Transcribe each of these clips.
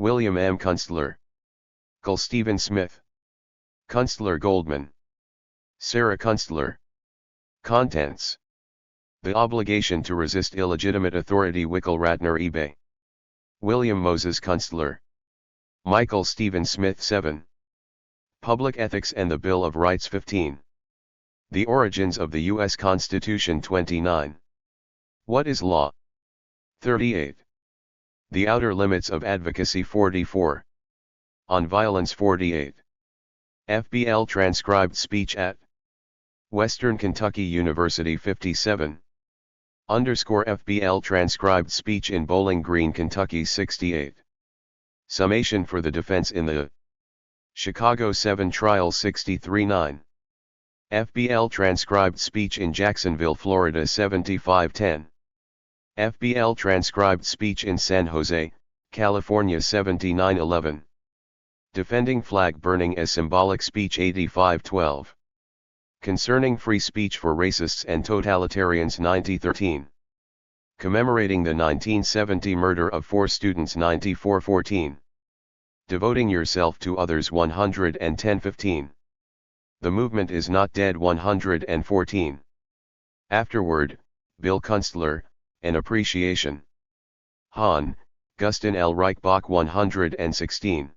William M Kunstler, Col Stephen Smith, Kunstler Goldman, Sarah Kunstler. Contents: The Obligation to Resist Illegitimate Authority, Wickel Ratner eBay. William Moses Kunstler, Michael Stephen Smith 7. Public Ethics and the Bill of Rights 15. The Origins of the U.S. Constitution 29. What is law? 38. The Outer Limits of Advocacy 44. On Violence 48. FBL transcribed speech at Western Kentucky University 57. FBL transcribed speech in Bowling Green, Kentucky 68. Summation for the defense in the Chicago 7 trial 63-9. FBL transcribed speech in Jacksonville, Florida 75-10. FBL transcribed speech in San Jose, California 79-11. Defending flag burning as symbolic speech 85-12. Concerning free speech for racists and totalitarians 90-13. Commemorating the 1970 murder of 4 students 94-14. Devoting yourself to others 110-15. The movement is not dead 114. Afterward, Bill Kunstler, An Appreciation. Hahn, Gustin L. Reichbach 116.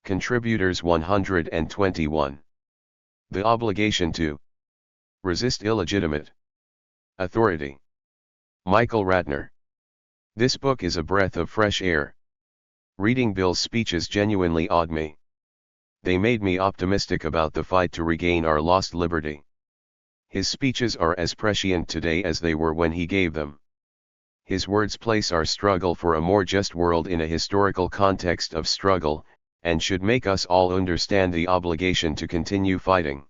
Contributors 121. The Obligation to Resist Illegitimate Authority. Michael Ratner. This book is a breath of fresh air. Reading Bill's speeches genuinely awed me. They made me optimistic about the fight to regain our lost liberty. His speeches are as prescient today as they were when he gave them. His words place our struggle for a more just world in a historical context of struggle, and should make us all understand the obligation to continue fighting.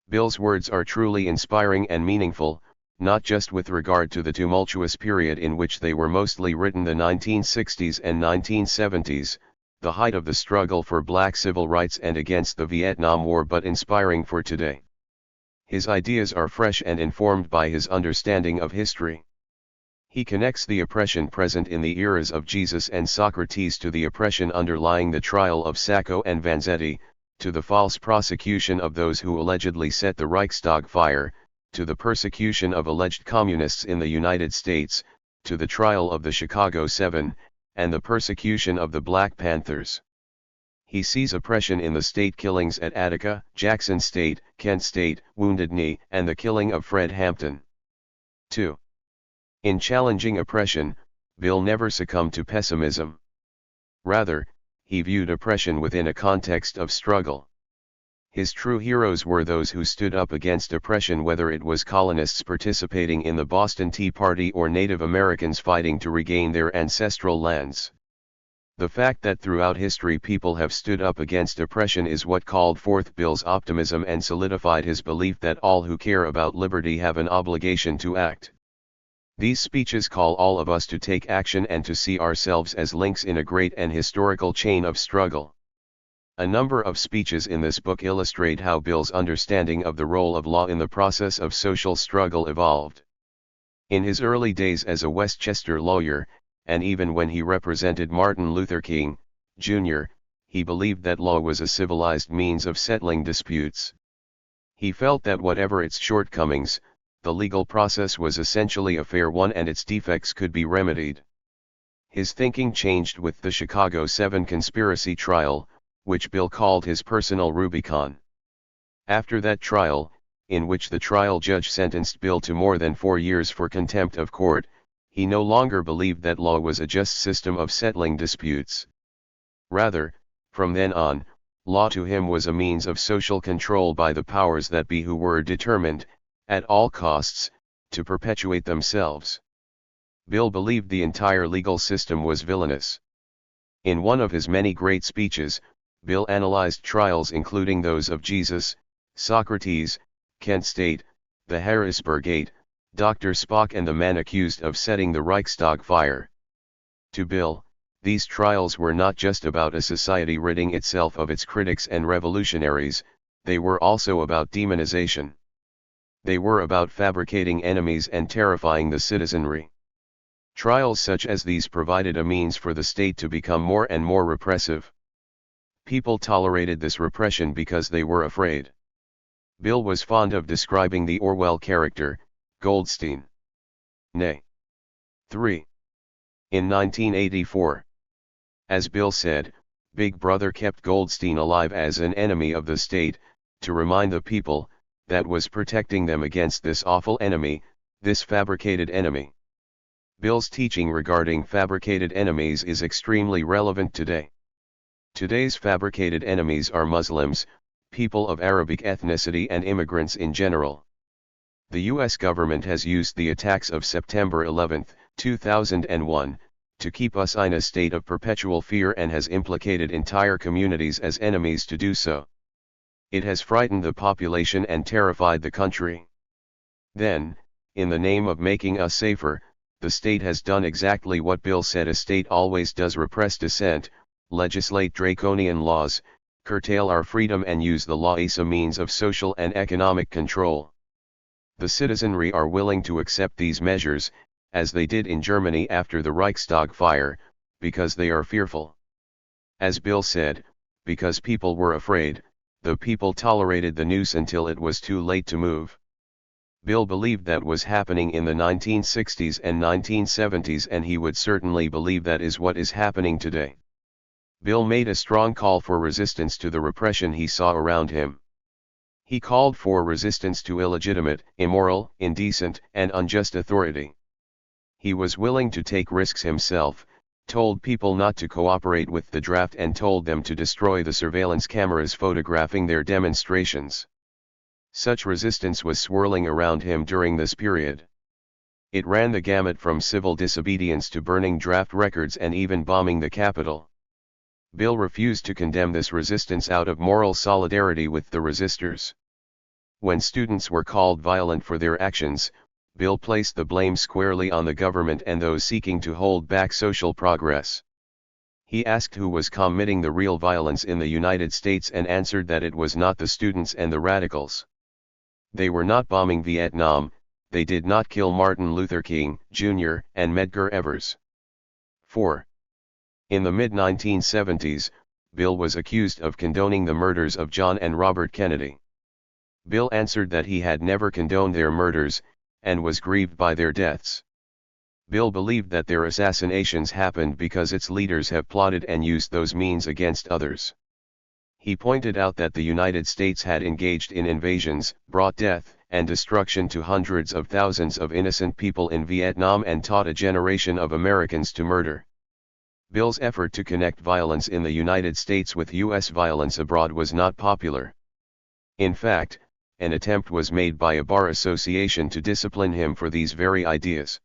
Bill's words are truly inspiring and meaningful, not just with regard to the tumultuous period in which they were mostly written, the 1960s and 1970s, the height of the struggle for black civil rights and against the Vietnam War, but inspiring for today. His ideas are fresh and informed by his understanding of history. He connects the oppression present in the eras of Jesus and Socrates to the oppression underlying the trial of Sacco and Vanzetti, to the false prosecution of those who allegedly set the Reichstag fire, to the persecution of alleged communists in the United States, to the trial of the Chicago 7, and the persecution of the Black Panthers. He sees oppression in the state killings at Attica, Jackson State, Kent State, Wounded Knee, and the killing of Fred Hampton. 2. In challenging oppression, Bill never succumbed to pessimism. Rather, he viewed oppression within a context of struggle. His true heroes were those who stood up against oppression, whether it was colonists participating in the Boston Tea Party or Native Americans fighting to regain their ancestral lands. The fact that throughout history people have stood up against oppression is what called forth Bill's optimism and solidified his belief that all who care about liberty have an obligation to act. These speeches call all of us to take action and to see ourselves as links in a great and historical chain of struggle. A number of speeches in this book illustrate how Bill's understanding of the role of law in the process of social struggle evolved. In his early days as a Westchester lawyer, and even when he represented Martin Luther King, Jr., he believed that law was a civilized means of settling disputes. He felt that whatever its shortcomings, the legal process was essentially a fair one and its defects could be remedied. His thinking changed with the Chicago 7 conspiracy trial, which Bill called his personal Rubicon. After that trial, in which the trial judge sentenced Bill to more than 4 years for contempt of court, he no longer believed that law was a just system of settling disputes. Rather, from then on, law to him was a means of social control by the powers that be, who were determined, at all costs, to perpetuate themselves. Bill believed the entire legal system was villainous. In one of his many great speeches, Bill analyzed trials including those of Jesus, Socrates, Kent State, the Harrisburgate, Dr. Spock, and the man accused of setting the Reichstag fire. To Bill, these trials were not just about a society ridding itself of its critics and revolutionaries, they were also about demonization. They were about fabricating enemies and terrifying the citizenry. Trials such as these provided a means for the state to become more and more repressive. People tolerated this repression because they were afraid. Bill was fond of describing the Orwell character, Goldstein. Nay. 3. In 1984. As Bill said, Big Brother kept Goldstein alive as an enemy of the state, to remind the people, that was protecting them against this awful enemy, this fabricated enemy. Bill's teaching regarding fabricated enemies is extremely relevant today. Today's fabricated enemies are Muslims, people of Arabic ethnicity and immigrants in general. The U.S. government has used the attacks of September 11, 2001, to keep us in a state of perpetual fear and has implicated entire communities as enemies to do so. It has frightened the population and terrified the country. Then, in the name of making us safer, the state has done exactly what Bill said a state always does: repress dissent, legislate draconian laws, curtail our freedom and use the law as a means of social and economic control. The citizenry are willing to accept these measures, as they did in Germany after the Reichstag fire, because they are fearful. As Bill said, because people were afraid, the people tolerated the noose until it was too late to move. Bill believed that was happening in the 1960s and 1970s, and he would certainly believe that is what is happening today. Bill made a strong call for resistance to the repression he saw around him. He called for resistance to illegitimate, immoral, indecent, and unjust authority. He was willing to take risks himself, told people not to cooperate with the draft and told them to destroy the surveillance cameras photographing their demonstrations. Such resistance was swirling around him during this period. It ran the gamut from civil disobedience to burning draft records and even bombing the Capitol. Bill refused to condemn this resistance out of moral solidarity with the resistors. When students were called violent for their actions, Bill placed the blame squarely on the government and those seeking to hold back social progress. He asked who was committing the real violence in the United States and answered that it was not the students and the radicals. They were not bombing Vietnam, they did not kill Martin Luther King, Jr., and Medgar Evers. 4. In the mid-1970s, Bill was accused of condoning the murders of John and Robert Kennedy. Bill answered that he had never condoned their murders, and was grieved by their deaths. Bill believed that their assassinations happened because its leaders have plotted and used those means against others. He pointed out that the United States had engaged in invasions, brought death and destruction to hundreds of thousands of innocent people in Vietnam and taught a generation of Americans to murder. Bill's effort to connect violence in the United States with U.S. violence abroad was not popular. In fact, an attempt was made by a bar association to discipline him for these very ideas.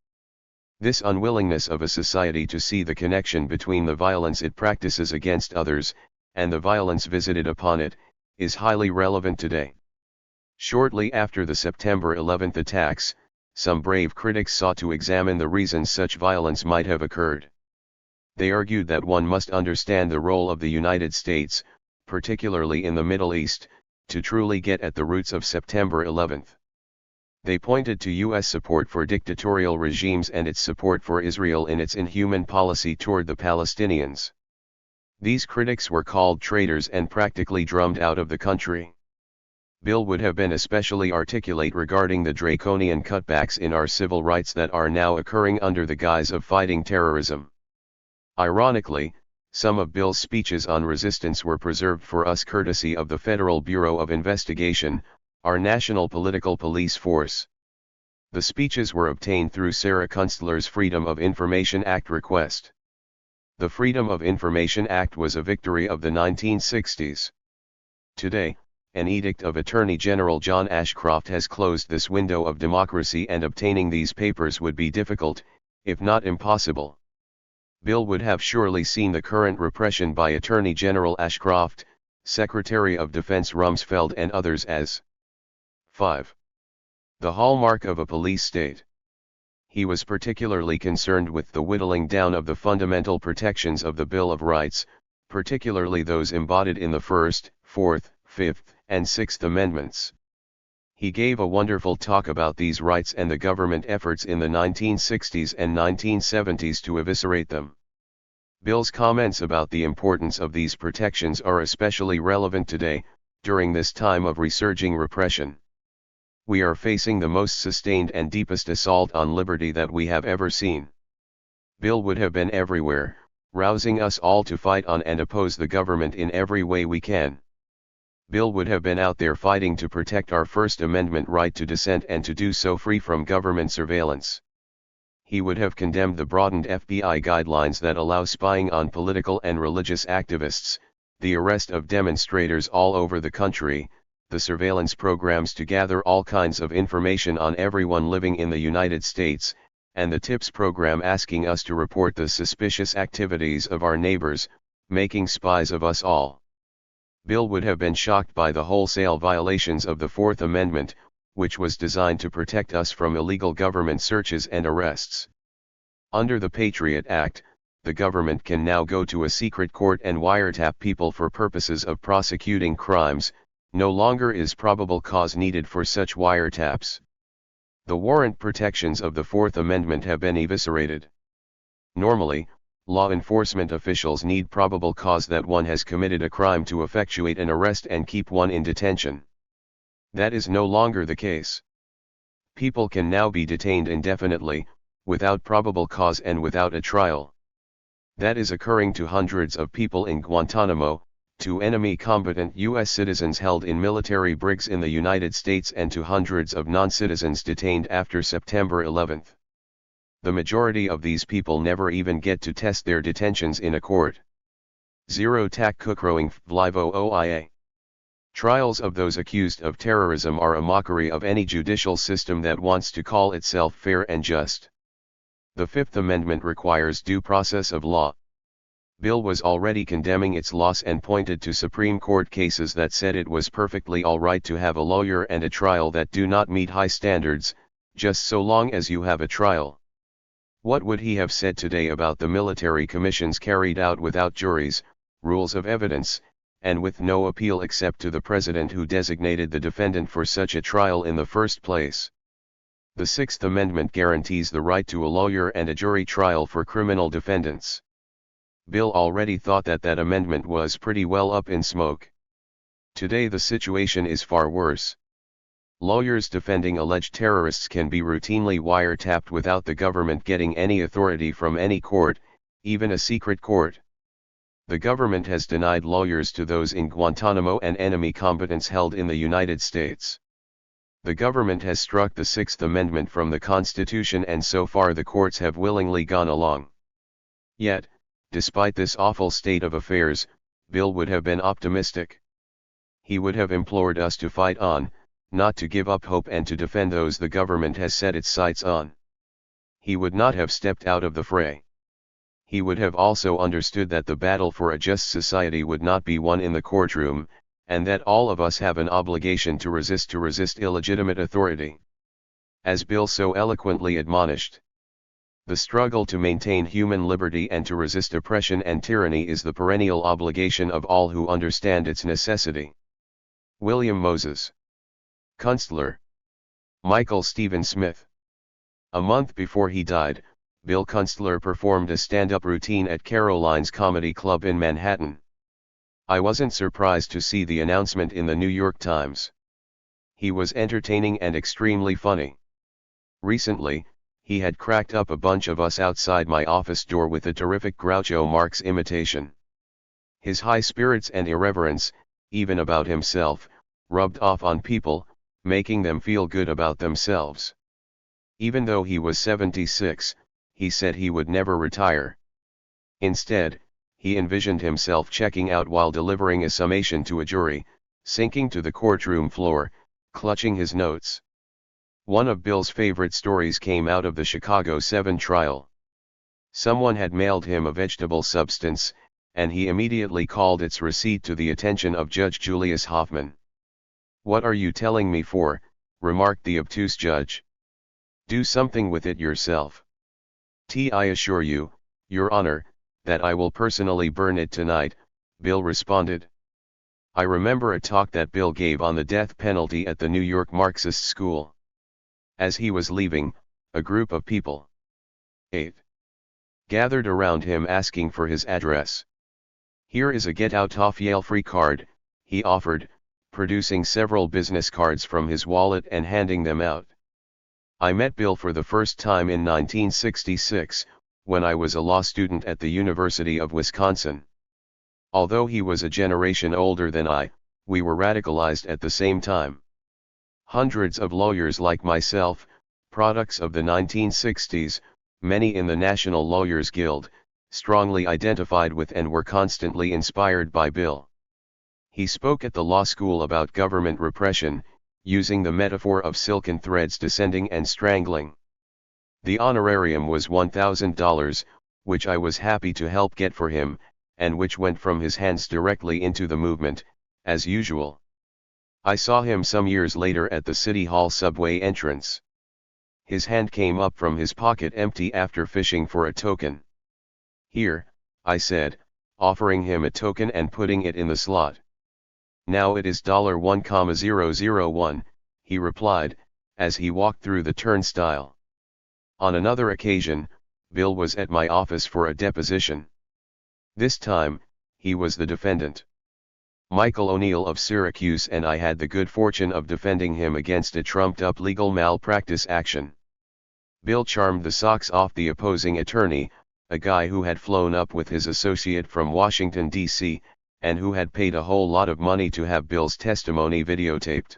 This unwillingness of a society to see the connection between the violence it practices against others, and the violence visited upon it, is highly relevant today. Shortly after the September 11 attacks, some brave critics sought to examine the reasons such violence might have occurred. They argued that one must understand the role of the United States, particularly in the Middle East, to truly get at the roots of September 11. They pointed to U.S. support for dictatorial regimes and its support for Israel in its inhuman policy toward the Palestinians. These critics were called traitors and practically drummed out of the country. Bill would have been especially articulate regarding the draconian cutbacks in our civil rights that are now occurring under the guise of fighting terrorism. Ironically, some of Bill's speeches on resistance were preserved for us courtesy of the Federal Bureau of Investigation, our national political police force. The speeches were obtained through Sarah Kunstler's Freedom of Information Act request. The Freedom of Information Act was a victory of the 1960s. Today, an edict of Attorney General John Ashcroft has closed this window of democracy, and obtaining these papers would be difficult, if not impossible. Bill would have surely seen the current repression by Attorney General Ashcroft, Secretary of Defense Rumsfeld and others as 5. The hallmark of a police state. He was particularly concerned with the whittling down of the fundamental protections of the Bill of Rights, particularly those embodied in the First, Fourth, Fifth, and Sixth Amendments. He gave a wonderful talk about these rights and the government efforts in the 1960s and 1970s to eviscerate them. Bill's comments about the importance of these protections are especially relevant today, during this time of resurging repression. We are facing the most sustained and deepest assault on liberty that we have ever seen. Bill would have been everywhere, rousing us all to fight on and oppose the government in every way we can. Bill would have been out there fighting to protect our First Amendment right to dissent and to do so free from government surveillance. He would have condemned the broadened FBI guidelines that allow spying on political and religious activists, the arrest of demonstrators all over the country, the surveillance programs to gather all kinds of information on everyone living in the United States, and the TIPS program asking us to report the suspicious activities of our neighbors, making spies of us all. Bill would have been shocked by the wholesale violations of the Fourth Amendment, which was designed to protect us from illegal government searches and arrests. Under the Patriot Act, the government can now go to a secret court and wiretap people for purposes of prosecuting crimes. No longer is probable cause needed for such wiretaps. The warrant protections of the Fourth Amendment have been eviscerated. Normally, law enforcement officials need probable cause that one has committed a crime to effectuate an arrest and keep one in detention. That is no longer the case. People can now be detained indefinitely, without probable cause and without a trial. That is occurring to hundreds of people in Guantanamo, to enemy-combatant U.S. citizens held in military brigs in the United States, and to hundreds of non-citizens detained after September 11. The majority of these people never even get to test their detentions in a court. Zero tak kukrowing vlivo oia. Trials of those accused of terrorism are a mockery of any judicial system that wants to call itself fair and just. The Fifth Amendment requires due process of law. Bill was already condemning its loss and pointed to Supreme Court cases that said it was perfectly all right to have a lawyer and a trial that do not meet high standards, just so long as you have a trial. What would he have said today about the military commissions carried out without juries, rules of evidence, and with no appeal except to the president who designated the defendant for such a trial in the first place? The Sixth Amendment guarantees the right to a lawyer and a jury trial for criminal defendants. Bill already thought that that amendment was pretty well up in smoke. Today the situation is far worse. Lawyers defending alleged terrorists can be routinely wiretapped without the government getting any authority from any court, even a secret court. The government has denied lawyers to those in Guantanamo and enemy combatants held in the United States. The government has struck the Sixth Amendment from the Constitution, and so far the courts have willingly gone along. Yet, despite this awful state of affairs, Bill would have been optimistic. He would have implored us to fight on, not to give up hope, and to defend those the government has set its sights on. He would not have stepped out of the fray. He would have also understood that the battle for a just society would not be won in the courtroom, and that all of us have an obligation to resist illegitimate authority. As Bill so eloquently admonished, the struggle to maintain human liberty and to resist oppression and tyranny is the perennial obligation of all who understand its necessity. William Moses Kunstler. Michael Stephen Smith. A month before he died, Bill Kunstler performed a stand-up routine at Caroline's Comedy Club in Manhattan. I wasn't surprised to see the announcement in the New York Times. He was entertaining and extremely funny. Recently, he had cracked up a bunch of us outside my office door with a terrific Groucho Marx imitation. His high spirits and irreverence, even about himself, rubbed off on people, making them feel good about themselves. Even though he was 76, he said he would never retire. Instead, he envisioned himself checking out while delivering a summation to a jury, sinking to the courtroom floor, clutching his notes. One of Bill's favorite stories came out of the Chicago 7 trial. Someone had mailed him a vegetable substance, and he immediately called its receipt to the attention of Judge Julius Hoffman. "What are you telling me for?" remarked the obtuse judge. "Do something with it yourself." "I assure you, Your Honor, that I will personally burn it tonight," Bill responded. I remember a talk that Bill gave on the death penalty at the New York Marxist School. As he was leaving, a group of people 8 gathered around him asking for his address. "Here is a get out of Yale free card," he offered, producing several business cards from his wallet and handing them out. I met Bill for the first time in 1966, when I was a law student at the University of Wisconsin. Although he was a generation older than I, we were radicalized at the same time. Hundreds of lawyers like myself, products of the 1960s, many in the National Lawyers Guild, strongly identified with and were constantly inspired by Bill. He spoke at the law school about government repression, using the metaphor of silken threads descending and strangling. The honorarium was $1,000, which I was happy to help get for him, and which went from his hands directly into the movement, as usual. I saw him some years later at the City Hall subway entrance. His hand came up from his pocket empty after fishing for a token. "Here," I said, offering him a token and putting it in the slot. "Now it is $1,001, he replied, as he walked through the turnstile. On another occasion, Bill was at my office for a deposition. This time, he was the defendant. Michael O'Neill of Syracuse and I had the good fortune of defending him against a trumped-up legal malpractice action. Bill charmed the socks off the opposing attorney, a guy who had flown up with his associate from Washington, D.C., and who had paid a whole lot of money to have Bill's testimony videotaped.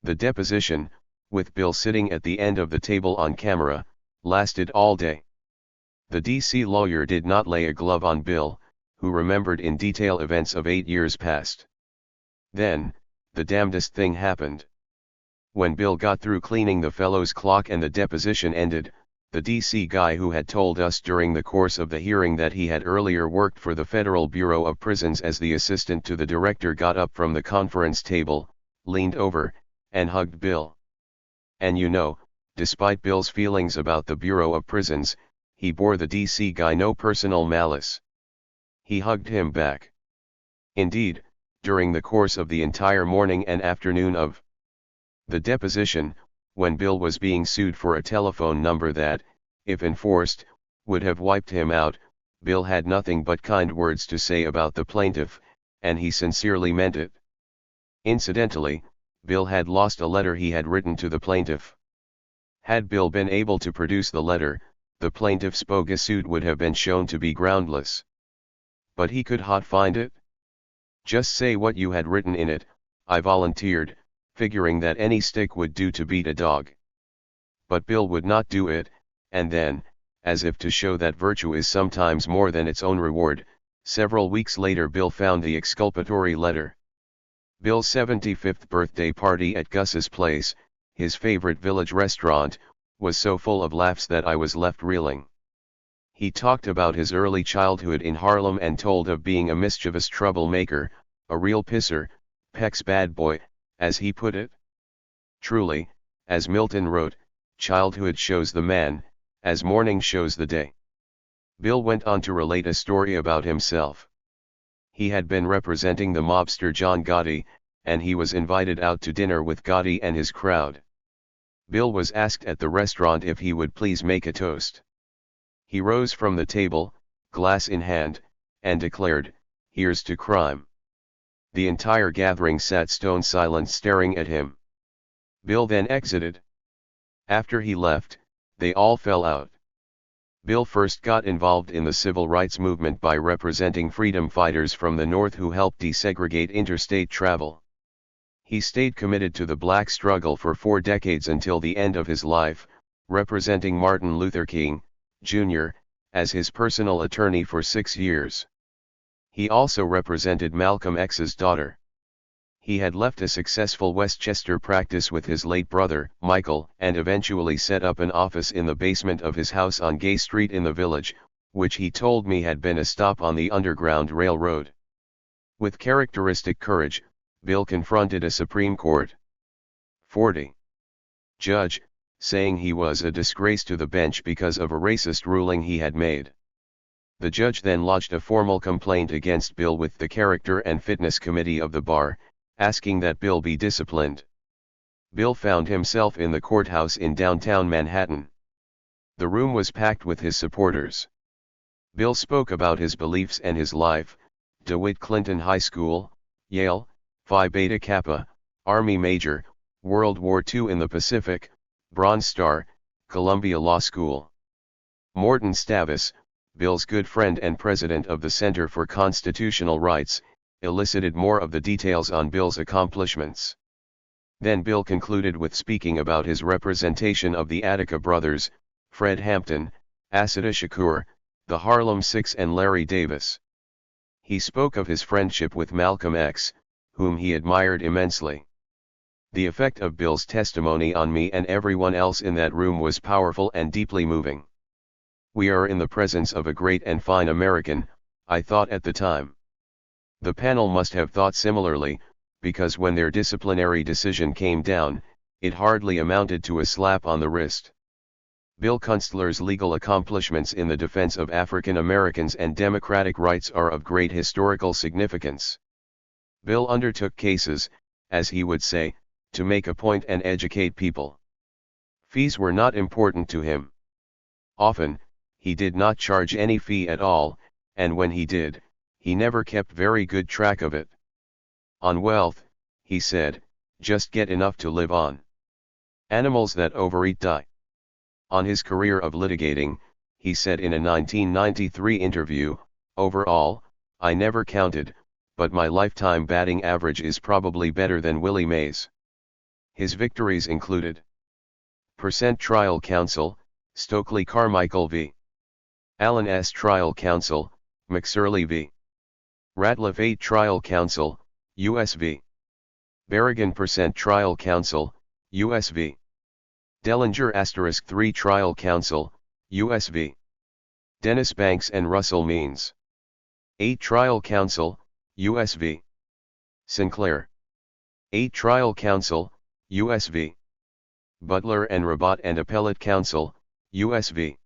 The deposition, with Bill sitting at the end of the table on camera, lasted all day. The D.C. lawyer did not lay a glove on Bill, who remembered in detail events of 8 years past. Then, the damnedest thing happened. When Bill got through cleaning the fellow's clock and the deposition ended, the D.C. guy who had told us during the course of the hearing that he had earlier worked for the Federal Bureau of Prisons as the assistant to the director got up from the conference table, leaned over, and hugged Bill. And you know, despite Bill's feelings about the Bureau of Prisons, he bore the D.C. guy no personal malice. He hugged him back. Indeed, during the course of the entire morning and afternoon of the deposition, when Bill was being sued for a telephone number that, if enforced, would have wiped him out, Bill had nothing but kind words to say about the plaintiff, and he sincerely meant it. Incidentally, Bill had lost a letter he had written to the plaintiff. Had Bill been able to produce the letter, the plaintiff's bogus suit would have been shown to be groundless. But he could not find it. "Just say what you had written in it," I volunteered, figuring that any stick would do to beat a dog. But Bill would not do it, and then, as if to show that virtue is sometimes more than its own reward, several weeks later Bill found the exculpatory letter. Bill's 75th birthday party at Gus's Place, his favorite village restaurant, was so full of laughs that I was left reeling. He talked about his early childhood in Harlem and told of being a mischievous troublemaker, a real pisser, Peck's bad boy, as he put it. Truly, as Milton wrote, childhood shows the man, as morning shows the day. Bill went on to relate a story about himself. He had been representing the mobster John Gotti, and he was invited out to dinner with Gotti and his crowd. Bill was asked at the restaurant if he would please make a toast. He rose from the table, glass in hand, and declared, "Here's to crime." The entire gathering sat stone silent staring at him. Bill then exited. After he left, they all fell out. Bill first got involved in the civil rights movement by representing freedom fighters from the North who helped desegregate interstate travel. He stayed committed to the black struggle for 4 decades until the end of his life, representing Martin Luther King, Jr., as his personal attorney for 6 years. He also represented Malcolm X's daughter. He had left a successful Westchester practice with his late brother, Michael, and eventually set up an office in the basement of his house on Gay Street in the Village, which he told me had been a stop on the Underground Railroad. With characteristic courage, Bill confronted a Supreme Court 40 judge, saying he was a disgrace to the bench because of a racist ruling he had made. The judge then lodged a formal complaint against Bill with the Character and Fitness Committee of the bar, asking that Bill be disciplined. Bill found himself in the courthouse in downtown Manhattan. The room was packed with his supporters. Bill spoke about his beliefs and his life: DeWitt Clinton High School, Yale, Phi Beta Kappa, Army Major, World War II in the Pacific, Bronze Star, Columbia Law School. Morton Stavis, Bill's good friend and president of the Center for Constitutional Rights, elicited more of the details on Bill's accomplishments. Then Bill concluded with speaking about his representation of the Attica brothers, Fred Hampton, Assata Shakur, the Harlem Six and Larry Davis. He spoke of his friendship with Malcolm X, whom he admired immensely. The effect of Bill's testimony on me and everyone else in that room was powerful and deeply moving. We are in the presence of a great and fine American, I thought at the time. The panel must have thought similarly, because when their disciplinary decision came down, it hardly amounted to a slap on the wrist. Bill Kunstler's legal accomplishments in the defense of African Americans and democratic rights are of great historical significance. Bill undertook cases, as he would say, to make a point and educate people. Fees were not important to him. Often, he did not charge any fee at all, and when he did, he never kept very good track of it. On wealth, he said, just get enough to live on. Animals that overeat die. On his career of litigating, he said in a 1993 interview, overall, I never counted, but my lifetime batting average is probably better than Willie Mays. His victories included Percent Trial Counsel, Stokely Carmichael v. Allen S. Trial Counsel, McSorley v. Ratliff 8 Trial Counsel, U.S. v. Berrigan Percent Trial Counsel, U.S. v. Dellinger * 3 Trial Counsel, U.S. v. Dennis Banks and Russell Means. 8 Trial Counsel, U.S. v. Sinclair. 8 Trial Counsel, U.S. v. Butler and Rabat and Appellate Counsel, U.S. v.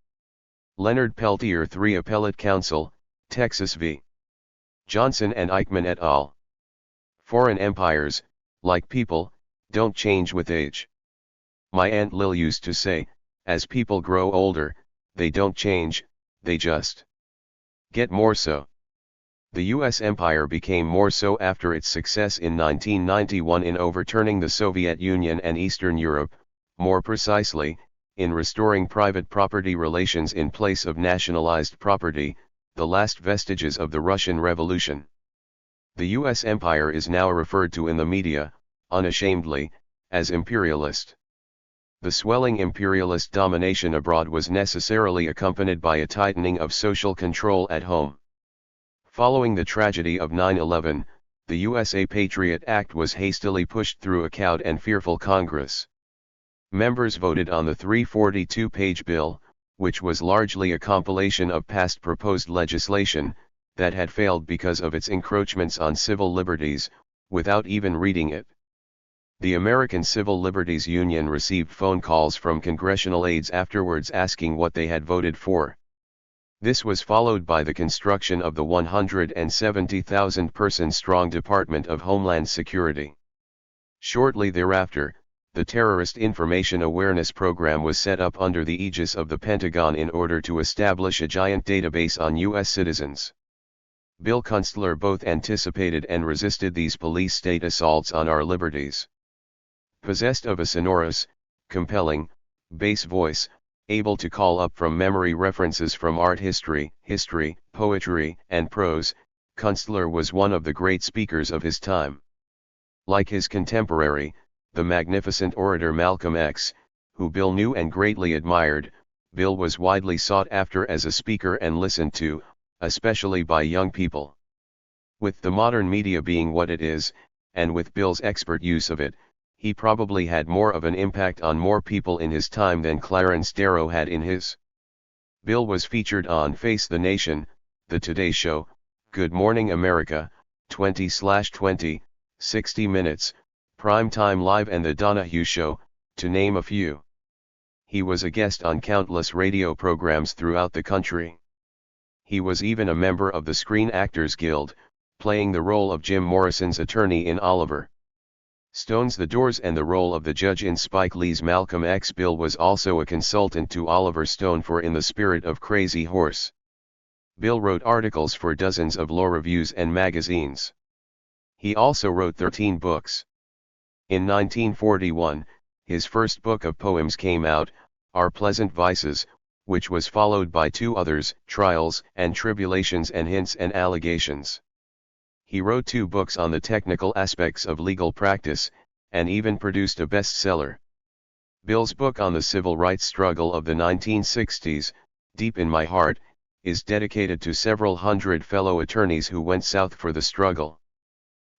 Leonard Peltier 3 Appellate Counsel, Texas v. Johnson and Eichmann et al. Foreign empires, like people, don't change with age. My Aunt Lil used to say, as people grow older, they don't change, they just get more so. The U.S. empire became more so after its success in 1991 in overturning the Soviet Union and Eastern Europe, more precisely, in restoring private property relations in place of nationalized property, the last vestiges of the Russian Revolution. The U.S. empire is now referred to in the media, unashamedly, as imperialist. The swelling imperialist domination abroad was necessarily accompanied by a tightening of social control at home. Following the tragedy of 9/11, the USA Patriot Act was hastily pushed through a cowed and fearful Congress. Members voted on the 342-page bill, which was largely a compilation of past proposed legislation, that had failed because of its encroachments on civil liberties, without even reading it. The American Civil Liberties Union received phone calls from congressional aides afterwards asking what they had voted for. This was followed by the construction of the 170,000-person-strong Department of Homeland Security. Shortly thereafter, the Terrorist Information Awareness Program was set up under the aegis of the Pentagon in order to establish a giant database on U.S. citizens. Bill Kunstler both anticipated and resisted these police state assaults on our liberties. Possessed of a sonorous, compelling, bass voice, able to call up from memory references from art history, poetry, and prose, Kunstler was one of the great speakers of his time. Like his contemporary, the magnificent orator Malcolm X, who Bill knew and greatly admired, Bill was widely sought after as a speaker and listened to, especially by young people. With the modern media being what it is, and with Bill's expert use of it, he probably had more of an impact on more people in his time than Clarence Darrow had in his. Bill was featured on Face the Nation, The Today Show, Good Morning America, 20/20, 60 Minutes, Primetime Live and The Donahue Show, to name a few. He was a guest on countless radio programs throughout the country. He was even a member of the Screen Actors Guild, playing the role of Jim Morrison's attorney in Oliver Stone's The Doors and the role of the judge in Spike Lee's Malcolm X. Bill was also a consultant to Oliver Stone for In the Spirit of Crazy Horse. Bill wrote articles for dozens of law reviews and magazines. He also wrote 13 books. In 1941, his first book of poems came out, Our Pleasant Vices, which was followed by 2 others, Trials and Tribulations and Hints and Allegations. He wrote 2 books on the technical aspects of legal practice, and even produced a bestseller. Bill's book on the civil rights struggle of the 1960s, Deep in My Heart, is dedicated to several hundred fellow attorneys who went south for the struggle.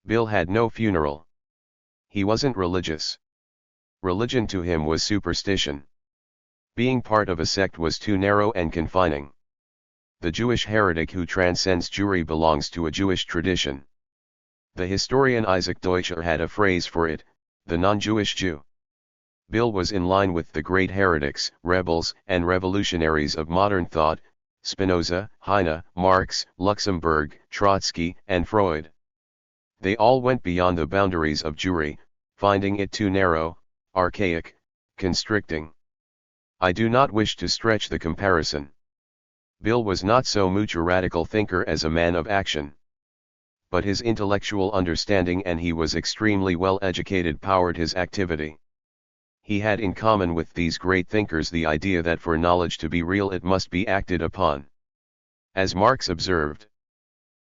Bill had no funeral. He wasn't religious. Religion to him was superstition. Being part of a sect was too narrow and confining. The Jewish heretic who transcends Jewry belongs to a Jewish tradition. The historian Isaac Deutscher had a phrase for it, the non-Jewish Jew. Bill was in line with the great heretics, rebels, and revolutionaries of modern thought, Spinoza, Heine, Marx, Luxemburg, Trotsky, and Freud. They all went beyond the boundaries of Jewry, finding it too narrow, archaic, constricting. I do not wish to stretch the comparison. Bill was not so much a radical thinker as a man of action. But his intellectual understanding and he was extremely well educated powered his activity. He had in common with these great thinkers the idea that for knowledge to be real it must be acted upon. As Marx observed,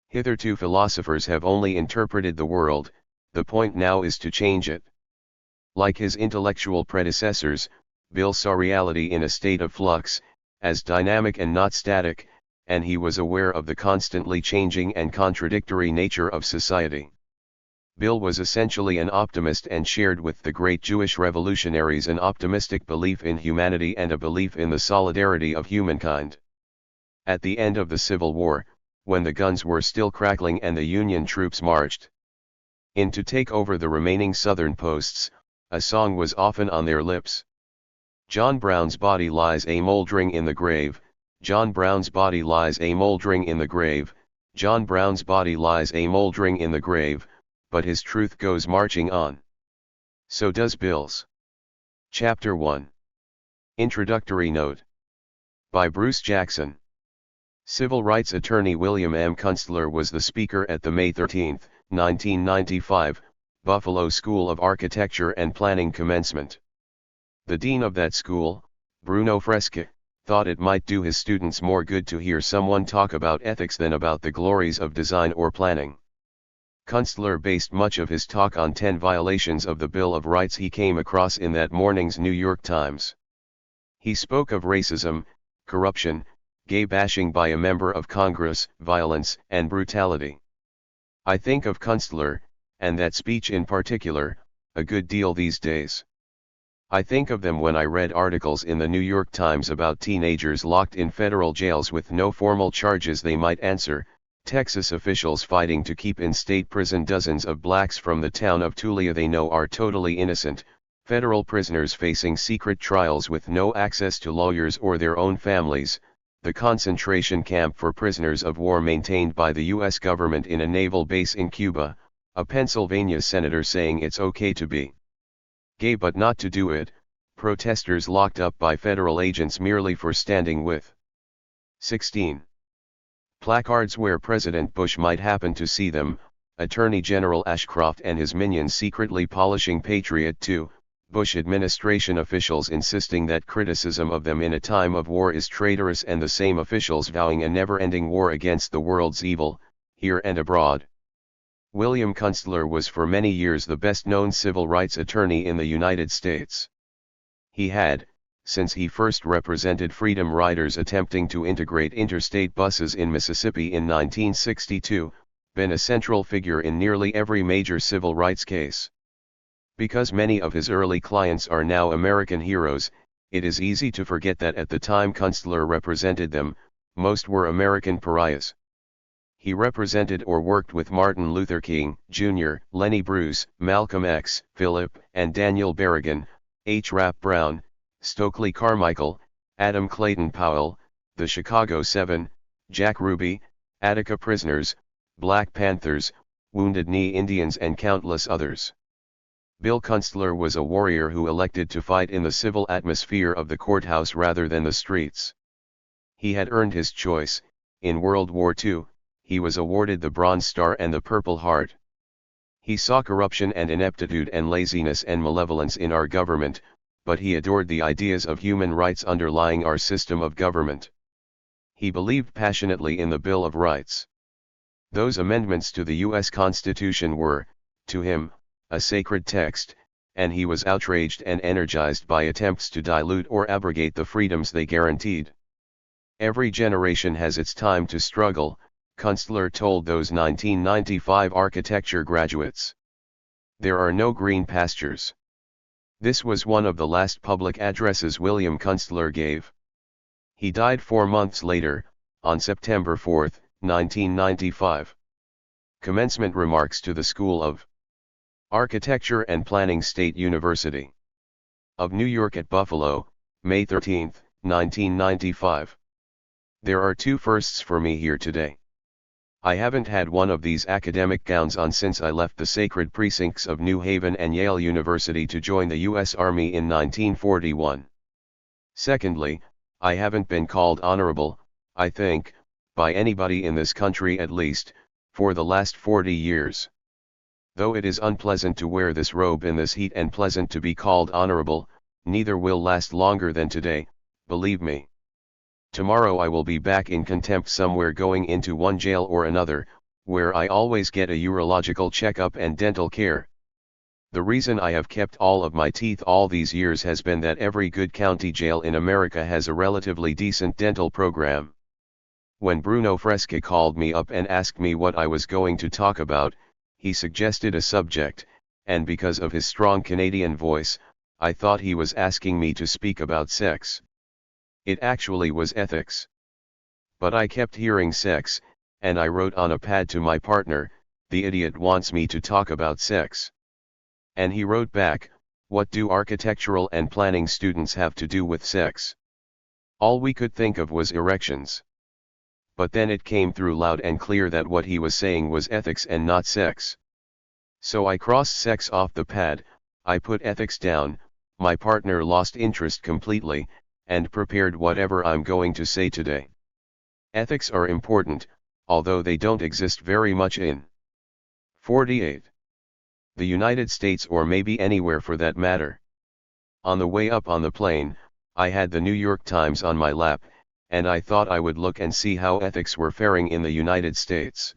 hitherto philosophers have only interpreted the world, the point now is to change it. Like his intellectual predecessors, Bill saw reality in a state of flux, as dynamic and not static, and he was aware of the constantly changing and contradictory nature of society. Bill was essentially an optimist and shared with the great Jewish revolutionaries an optimistic belief in humanity and a belief in the solidarity of humankind. At the end of the Civil War, when the guns were still crackling and the Union troops marched in to take over the remaining Southern posts, a song was often on their lips. John Brown's body lies a mouldering in the grave, John Brown's body lies a mouldering in the grave, John Brown's body lies a mouldering in the grave, but his truth goes marching on. So does Bill's. Chapter 1. Introductory Note. By Bruce Jackson. Civil rights attorney William M Kunstler was the speaker at the May 13, 1995, Buffalo School of Architecture and Planning commencement. The dean of that school, Bruno Fresca, thought it might do his students more good to hear someone talk about ethics than about the glories of design or planning. Kunstler based much of his talk on 10 violations of the Bill of Rights he came across in that morning's New York Times. He spoke of racism, corruption, gay bashing by a member of Congress, violence, and brutality. I think of Kunstler, and that speech in particular, a good deal these days. I think of them when I read articles in the New York Times about teenagers locked in federal jails with no formal charges they might answer, Texas officials fighting to keep in state prison dozens of blacks from the town of Tulia they know are totally innocent, federal prisoners facing secret trials with no access to lawyers or their own families, the concentration camp for prisoners of war maintained by the U.S. government in a naval base in Cuba, a Pennsylvania senator saying it's okay to be gay but not to do it, protesters locked up by federal agents merely for standing with 16 placards where President Bush might happen to see them, Attorney General Ashcroft and his minions secretly polishing Patriot 2, Bush administration officials insisting that criticism of them in a time of war is traitorous and the same officials vowing a never-ending war against the world's evil, here and abroad. William Kunstler was for many years the best-known civil rights attorney in the United States. He had, since he first represented Freedom Riders attempting to integrate interstate buses in Mississippi in 1962, been a central figure in nearly every major civil rights case. Because many of his early clients are now American heroes, it is easy to forget that at the time Kunstler represented them, most were American pariahs. He represented or worked with Martin Luther King, Jr., Lenny Bruce, Malcolm X, Philip and Daniel Berrigan, H. Rap Brown, Stokely Carmichael, Adam Clayton Powell, the Chicago 7, Jack Ruby, Attica prisoners, Black Panthers, Wounded Knee Indians and countless others. Bill Kunstler was a warrior who elected to fight in the civil atmosphere of the courthouse rather than the streets. He had earned his choice. In World War II, he was awarded the Bronze Star and the Purple Heart. He saw corruption and ineptitude and laziness and malevolence in our government, but he adored the ideas of human rights underlying our system of government. He believed passionately in the Bill of Rights. Those amendments to the U.S. Constitution were, to him, a sacred text, and he was outraged and energized by attempts to dilute or abrogate the freedoms they guaranteed. Every generation has its time to struggle, Kunstler told those 1995 architecture graduates. There are no green pastures. This was one of the last public addresses William Kunstler gave. He died 4 months later, on September 4, 1995. Commencement remarks to the School of Architecture and Planning State University of New York at Buffalo, May 13, 1995. There are 2 firsts for me here today. I haven't had one of these academic gowns on since I left the sacred precincts of New Haven and Yale University to join the U.S. Army in 1941. Secondly, I haven't been called honorable, I think, by anybody in this country at least, for the last 40 years. Though it is unpleasant to wear this robe in this heat and pleasant to be called honorable, neither will last longer than today, believe me. Tomorrow I will be back in contempt somewhere going into one jail or another, where I always get a urological checkup and dental care. The reason I have kept all of my teeth all these years has been that every good county jail in America has a relatively decent dental program. When Bruno Fresca called me up and asked me what I was going to talk about, he suggested a subject, and because of his strong Canadian voice, I thought he was asking me to speak about sex. It actually was ethics. But I kept hearing sex, and I wrote on a pad to my partner, "The idiot wants me to talk about sex." And he wrote back, "What do architectural and planning students have to do with sex?" All we could think of was erections. But then it came through loud and clear that what he was saying was ethics and not sex. So I crossed sex off the pad, I put ethics down, my partner lost interest completely, and prepared whatever I'm going to say today. Ethics are important, although they don't exist very much in 48. The United States or maybe anywhere for that matter. On the way up on the plane, I had the New York Times on my lap, and I thought I would look and see how ethics were faring in the United States.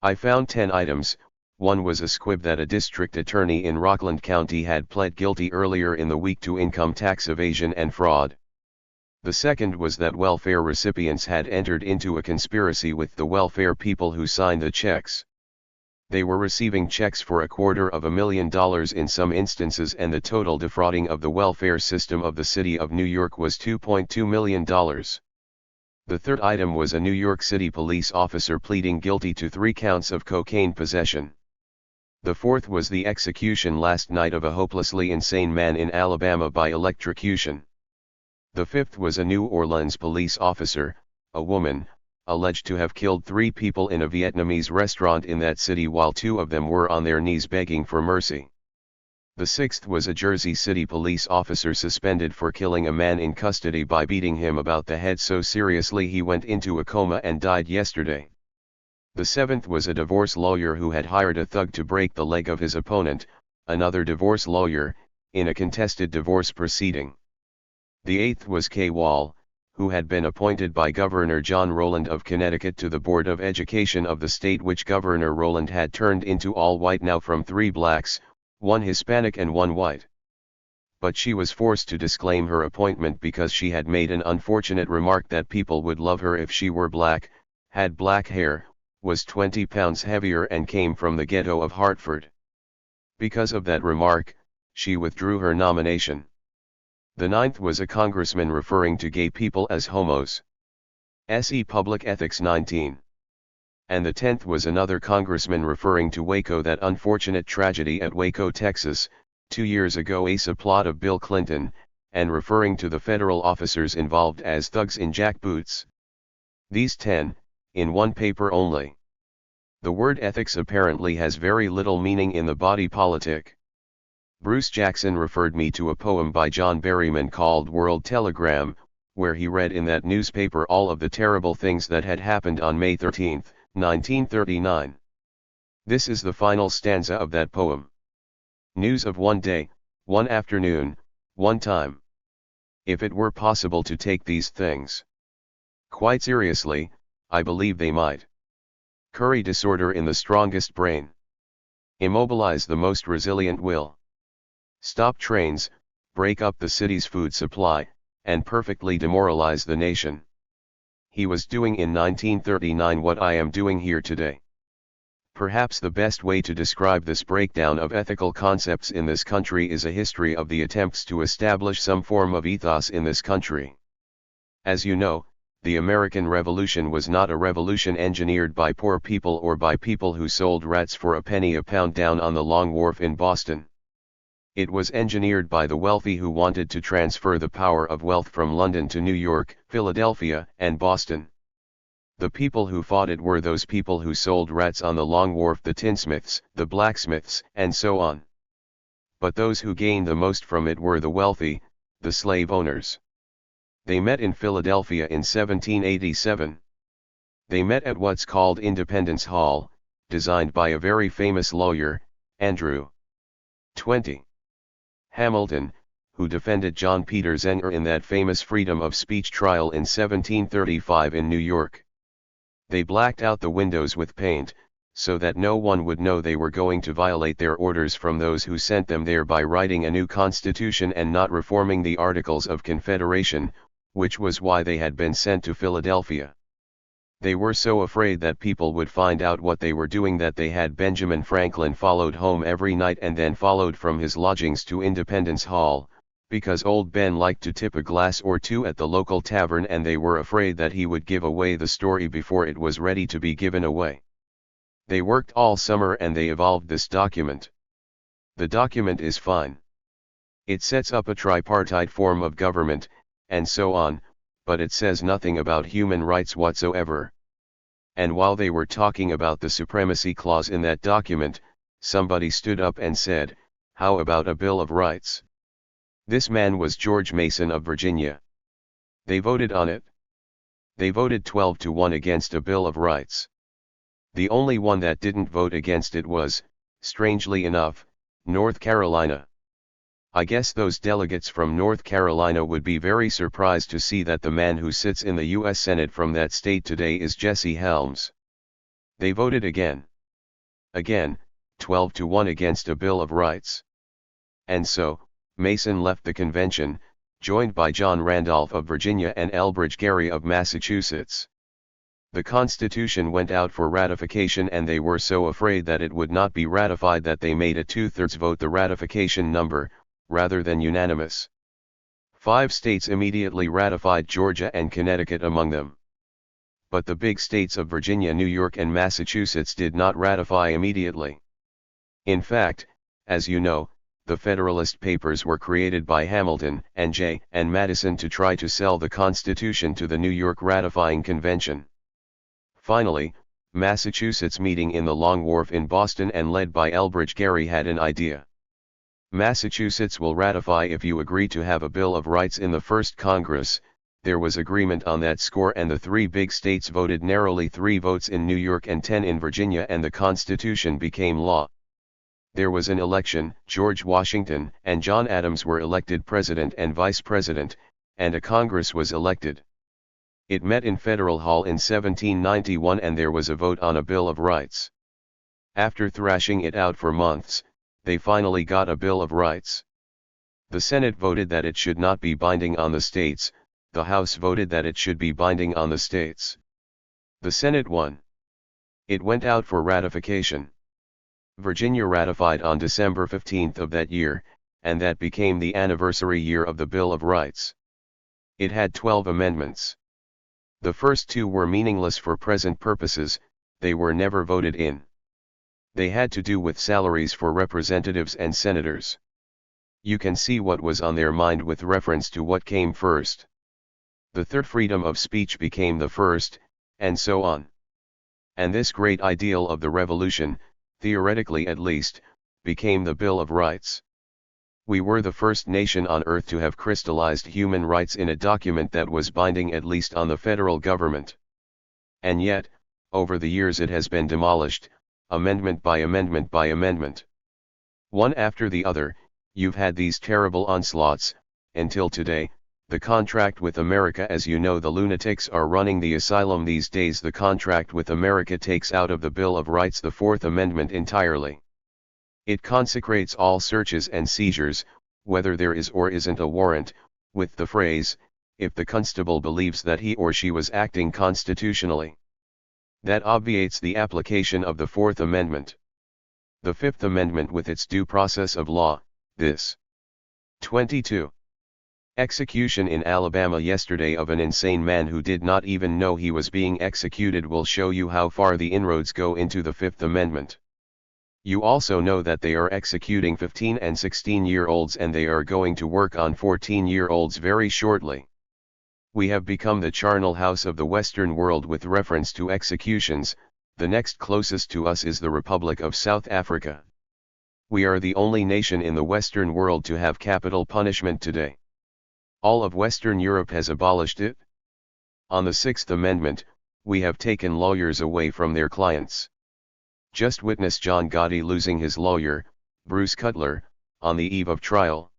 I found 10 items. One was a squib that a district attorney in Rockland County had pled guilty earlier in the week to income tax evasion and fraud. The second was that welfare recipients had entered into a conspiracy with the welfare people who signed the checks. They were receiving checks for $250,000 in some instances, and the total defrauding of the welfare system of the city of New York was $2.2 million. The third item was a New York City police officer pleading guilty to 3 counts of cocaine possession. The fourth was the execution last night of a hopelessly insane man in Alabama by electrocution. The fifth was a New Orleans police officer, a woman, alleged to have killed 3 people in a Vietnamese restaurant in that city while 2 of them were on their knees begging for mercy. The sixth was a Jersey City police officer suspended for killing a man in custody by beating him about the head so seriously he went into a coma and died yesterday. The seventh was a divorce lawyer who had hired a thug to break the leg of his opponent, another divorce lawyer, in a contested divorce proceeding. The eighth was Kay Wall, who had been appointed by Governor John Rowland of Connecticut to the Board of Education of the state, which Governor Rowland had turned into all white now from 3 blacks, 1 Hispanic and 1 white. But she was forced to disclaim her appointment because she had made an unfortunate remark that people would love her if she were black, had black hair, was 20 pounds heavier and came from the ghetto of Hartford. Because of that remark, she withdrew her nomination. The ninth was a congressman referring to gay people as homos. SE Public Ethics 19. And the 10th was another congressman referring to Waco, that unfortunate tragedy at Waco, Texas, 2 years ago, a subplot of Bill Clinton, and referring to the federal officers involved as thugs in jackboots. These 10, in one paper only. The word ethics apparently has very little meaning in the body politic. Bruce Jackson referred me to a poem by John Berryman called World Telegram, where he read in that newspaper all of the terrible things that had happened on May 13, 1939. This is the final stanza of that poem. News of one day, one afternoon, one time. If it were possible to take these things quite seriously, I believe they might curry disorder in the strongest brain, immobilize the most resilient will, stop trains, break up the city's food supply, and perfectly demoralize the nation. He was doing in 1939 what I am doing here today. Perhaps the best way to describe this breakdown of ethical concepts in this country is a history of the attempts to establish some form of ethos in this country. As you know, the American Revolution was not a revolution engineered by poor people or by people who sold rats for a penny a pound down on the Long Wharf in Boston. It was engineered by the wealthy who wanted to transfer the power of wealth from London to New York, Philadelphia, and Boston. The people who fought it were those people who sold rats on the Long Wharf, the tinsmiths, the blacksmiths, and so on. But those who gained the most from it were the wealthy, the slave owners. They met in Philadelphia in 1787. They met at what's called Independence Hall, designed by a very famous lawyer, Andrew 20. Hamilton, who defended John Peter Zenger in that famous freedom of speech trial in 1735 in New York. They blacked out the windows with paint, so that no one would know they were going to violate their orders from those who sent them there by writing a new constitution and not reforming the Articles of Confederation, which was why they had been sent to Philadelphia. They were so afraid that people would find out what they were doing that they had Benjamin Franklin followed home every night and then followed from his lodgings to Independence Hall, because old Ben liked to tip a glass or two at the local tavern and they were afraid that he would give away the story before it was ready to be given away. They worked all summer and they evolved this document. The document is fine. It sets up a tripartite form of government, and so on, but it says nothing about human rights whatsoever. And while they were talking about the supremacy clause in that document, somebody stood up and said, "How about a Bill of Rights?" This man was George Mason of Virginia. They voted on it. They voted 12-1 against a Bill of Rights. The only one that didn't vote against it was, strangely enough, North Carolina. I guess those delegates from North Carolina would be very surprised to see that the man who sits in the U.S. Senate from that state today is Jesse Helms. They voted again. Again, 12-1 against a Bill of Rights. And so, Mason left the convention, joined by John Randolph of Virginia and Elbridge Gerry of Massachusetts. The Constitution went out for ratification and they were so afraid that it would not be ratified that they made a 2/3 vote the ratification number, rather than unanimous. 5 states immediately ratified, Georgia and Connecticut among them. But the big states of Virginia, New York and Massachusetts did not ratify immediately. In fact, as you know, the Federalist Papers were created by Hamilton and Jay and Madison to try to sell the Constitution to the New York ratifying convention. Finally, Massachusetts, meeting in the Long Wharf in Boston and led by Elbridge Gerry, had an idea. Massachusetts will ratify if you agree to have a Bill of Rights in the first Congress. There was agreement on that score and the 3 big states voted narrowly, 3 votes in New York and 10 in Virginia, and the Constitution became law. There was an election, George Washington and John Adams were elected president and vice president, and a Congress was elected. It met in Federal Hall in 1791 and there was a vote on a Bill of Rights. After thrashing it out for months, they finally got a Bill of Rights. The Senate voted that it should not be binding on the states, the House voted that it should be binding on the states. The Senate won. It went out for ratification. Virginia ratified on December 15 of that year, and that became the anniversary year of the Bill of Rights. It had 12 amendments. The first 2 were meaningless for present purposes, they were never voted in. They had to do with salaries for representatives and senators. You can see what was on their mind with reference to what came first. The third, freedom of speech, became the first, and so on. And this great ideal of the revolution, theoretically at least, became the Bill of Rights. We were the first nation on earth to have crystallized human rights in a document that was binding at least on the federal government. And yet, over the years it has been demolished, amendment by amendment by amendment. One after the other, you've had these terrible onslaughts, until today, the contract with America. As you know, the lunatics are running the asylum these days. The contract with America takes out of the Bill of Rights the Fourth Amendment entirely. It consecrates all searches and seizures, whether there is or isn't a warrant, with the phrase, if the constable believes that he or she was acting constitutionally. That obviates the application of the Fourth Amendment. The Fifth Amendment with its due process of law, this. 22. Execution in Alabama yesterday of an insane man who did not even know he was being executed will show you how far the inroads go into the Fifth Amendment. You also know that they are executing 15 and 16-year-olds, and they are going to work on 14-year-olds very shortly. We have become the charnel house of the Western world with reference to executions. The next closest to us is the Republic of South Africa. We are the only nation in the Western world to have capital punishment today. All of Western Europe has abolished it. On the Sixth Amendment, we have taken lawyers away from their clients. Just witness John Gotti losing his lawyer, Bruce Cutler, on the eve of trial.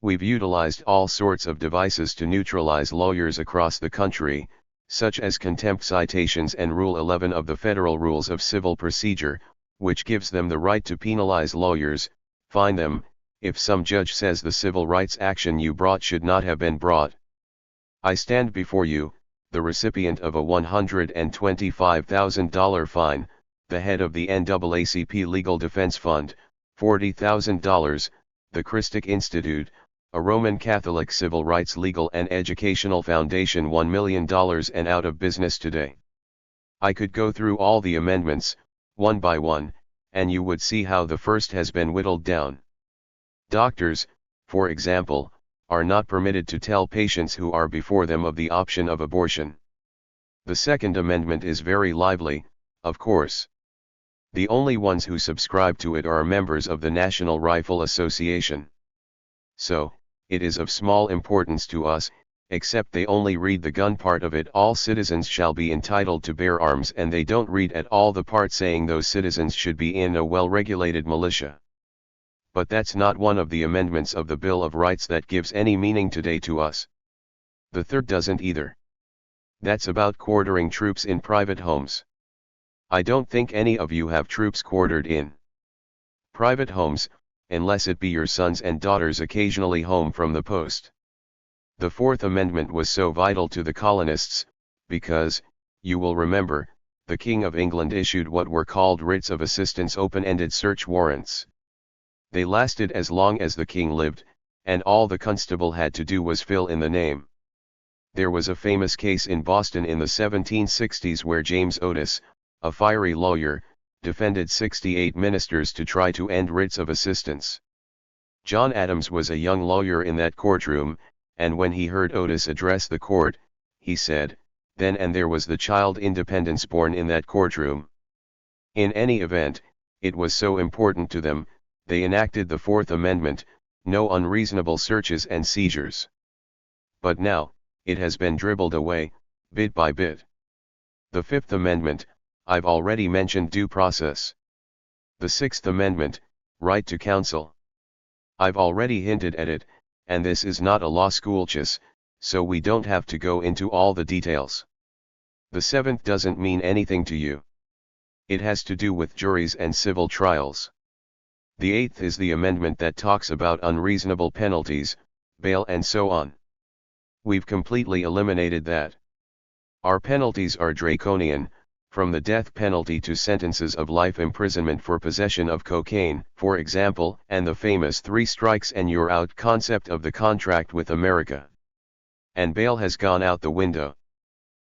We've utilized all sorts of devices to neutralize lawyers across the country, such as contempt citations and Rule 11 of the Federal Rules of Civil Procedure, which gives them the right to penalize lawyers, fine them, if some judge says the civil rights action you brought should not have been brought. I stand before you, the recipient of a $125,000 fine, the head of the NAACP Legal Defense Fund, $40,000, the Christic Institute, a Roman Catholic civil rights legal and educational foundation, $1 million and out of business today. I could go through all the amendments, one by one, and you would see how the first has been whittled down. Doctors, for example, are not permitted to tell patients who are before them of the option of abortion. The Second Amendment is very lively, of course. The only ones who subscribe to it are members of the National Rifle Association. So, it is of small importance to us, except they only read the gun part of it. All citizens shall be entitled to bear arms, and they don't read at all the part saying those citizens should be in a well-regulated militia. But that's not one of the amendments of the Bill of Rights that gives any meaning today to us. The third doesn't either. That's about quartering troops in private homes. I don't think any of you have troops quartered in private homes, unless it be your sons and daughters occasionally home from the post. The Fourth Amendment was so vital to the colonists, because, you will remember, the King of England issued what were called writs of assistance, open-ended search warrants. They lasted as long as the king lived, and all the constable had to do was fill in the name. There was a famous case in Boston in the 1760s where James Otis, a fiery lawyer, defended 68 ministers to try to end writs of assistance. John Adams was a young lawyer in that courtroom, and when he heard Otis address the court, he said, "Then and there was the child independence born in that courtroom." In any event, it was so important to them, they enacted the Fourth Amendment, no unreasonable searches and seizures. But now, it has been dribbled away, bit by bit. The Fifth Amendment, I've already mentioned due process. The Sixth Amendment, right to counsel. I've already hinted at it, and this is not a law school chess, so we don't have to go into all the details. The seventh doesn't mean anything to you. It has to do with juries and civil trials. The eighth is the amendment that talks about unreasonable penalties, bail and so on. We've completely eliminated that. Our penalties are draconian, from the death penalty to sentences of life imprisonment for possession of cocaine, for example, and the famous 3 strikes and you're out concept of the contract with America. And bail has gone out the window.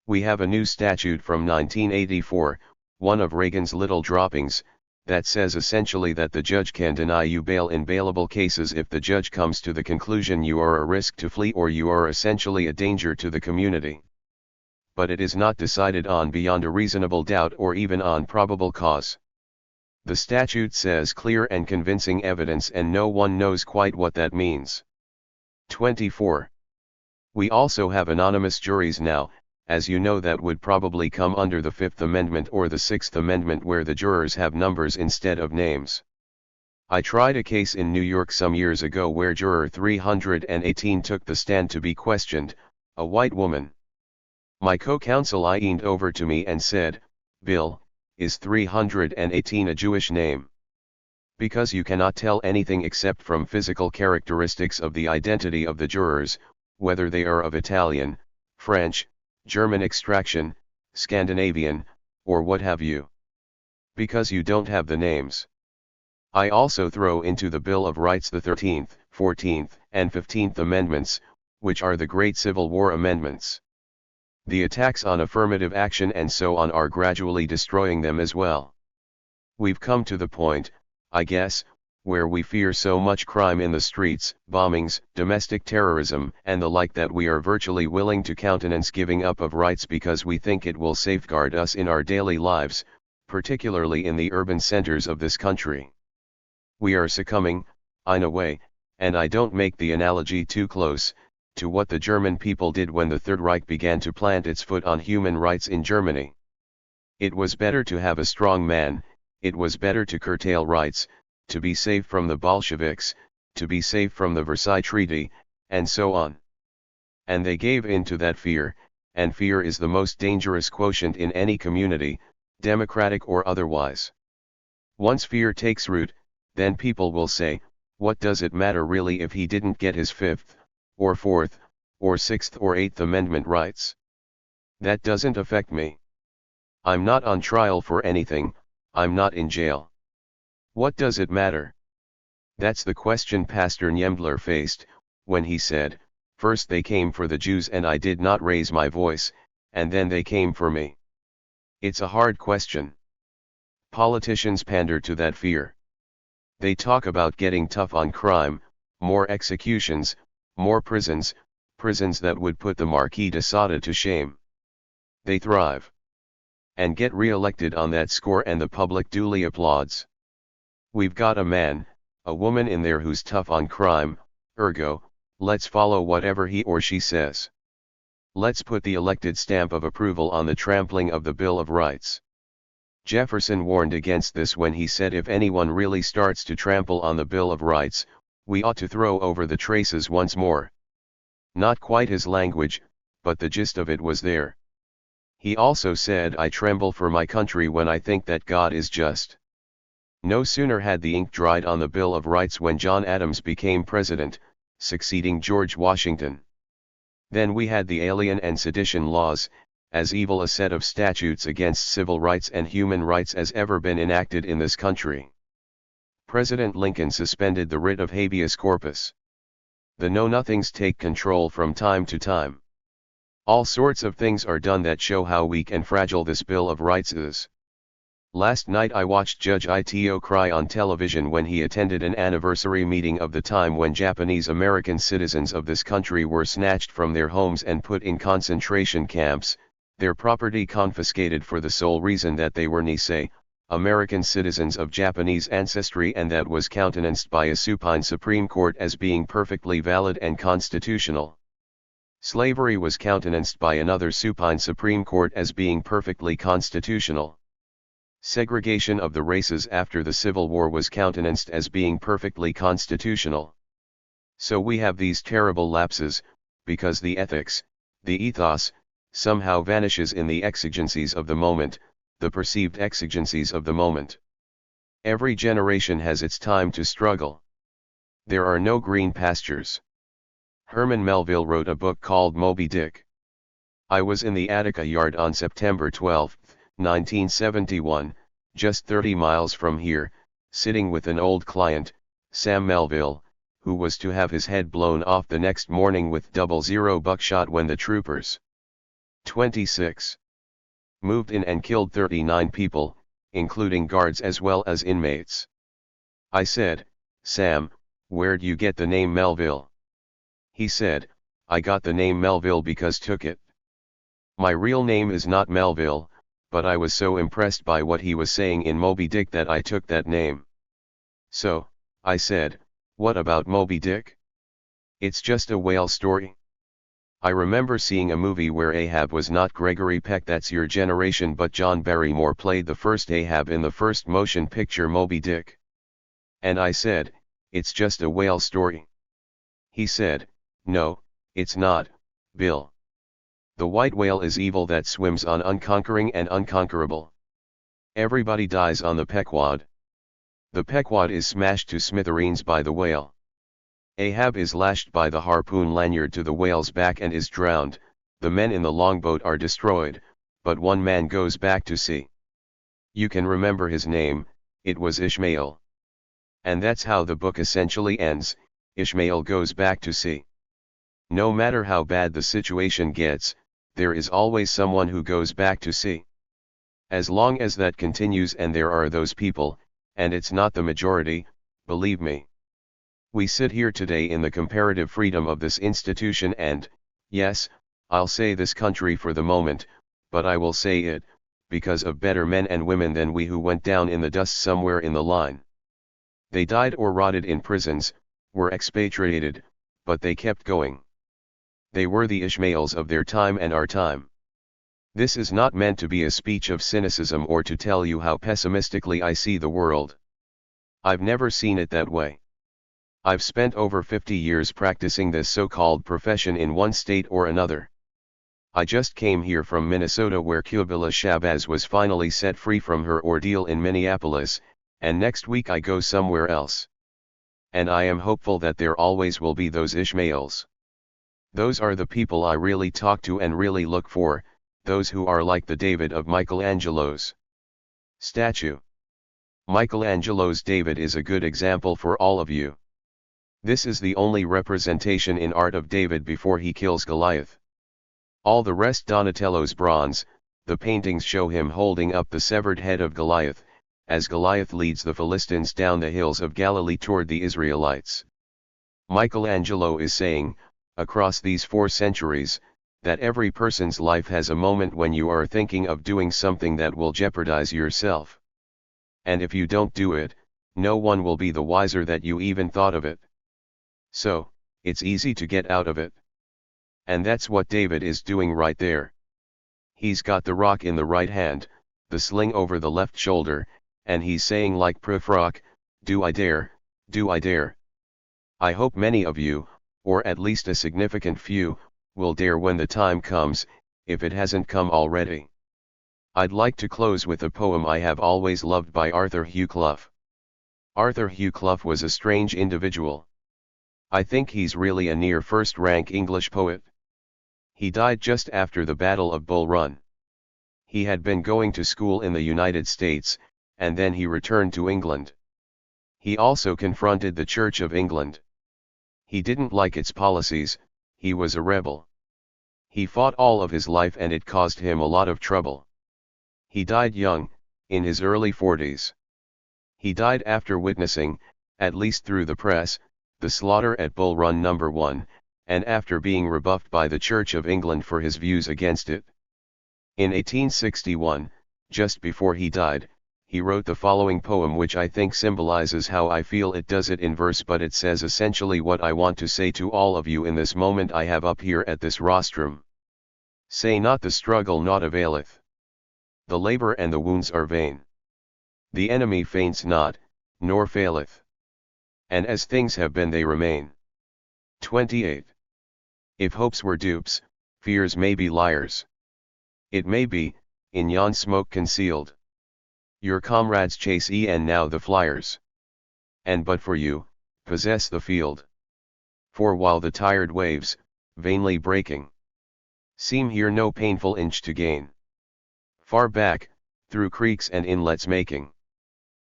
We have a new statute from 1984, one of Reagan's little droppings, that says essentially that the judge can deny you bail in bailable cases if the judge comes to the conclusion you are a risk to flee or you are essentially a danger to the community. but it is not decided on beyond a reasonable doubt or even on probable cause. The statute says clear and convincing evidence, and no one knows quite what that means. 24. We also have anonymous juries now, as you know. That would probably come under the Fifth Amendment or the Sixth Amendment, where the jurors have numbers instead of names. I tried a case in New York some years ago where juror 318 took the stand to be questioned, a white woman. My co-counsel leaned over to me and said, "Bill, is 318 a Jewish name? Because you cannot tell anything except from physical characteristics of the identity of the jurors, whether they are of Italian, French, German extraction, Scandinavian, or what have you. Because you don't have the names." I also throw into the Bill of Rights the 13th, 14th, and 15th Amendments, which are the great Civil War amendments. The attacks on affirmative action and so on are gradually destroying them as well. We've come to the point, I guess, where we fear so much crime in the streets, bombings, domestic terrorism, and the like, that we are virtually willing to countenance giving up of rights because we think it will safeguard us in our daily lives, particularly in the urban centers of this country. We are succumbing, in a way, and I don't make the analogy too close, to what the German people did when the Third Reich began to plant its foot on human rights in Germany. It was better to have a strong man, it was better to curtail rights, to be safe from the Bolsheviks, to be safe from the Versailles Treaty, and so on. And they gave in to that fear, and fear is the most dangerous quotient in any community, democratic or otherwise. Once fear takes root, then people will say, what does it matter really if he didn't get his Fifth, or Fourth, or Sixth or Eighth Amendment rights? That doesn't affect me. I'm not on trial for anything, I'm not in jail. What does it matter? That's the question Pastor Niembler faced, when he said, "First they came for the Jews and I did not raise my voice, and then they came for me." It's a hard question. Politicians pander to that fear. They talk about getting tough on crime, more executions, more prisons that would put the Marquis de Sade to shame. They thrive. And get re-elected on that score, and the public duly applauds. We've got a man, a woman in there who's tough on crime, ergo, let's follow whatever he or she says. Let's put the elected stamp of approval on the trampling of the Bill of Rights. Jefferson warned against this when he said if anyone really starts to trample on the Bill of Rights, we ought to throw over the traces once more. Not quite his language, but the gist of it was there. He also said, I tremble for my country when I think that God is just. No sooner had the ink dried on the Bill of Rights when John Adams became president, succeeding George Washington. Then we had the Alien and Sedition laws, as evil a set of statutes against civil rights and human rights as ever been enacted in this country. President Lincoln suspended the writ of habeas corpus. The know-nothings take control from time to time. All sorts of things are done that show how weak and fragile this Bill of Rights is. Last night I watched Judge Ito cry on television when he attended an anniversary meeting of the time when Japanese American citizens of this country were snatched from their homes and put in concentration camps, their property confiscated for the sole reason that they were Nisei, American citizens of Japanese ancestry, and that was countenanced by a supine Supreme Court as being perfectly valid and constitutional. Slavery was countenanced by another supine Supreme Court as being perfectly constitutional. Segregation of the races after the Civil War was countenanced as being perfectly constitutional. So we have these terrible lapses, because the ethics, the ethos, somehow vanishes in the exigencies of the moment, the perceived exigencies of the moment. Every generation has its time to struggle. There are no green pastures. Herman Melville wrote a book called Moby Dick. I was in the Attica Yard on September 12, 1971, just 30 miles from here, sitting with an old client, Sam Melville, who was to have his head blown off the next morning with 00 buckshot when the troopers 26 moved in and killed 39 people, including guards as well as inmates. I said, Sam, where'd you get the name Melville? He said, I got the name Melville because took it. My real name is not Melville, but I was so impressed by what he was saying in Moby Dick that I took that name. So, I said, what about Moby Dick? It's just a whale story. I remember seeing a movie where Ahab was not Gregory Peck, that's your generation, but John Barrymore played the first Ahab in the first motion picture Moby Dick. And I said, it's just a whale story. He said, no, it's not, Bill. The white whale is evil that swims on unconquering and unconquerable. Everybody dies on the Pequod. The Pequod is smashed to smithereens by the whale. Ahab is lashed by the harpoon lanyard to the whale's back and is drowned. The men in the longboat are destroyed, but one man goes back to sea. You can remember his name, it was Ishmael. And that's how the book essentially ends. Ishmael goes back to sea. No matter how bad the situation gets, there is always someone who goes back to sea. As long as that continues and there are those people, and it's not the majority, believe me. We sit here today in the comparative freedom of this institution and, yes, I'll say this country for the moment, but I will say it, because of better men and women than we who went down in the dust somewhere in the line. They died or rotted in prisons, were expatriated, but they kept going. They were the Ishmaels of their time and our time. This is not meant to be a speech of cynicism or to tell you how pessimistically I see the world. I've never seen it that way. I've spent over 50 years practicing this so-called profession in one state or another. I just came here from Minnesota where Qubilah Shabazz was finally set free from her ordeal in Minneapolis, and next week I go somewhere else. And I am hopeful that there always will be those Ishmaels. Those are the people I really talk to and really look for, those who are like the David of Michelangelo's statue. Michelangelo's David is a good example for all of you. This is the only representation in art of David before he kills Goliath. All the rest Donatello's bronze, the paintings show him holding up the severed head of Goliath, as Goliath leads the Philistines down the hills of Galilee toward the Israelites. Michelangelo is saying, across these 4 centuries, that every person's life has a moment when you are thinking of doing something that will jeopardize yourself. And if you don't do it, no one will be the wiser that you even thought of it. So, it's easy to get out of it. And that's what David is doing right there. He's got the rock in the right hand, the sling over the left shoulder, and he's saying like Prufrock, do I dare, do I dare. I hope many of you, or at least a significant few, will dare when the time comes, if it hasn't come already. I'd like to close with a poem I have always loved by Arthur Hugh Clough. Arthur Hugh Clough was a strange individual. I think he's really a near first-rank English poet. He died just after the Battle of Bull Run. He had been going to school in the United States, and then he returned to England. He also confronted the Church of England. He didn't like its policies, he was a rebel. He fought all of his life and it caused him a lot of trouble. He died young, in his early 40s. He died after witnessing, at least through the press, the slaughter at Bull Run No. 1, and after being rebuffed by the Church of England for his views against it. In 1861, just before he died, he wrote the following poem which I think symbolizes how I feel. It does it in verse, but it says essentially what I want to say to all of you in this moment I have up here at this rostrum. Say not the struggle naught availeth. The labor and the wounds are vain. The enemy faints not, nor faileth. And as things have been they remain. 28. If hopes were dupes, fears may be liars. It may be, in yon smoke concealed. Your comrades chase e'en now the flyers. And but for you, possess the field. For while the tired waves, vainly breaking, seem here no painful inch to gain. Far back, through creeks and inlets making,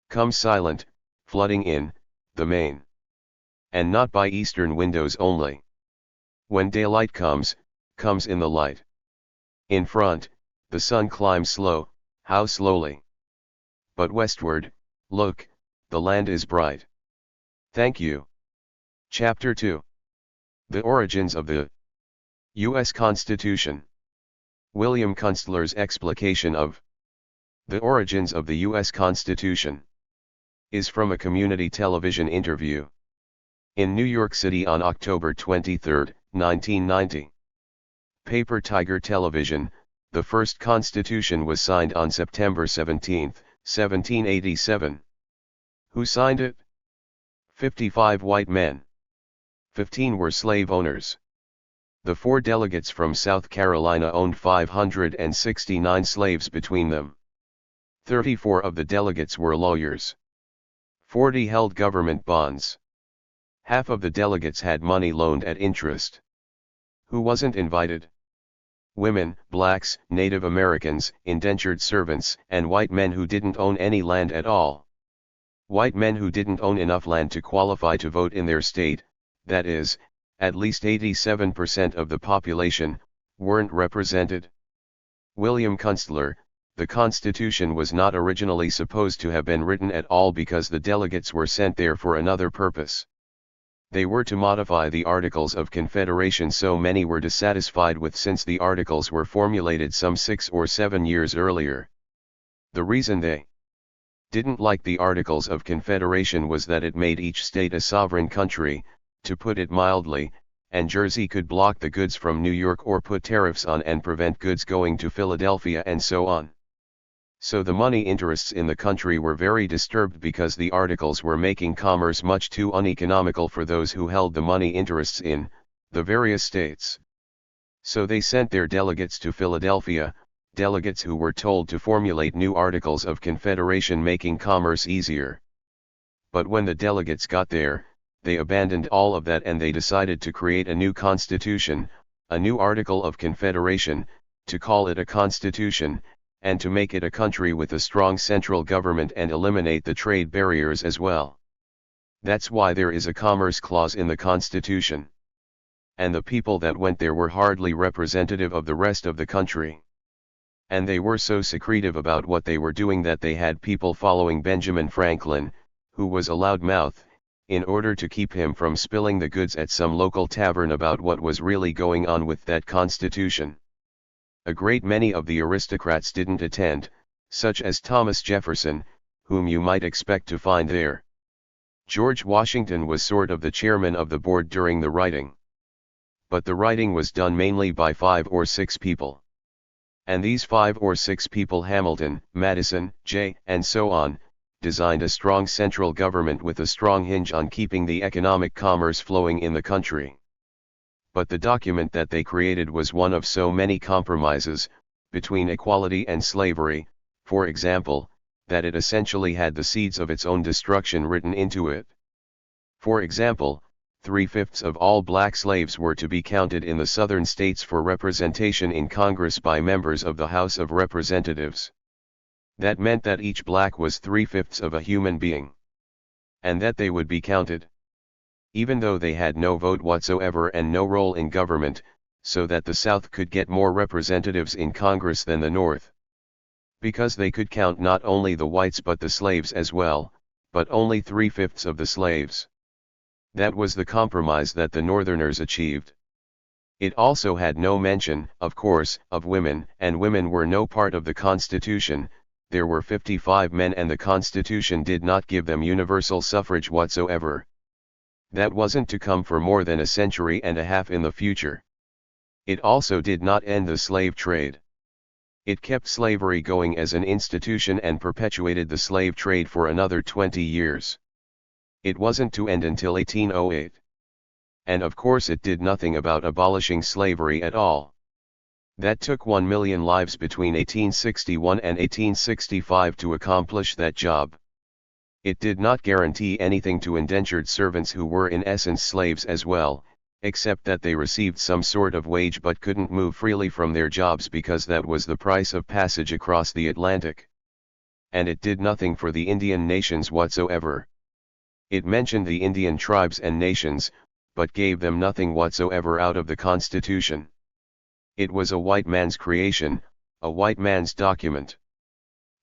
comes silent, flooding in, the main. And not by eastern windows only. When daylight comes, comes in the light. In front, the sun climbs slow, how slowly. But westward, look, the land is bright. Thank you. Chapter 2. The Origins of the U.S. Constitution. William Kunstler's explication of the origins of the U.S. Constitution is from a community television interview in New York City on October 23, 1990. Paper Tiger Television. The first Constitution was signed on September 17, 1787. Who signed it? 55 white men. 15 were slave owners. The 4 delegates from South Carolina owned 569 slaves between them. 34 of the delegates were lawyers. 40 held government bonds. Half of the delegates had money loaned at interest. Who wasn't invited? Women, blacks, Native Americans, indentured servants, and white men who didn't own any land at all. White men who didn't own enough land to qualify to vote in their state, that is, at least 87% of the population, weren't represented. William Kunstler. The Constitution was not originally supposed to have been written at all because the delegates were sent there for another purpose. They were to modify the Articles of Confederation so many were dissatisfied with since the Articles were formulated some 6 or 7 years earlier. The reason they didn't like the Articles of Confederation was that it made each state a sovereign country, to put it mildly, and Jersey could block the goods from New York or put tariffs on and prevent goods going to Philadelphia and so on. So the money interests in the country were very disturbed because the Articles were making commerce much too uneconomical for those who held the money interests in the various states. So they sent their delegates to Philadelphia, delegates who were told to formulate new Articles of Confederation making commerce easier. But when the delegates got there, they abandoned all of that and they decided to create a new constitution, a new Article of Confederation, to call it a constitution, and to make it a country with a strong central government and eliminate the trade barriers as well. That's why there is a commerce clause in the Constitution. And the people that went there were hardly representative of the rest of the country. And they were so secretive about what they were doing that they had people following Benjamin Franklin, who was a loudmouth, in order to keep him from spilling the goods at some local tavern about what was really going on with that constitution. A great many of the aristocrats didn't attend, such as Thomas Jefferson, whom you might expect to find there. George Washington was sort of the chairman of the board during the writing. But the writing was done mainly by 5 or 6 people. And these 5 or 6 people, Hamilton, Madison, Jay, and so on, designed a strong central government with a strong hinge on keeping the economic commerce flowing in the country. But the document that they created was one of so many compromises, between equality and slavery, for example, that it essentially had the seeds of its own destruction written into it. For example, 3/5 of all black slaves were to be counted in the southern states for representation in Congress by members of the House of Representatives. That meant that each black was 3/5 of a human being. And that they would be counted, even though they had no vote whatsoever and no role in government, so that the South could get more representatives in Congress than the North. Because they could count not only the whites but the slaves as well, but only 3/5 of the slaves. That was the compromise that the Northerners achieved. It also had no mention, of course, of women, and women were no part of the Constitution. There were 55 men and the Constitution did not give them universal suffrage whatsoever. That wasn't to come for more than a century and a half in the future. It also did not end the slave trade. It kept slavery going as an institution and perpetuated the slave trade for another 20 years. It wasn't to end until 1808. And of course it did nothing about abolishing slavery at all. That took 1 million lives between 1861 and 1865 to accomplish that job. It did not guarantee anything to indentured servants who were in essence slaves as well, except that they received some sort of wage but couldn't move freely from their jobs because that was the price of passage across the Atlantic. And it did nothing for the Indian nations whatsoever. It mentioned the Indian tribes and nations, but gave them nothing whatsoever out of the Constitution. It was a white man's creation, a white man's document.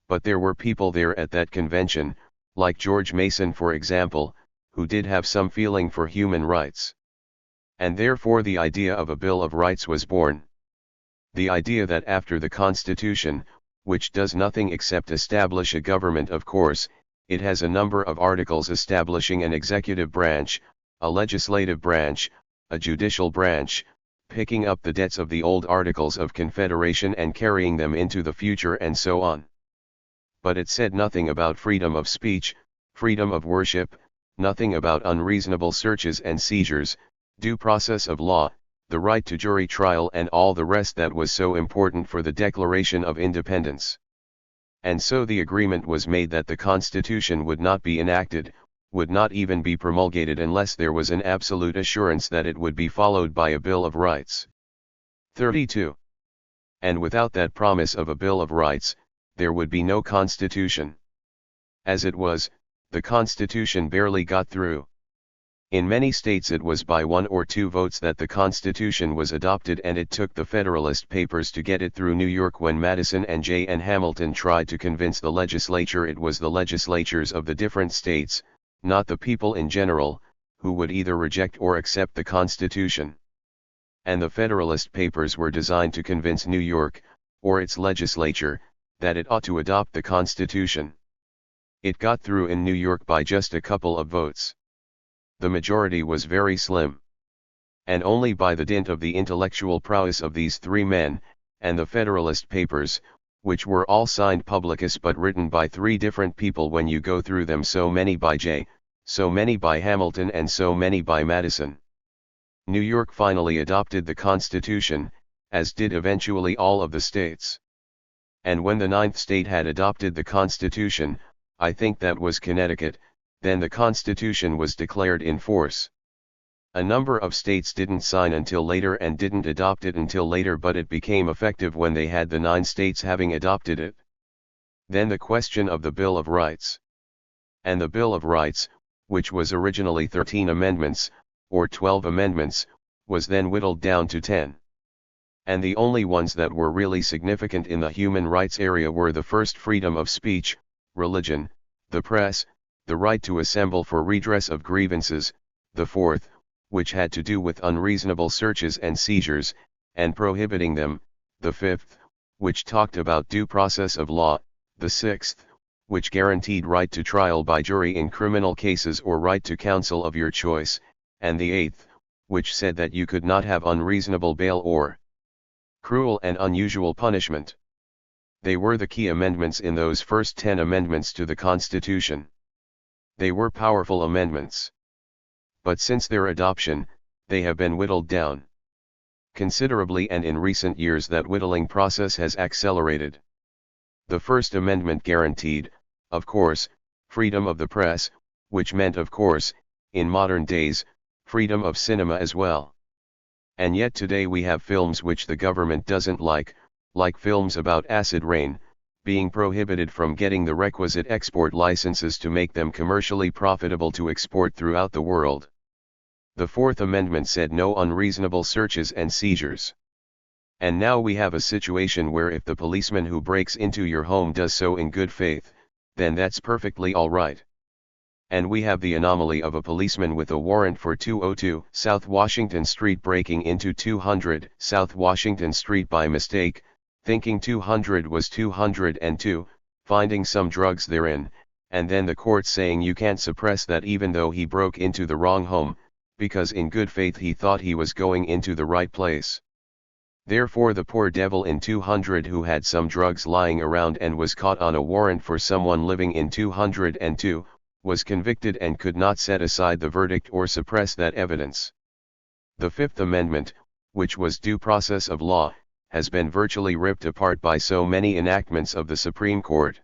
But there were people there at that convention, like George Mason for example, who did have some feeling for human rights. And therefore the idea of a Bill of Rights was born. The idea that after the Constitution, which does nothing except establish a government, of course, it has a number of articles establishing an executive branch, a legislative branch, a judicial branch, picking up the debts of the old Articles of Confederation and carrying them into the future and so on. But it said nothing about freedom of speech, freedom of worship, nothing about unreasonable searches and seizures, due process of law, the right to jury trial and all the rest that was so important for the Declaration of Independence. And so the agreement was made that the Constitution would not be enacted, would not even be promulgated unless there was an absolute assurance that it would be followed by a Bill of Rights. 32. And without that promise of a Bill of Rights, there would be no Constitution. As it was, the Constitution barely got through. In many states it was by 1 or 2 votes that the Constitution was adopted, and it took the Federalist Papers to get it through New York when Madison and Jay and Hamilton tried to convince the legislature. It was the legislatures of the different states, not the people in general, who would either reject or accept the Constitution. And the Federalist Papers were designed to convince New York, or its legislature, that it ought to adopt the Constitution. It got through in New York by just a couple of votes. The majority was very slim. And only by the dint of the intellectual prowess of these 3 men, and the Federalist Papers, which were all signed publicus but written by 3 different people when you go through them, so many by Jay, so many by Hamilton and so many by Madison. New York finally adopted the Constitution, as did eventually all of the states. And when the 9th state had adopted the Constitution, I think that was Connecticut, then the Constitution was declared in force. A number of states didn't sign until later and didn't adopt it until later, but it became effective when they had the 9 states having adopted it. Then the question of the Bill of Rights. And the Bill of Rights, which was originally 13 amendments, or 12 amendments, was then whittled down to 10. And the only ones that were really significant in the human rights area were the first, freedom of speech, religion, the press, the right to assemble for redress of grievances, the 4th, which had to do with unreasonable searches and seizures, and prohibiting them, the 5th, which talked about due process of law, the 6th, which guaranteed right to trial by jury in criminal cases or right to counsel of your choice, and the 8th, which said that you could not have unreasonable bail or cruel and unusual punishment. They were the key amendments in those first 10 amendments to the Constitution. They were powerful amendments. But since their adoption, they have been whittled down considerably, and in recent years that whittling process has accelerated. The First Amendment guaranteed, of course, freedom of the press, which meant, of course, in modern days, freedom of cinema as well. And yet today we have films which the government doesn't like films about acid rain, being prohibited from getting the requisite export licenses to make them commercially profitable to export throughout the world. The Fourth Amendment said no unreasonable searches and seizures. And now we have a situation where if the policeman who breaks into your home does so in good faith, then that's perfectly all right. And we have the anomaly of a policeman with a warrant for 202 South Washington Street breaking into 200 South Washington Street by mistake, thinking 200 was 202, finding some drugs therein, and then the court saying you can't suppress that even though he broke into the wrong home, because in good faith he thought he was going into the right place. Therefore the poor devil in 200 who had some drugs lying around and was caught on a warrant for someone living in 202, was convicted and could not set aside the verdict or suppress that evidence. The Fifth Amendment, which was due process of law, has been virtually ripped apart by so many enactments of the Supreme Court.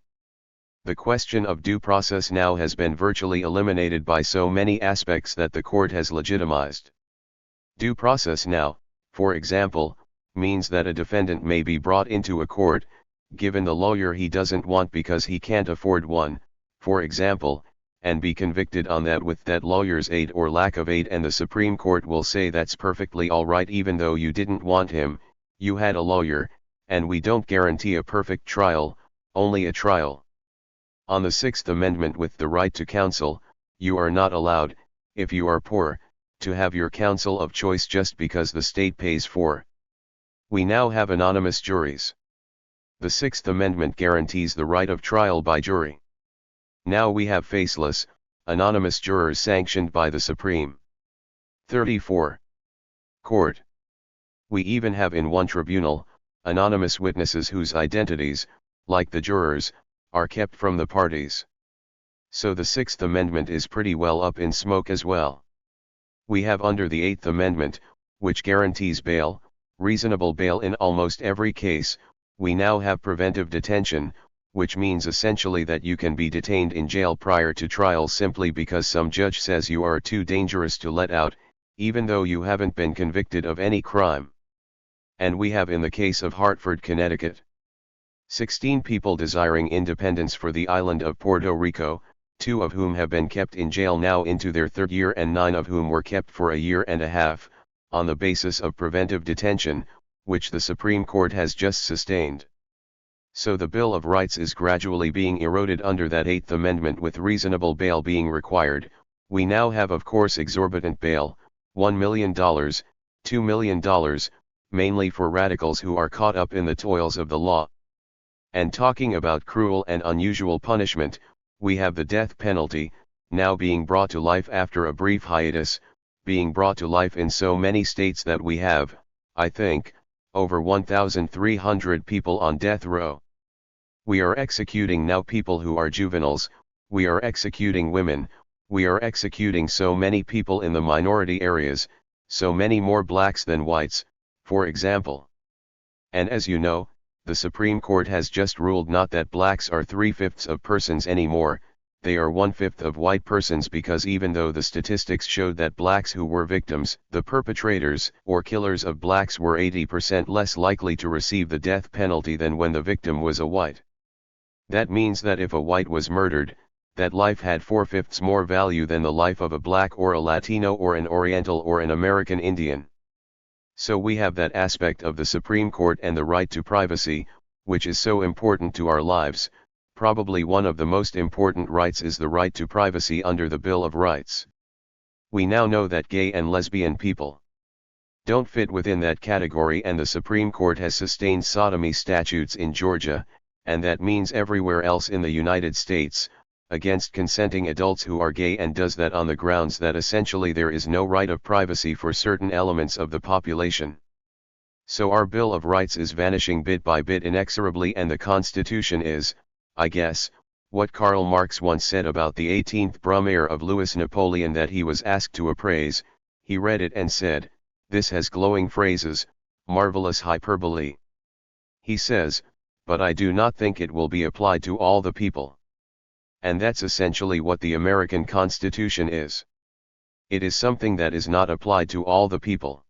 The question of due process now has been virtually eliminated by so many aspects that the court has legitimized. Due process now, for example, means that a defendant may be brought into a court, given the lawyer he doesn't want because he can't afford one, for example, and be convicted on that with that lawyer's aid or lack of aid, and the Supreme Court will say that's perfectly all right even though you didn't want him, you had a lawyer, and we don't guarantee a perfect trial, only a trial. On the Sixth Amendment with the right to counsel, you are not allowed, if you are poor, to have your counsel of choice just because the state pays for We now have anonymous juries. The Sixth Amendment guarantees the right of trial by jury. Now we have faceless, anonymous jurors sanctioned by the Supreme 34 Court. We even have in one tribunal, anonymous witnesses whose identities, like the jurors, are kept from the parties. So the Sixth Amendment is pretty well up in smoke as well. We have under the Eighth Amendment, which guarantees bail, reasonable bail in almost every case. We now have preventive detention, which means essentially that you can be detained in jail prior to trial simply because some judge says you are too dangerous to let out, even though you haven't been convicted of any crime. And we have in the case of Hartford, Connecticut, 16 people desiring independence for the island of Puerto Rico, 2 of whom have been kept in jail now into their 3rd year and 9 of whom were kept for a year and a half, on the basis of preventive detention, which the Supreme Court has just sustained. So the Bill of Rights is gradually being eroded under that Eighth Amendment, with reasonable bail being required. We now have of course exorbitant bail, $1 million, $2 million, mainly for radicals who are caught up in the toils of the law. And talking about cruel and unusual punishment, we have the death penalty, now being brought to life after a brief hiatus, being brought to life in so many states that we have, I think, over 1,300 people on death row. We are executing now people who are juveniles, we are executing women, we are executing so many people in the minority areas, so many more blacks than whites, for example. And as you know, the Supreme Court has just ruled not that blacks are 3/5 of persons anymore, they are 1/5 of white persons, because even though the statistics showed that blacks who were victims, the perpetrators or killers of blacks, were 80% less likely to receive the death penalty than when the victim was a white. That means that if a white was murdered, that life had 4/5 more value than the life of a black or a Latino or an Oriental or an American Indian. So we have that aspect of the Supreme Court and the right to privacy, which is so important to our lives. Probably one of the most important rights is the right to privacy under the Bill of Rights. We now know that gay and lesbian people don't fit within that category, and the Supreme Court has sustained sodomy statutes in Georgia, and that means everywhere else in the United States, against consenting adults who are gay, and does that on the grounds that essentially there is no right of privacy for certain elements of the population. So our Bill of Rights is vanishing bit by bit inexorably, and the Constitution is, I guess, what Karl Marx once said about the 18th Brumaire of Louis Napoleon that he was asked to appraise. He read it and said, "This has glowing phrases, marvelous hyperbole." He says, "But I do not think it will be applied to all the people." And that's essentially what the American Constitution is. It is something that is not applied to all the people.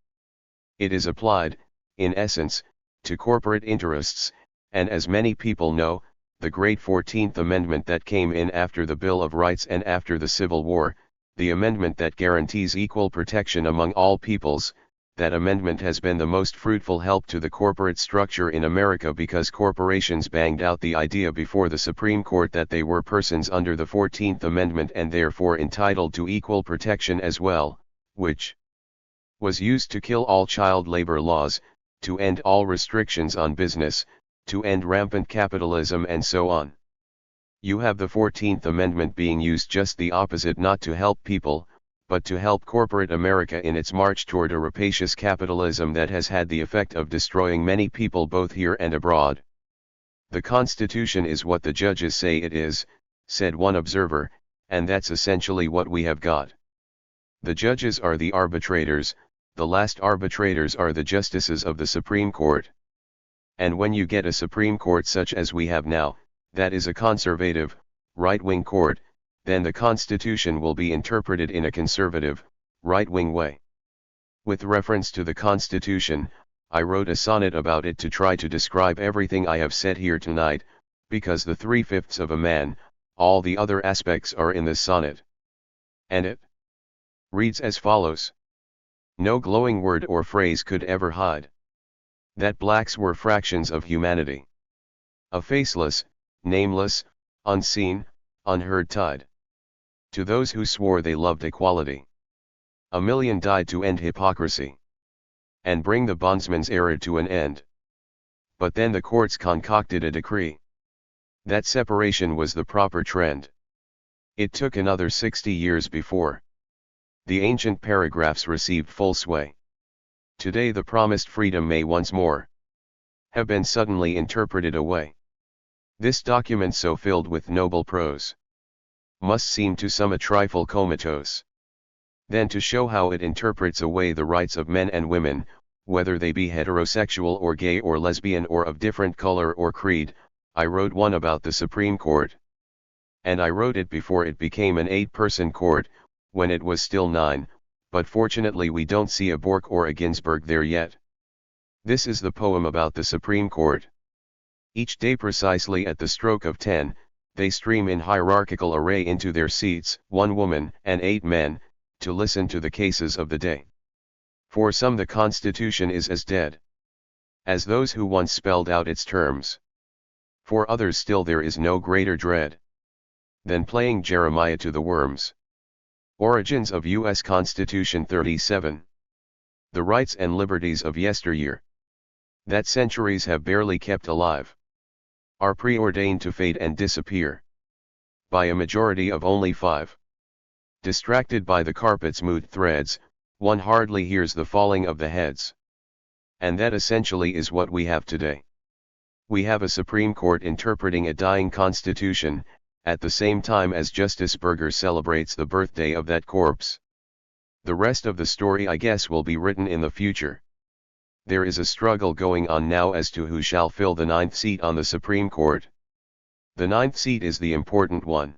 It is applied, in essence, to corporate interests, and as many people know, the great 14th Amendment that came in after the Bill of Rights and after the Civil War, the amendment that guarantees equal protection among all peoples, that amendment has been the most fruitful help to the corporate structure in America, because corporations banged out the idea before the Supreme Court that they were persons under the 14th Amendment and therefore entitled to equal protection as well, which was used to kill all child labor laws, to end all restrictions on business, to end rampant capitalism, and so on. You have the 14th Amendment being used just the opposite, not to help people, but to help corporate America in its march toward a rapacious capitalism that has had the effect of destroying many people both here and abroad. The Constitution is what the judges say it is, said one observer, and that's essentially what we have got. The judges are the arbitrators, the last arbitrators are the justices of the Supreme Court. And when you get a Supreme Court such as we have now, that is a conservative, right-wing court, then the Constitution will be interpreted in a conservative, right-wing way. With reference to the Constitution, I wrote a sonnet about it to try to describe everything I have said here tonight, because the 3/5 of a man, all the other aspects are in this sonnet. And it reads as follows. No glowing word or phrase could ever hide that blacks were fractions of humanity. A faceless, nameless, unseen, unheard tide. To those who swore they loved equality. A million died to end hypocrisy. and bring the bondsman's error to an end. But then the courts concocted a decree. That separation was the proper trend. It took another 60 years before the ancient paragraphs received full sway. Today the promised freedom may once more have been suddenly interpreted away. This document, so filled with noble prose, must seem to some a trifle comatose. Then, to show how it interprets away the rights of men and women, whether they be heterosexual or gay or lesbian or of different color or creed, I wrote one about the Supreme Court. And I wrote it before it became an 8-person court, when it was still 9, but fortunately we don't see a Bork or a Ginsburg there yet. This is the poem about the Supreme Court. Each day precisely at the stroke of 10, they stream in hierarchical array into their seats, 1 woman and 8 men, to listen to the cases of the day. For some the Constitution is as dead as those who once spelled out its terms. For others still there is no greater dread than playing Jeremiah to the worms. Origins of U.S. Constitution 37. The rights and liberties of yesteryear, that centuries have barely kept alive, are preordained to fade and disappear by a majority of only 5. Distracted by the carpet's smooth threads, one hardly hears the falling of the heads. And that essentially is what we have today. We have a Supreme Court interpreting a dying constitution, at the same time as Justice Burger celebrates the birthday of that corpse. The rest of the story, I guess, will be written in the future. There is a struggle going on now as to who shall fill the 9th seat on the Supreme Court. The 9th seat is the important one.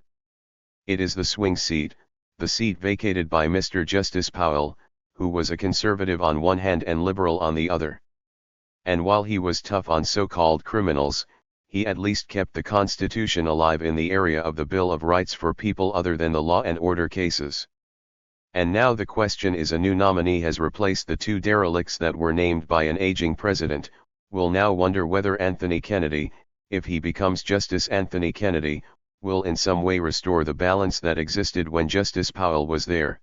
It is the swing seat, the seat vacated by Mr. Justice Powell, who was a conservative on one hand and liberal on the other. And while he was tough on so-called criminals, he at least kept the Constitution alive in the area of the Bill of Rights for people other than the law and order cases. And now the question is, a new nominee has replaced the 2 derelicts that were named by an aging president. We'll now wonder whether Anthony Kennedy, if he becomes Justice Anthony Kennedy, will in some way restore the balance that existed when Justice Powell was there.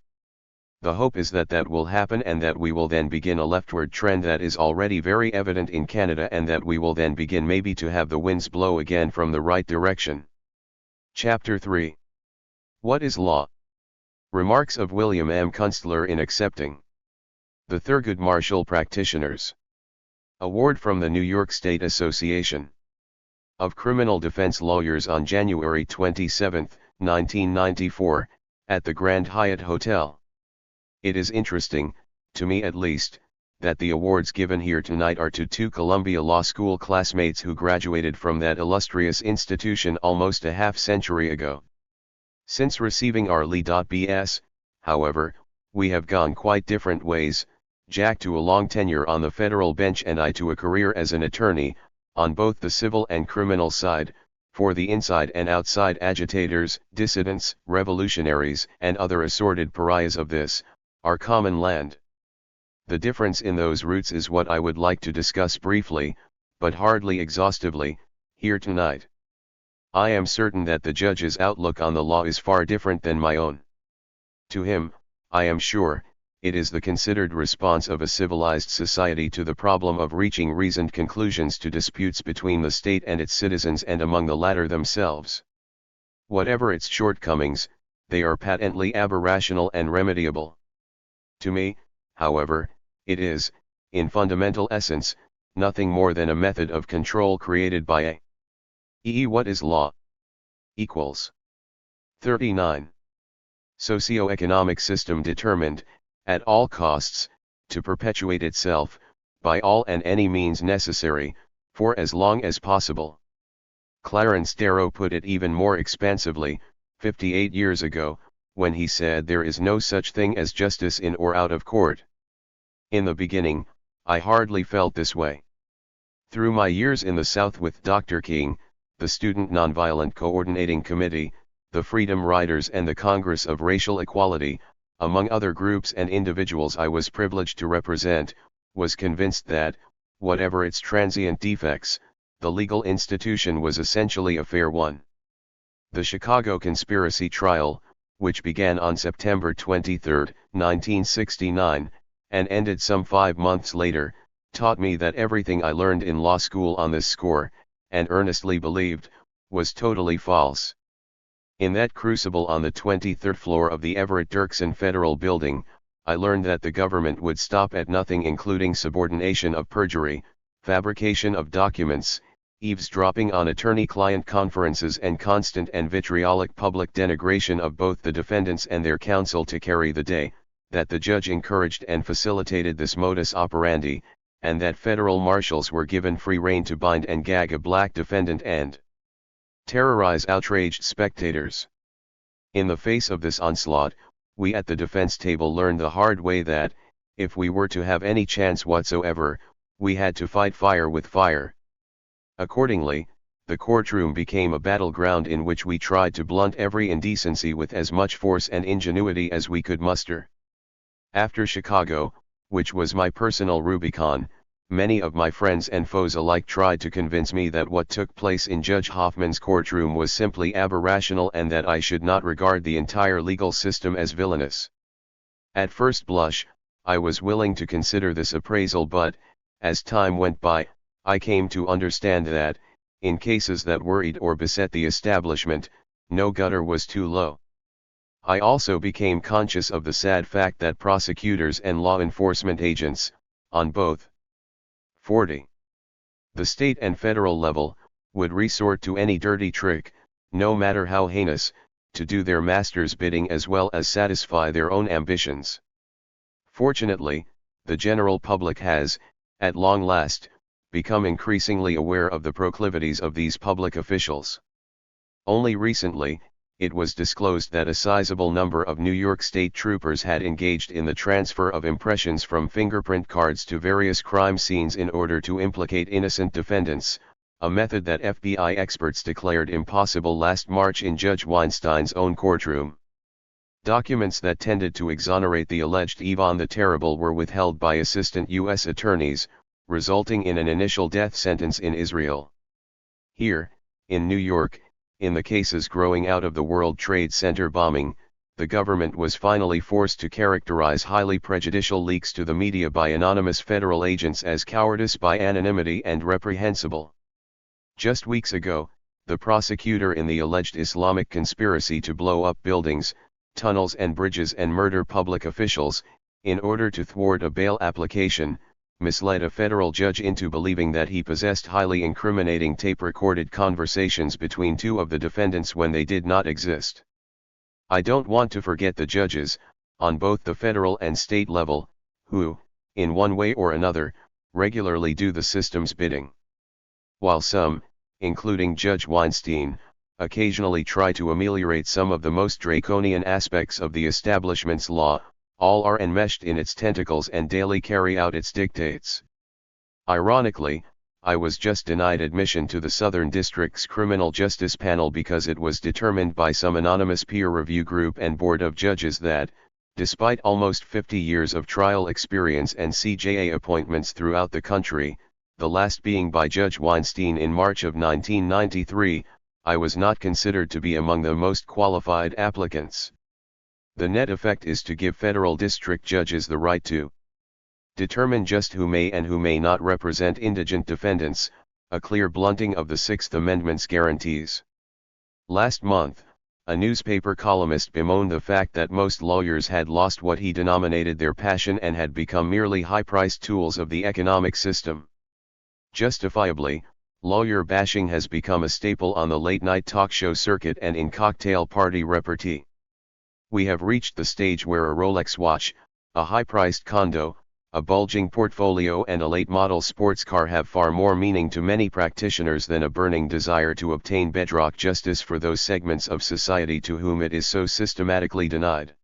The hope is that that will happen, and that we will then begin a leftward trend that is already very evident in Canada, and that we will then begin maybe to have the winds blow again from the right direction. Chapter 3. What is law? Remarks of William M Kunstler in accepting the Thurgood Marshall Practitioners Award from the New York State Association of Criminal Defense Lawyers on January 27, 1994, at the Grand Hyatt Hotel. It is interesting, to me at least, that the awards given here tonight are to 2 Columbia Law School classmates who graduated from that illustrious institution almost a half-century ago. Since receiving our Lee.B.S., however, we have gone quite different ways, Jack to a long tenure on the federal bench and I to a career as an attorney, on both the civil and criminal side, for the inside and outside agitators, dissidents, revolutionaries, and other assorted pariahs of this, our common land. The difference in those routes is what I would like to discuss briefly, but hardly exhaustively, here tonight. I am certain that the judge's outlook on the law is far different than my own. To him, I am sure, it is the considered response of a civilized society to the problem of reaching reasoned conclusions to disputes between the state and its citizens and among the latter themselves. Whatever its shortcomings, they are patently aberrational and remediable. To me, however, it is, in fundamental essence, nothing more than a method of control created by a What is law? Equals 39. Socio-economic system determined, at all costs, to perpetuate itself, by all and any means necessary, for as long as possible. Clarence Darrow put it even more expansively, 58 years ago, when he said there is no such thing as justice in or out of court. In the beginning, I hardly felt this way. Through my years in the South with Dr. King, the Student Nonviolent Coordinating Committee, the Freedom Riders and the Congress of Racial Equality, among other groups and individuals I was privileged to represent, was convinced that, whatever its transient defects, the legal institution was essentially a fair one. The Chicago conspiracy trial, which began on September 23, 1969, and ended some 5 months later, taught me that everything I learned in law school on this score, and earnestly believed, was totally false. In that crucible on the 23rd floor of the Everett Dirksen Federal Building, I learned that the government would stop at nothing, including subordination of perjury, fabrication of documents, eavesdropping on attorney-client conferences, and constant and vitriolic public denigration of both the defendants and their counsel to carry the day, that the judge encouraged and facilitated this modus operandi, and that federal marshals were given free rein to bind and gag a black defendant and terrorize outraged spectators. In the face of this onslaught, we at the defense table learned the hard way that, if we were to have any chance whatsoever, we had to fight fire with fire. Accordingly, the courtroom became a battleground in which we tried to blunt every indecency with as much force and ingenuity as we could muster. After Chicago, which was my personal Rubicon, many of my friends and foes alike tried to convince me that what took place in Judge Hoffman's courtroom was simply aberrational and that I should not regard the entire legal system as villainous. At first blush, I was willing to consider this appraisal, but, as time went by, I came to understand that, in cases that worried or beset the establishment, no gutter was too low. I also became conscious of the sad fact that prosecutors and law enforcement agents, on both 40. The state and federal level, would resort to any dirty trick, no matter how heinous, to do their master's bidding as well as satisfy their own ambitions. Fortunately, the general public has, at long last, become increasingly aware of the proclivities of these public officials. Only recently, it was disclosed that a sizable number of New York State troopers had engaged in the transfer of impressions from fingerprint cards to various crime scenes in order to implicate innocent defendants, a method that FBI experts declared impossible last March in Judge Weinstein's own courtroom. Documents that tended to exonerate the alleged Ivan the Terrible were withheld by assistant U.S. attorneys, resulting in an initial death sentence in Israel. Here, in New York, in the cases growing out of the World Trade Center bombing, the government was finally forced to characterize highly prejudicial leaks to the media by anonymous federal agents as cowardice by anonymity and reprehensible. Just weeks ago, the prosecutor in the alleged Islamic conspiracy to blow up buildings, tunnels and bridges and murder public officials, in order to thwart a bail application, misled a federal judge into believing that he possessed highly incriminating tape-recorded conversations between two of the defendants when they did not exist. I don't want to forget the judges, on both the federal and state level, who, in one way or another, regularly do the system's bidding. While some, including Judge Weinstein, occasionally try to ameliorate some of the most draconian aspects of the establishment's law, all are enmeshed in its tentacles and daily carry out its dictates. Ironically, I was just denied admission to the Southern District's Criminal Justice Panel because it was determined by some anonymous peer review group and board of judges that, despite almost 50 years of trial experience and CJA appointments throughout the country, the last being by Judge Weinstein in March of 1993, I was not considered to be among the most qualified applicants. The net effect is to give federal district judges the right to determine just who may and who may not represent indigent defendants, a clear blunting of the Sixth Amendment's guarantees. Last month, a newspaper columnist bemoaned the fact that most lawyers had lost what he denominated their passion and had become merely high-priced tools of the economic system. Justifiably, lawyer bashing has become a staple on the late-night talk show circuit and in cocktail party repartee. We have reached the stage where a Rolex watch, a high-priced condo, a bulging portfolio and a late-model sports car have far more meaning to many practitioners than a burning desire to obtain bedrock justice for those segments of society to whom it is so systematically denied.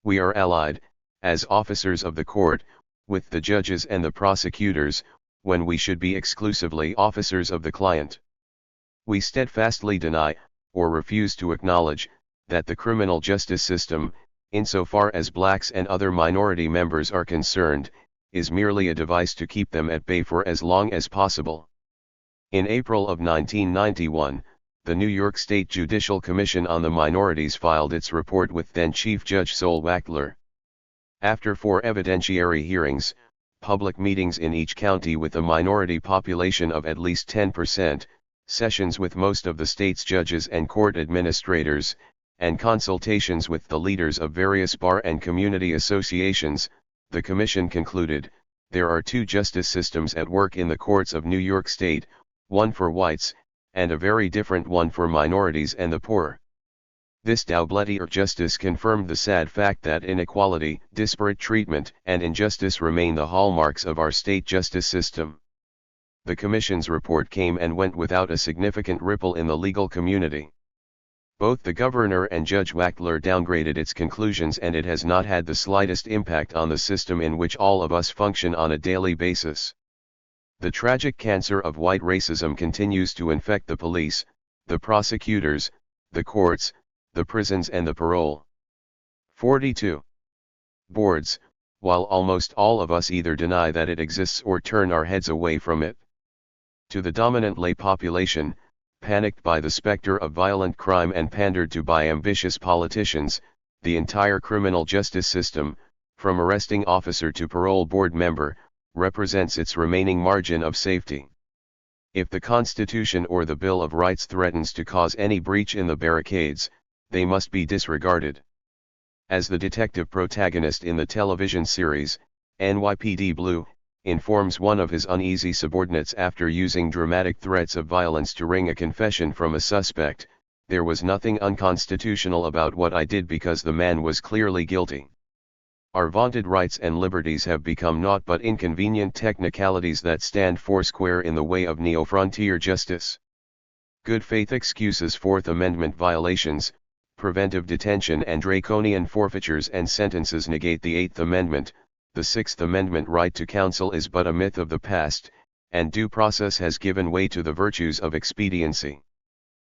We are allied, as officers of the court, with the judges and the prosecutors, when we should be exclusively officers of the client. We steadfastly deny, or refuse to acknowledge, that the criminal justice system, insofar as blacks and other minority members are concerned, is merely a device to keep them at bay for as long as possible. In April of 1991, the New York State Judicial Commission on the Minorities filed its report with then Chief Judge Sol Wachtler. After 4 evidentiary hearings, public meetings in each county with a minority population of at least 10%, sessions with most of the state's judges and court administrators, and consultations with the leaders of various bar and community associations, the commission concluded, there are 2 justice systems at work in the courts of New York State, one for whites, and a very different one for minorities and the poor. This doublety of justice confirmed the sad fact that inequality, disparate treatment, and injustice remain the hallmarks of our state justice system. The Commission's report came and went without a significant ripple in the legal community. Both the governor and Judge Wachtler downgraded its conclusions, and it has not had the slightest impact on the system in which all of us function on a daily basis. The tragic cancer of white racism continues to infect the police, the prosecutors, the courts, the prisons and the parole. 42. Boards, while almost all of us either deny that it exists or turn our heads away from it. To the dominant lay population, panicked by the specter of violent crime and pandered to by ambitious politicians, the entire criminal justice system, from arresting officer to parole board member, represents its remaining margin of safety. If the Constitution or the Bill of Rights threatens to cause any breach in the barricades, they must be disregarded. As the detective protagonist in the television series, NYPD Blue, informs one of his uneasy subordinates after using dramatic threats of violence to wring a confession from a suspect, there was nothing unconstitutional about what I did because the man was clearly guilty. Our vaunted rights and liberties have become naught but inconvenient technicalities that stand foursquare in the way of neo-frontier justice. Good faith excuses Fourth Amendment violations, preventive detention and draconian forfeitures and sentences negate the Eighth Amendment. The Sixth Amendment right to counsel is but a myth of the past, and due process has given way to the virtues of expediency.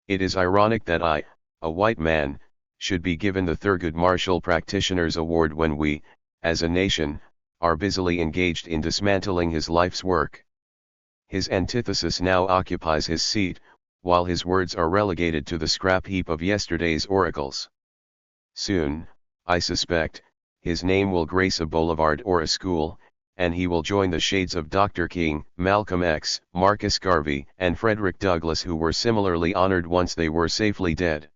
It is ironic that I, a white man, should be given the Thurgood Marshall Practitioner's Award when we, as a nation, are busily engaged in dismantling his life's work. His antithesis now occupies his seat, while his words are relegated to the scrap heap of yesterday's oracles. Soon, I suspect, his name will grace a boulevard or a school, and he will join the shades of Dr. King, Malcolm X, Marcus Garvey, and Frederick Douglass, who were similarly honored once they were safely dead.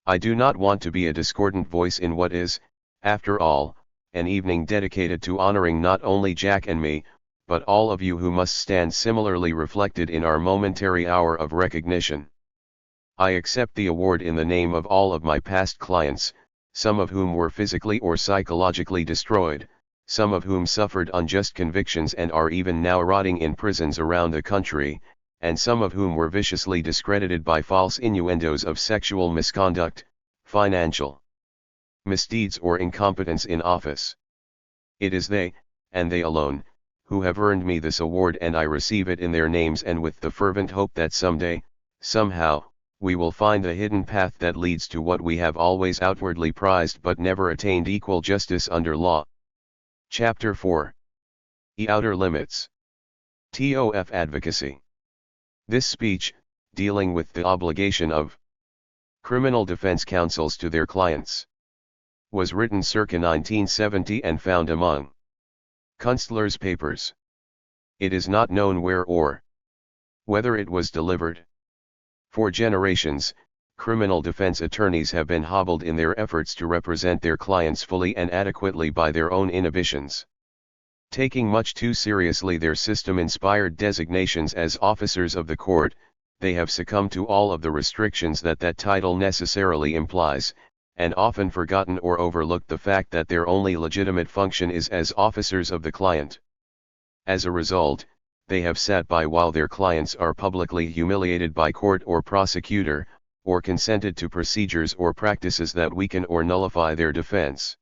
I do not want to be a discordant voice in what is, after all, an evening dedicated to honoring not only Jack and me, but all of you who must stand similarly reflected in our momentary hour of recognition. I accept the award in the name of all of my past clients, some of whom were physically or psychologically destroyed, some of whom suffered unjust convictions and are even now rotting in prisons around the country, and some of whom were viciously discredited by false innuendos of sexual misconduct, financial misdeeds or incompetence in office. It is they, and they alone, who have earned me this award, and I receive it in their names and with the fervent hope that someday, somehow, we will find the hidden path that leads to what we have always outwardly prized but never attained: equal justice under law. Chapter 4. Outer Limits. TOF Advocacy. This speech, dealing with the obligation of criminal defense counsels to their clients, was written circa 1970 and found among Kunstler's papers. It is not known where or whether it was delivered. For generations, criminal defense attorneys have been hobbled in their efforts to represent their clients fully and adequately by their own inhibitions. Taking much too seriously their system-inspired designations as officers of the court, they have succumbed to all of the restrictions that title necessarily implies, and often forgotten or overlooked the fact that their only legitimate function is as officers of the client. As a result, they have sat by while their clients are publicly humiliated by court or prosecutor, or consented to procedures or practices that weaken or nullify their defense.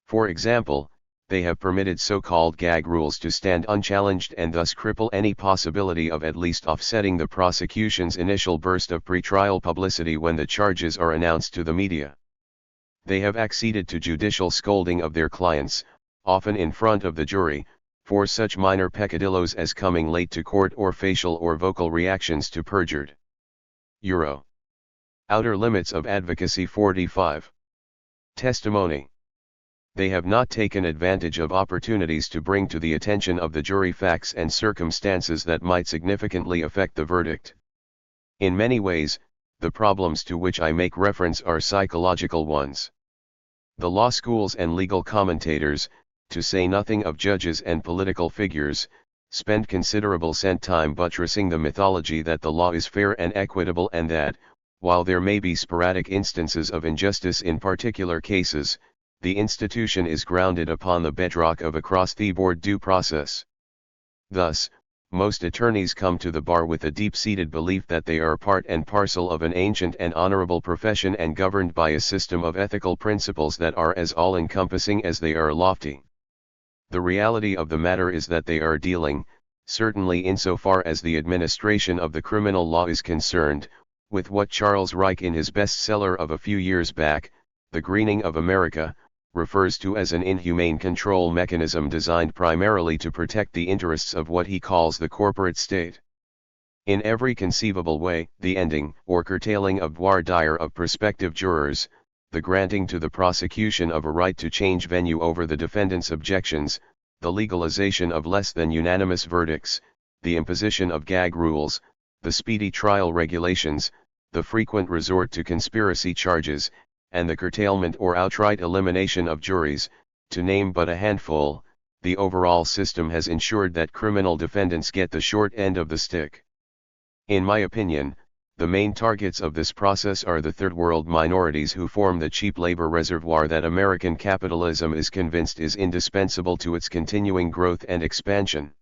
For example, they have permitted so-called gag rules to stand unchallenged and thus cripple any possibility of at least offsetting the prosecution's initial burst of pretrial publicity when the charges are announced to the media. They have acceded to judicial scolding of their clients, often in front of the jury, for such minor peccadillos as coming late to court or facial or vocal reactions to perjured. Euro. Outer Limits of Advocacy 45. Testimony. They have not taken advantage of opportunities to bring to the attention of the jury facts and circumstances that might significantly affect the verdict. In many ways, the problems to which I make reference are psychological ones. The law schools and legal commentators, to say nothing of judges and political figures, spend considerable time buttressing the mythology that the law is fair and equitable and that, while there may be sporadic instances of injustice in particular cases, the institution is grounded upon the bedrock of across-the-board due process. Thus, most attorneys come to the bar with a deep-seated belief that they are part and parcel of an ancient and honorable profession and governed by a system of ethical principles that are as all-encompassing as they are lofty. The reality of the matter is that they are dealing, certainly insofar as the administration of the criminal law is concerned, with what Charles Reich in his bestseller of a few years back, The Greening of America, refers to as an inhumane control mechanism designed primarily to protect the interests of what he calls the corporate state. In every conceivable way, the ending or curtailing of voir dire of prospective jurors, the granting to the prosecution of a right to change venue over the defendant's objections, the legalization of less than unanimous verdicts, the imposition of gag rules, the speedy trial regulations, the frequent resort to conspiracy charges, and the curtailment or outright elimination of juries, to name but a handful, the overall system has ensured that criminal defendants get the short end of the stick. In my opinion, the main targets of this process are the third world minorities who form the cheap labor reservoir that American capitalism is convinced is indispensable to its continuing growth and expansion.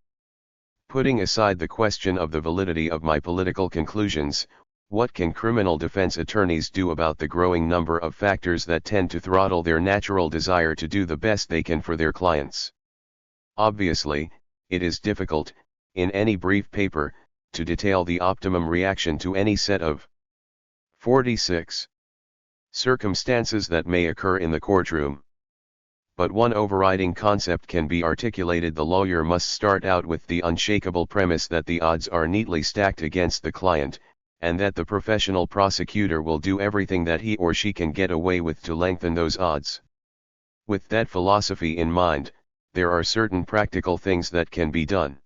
Putting aside the question of the validity of my political conclusions, what can criminal defense attorneys do about the growing number of factors that tend to throttle their natural desire to do the best they can for their clients? Obviously, it is difficult, in any brief paper, to detail the optimum reaction to any set of 46 circumstances that may occur in the courtroom. But one overriding concept can be articulated: the lawyer must start out with the unshakable premise that the odds are neatly stacked against the client, and that the professional prosecutor will do everything that he or she can get away with to lengthen those odds. With that philosophy in mind, there are certain practical things that can be done.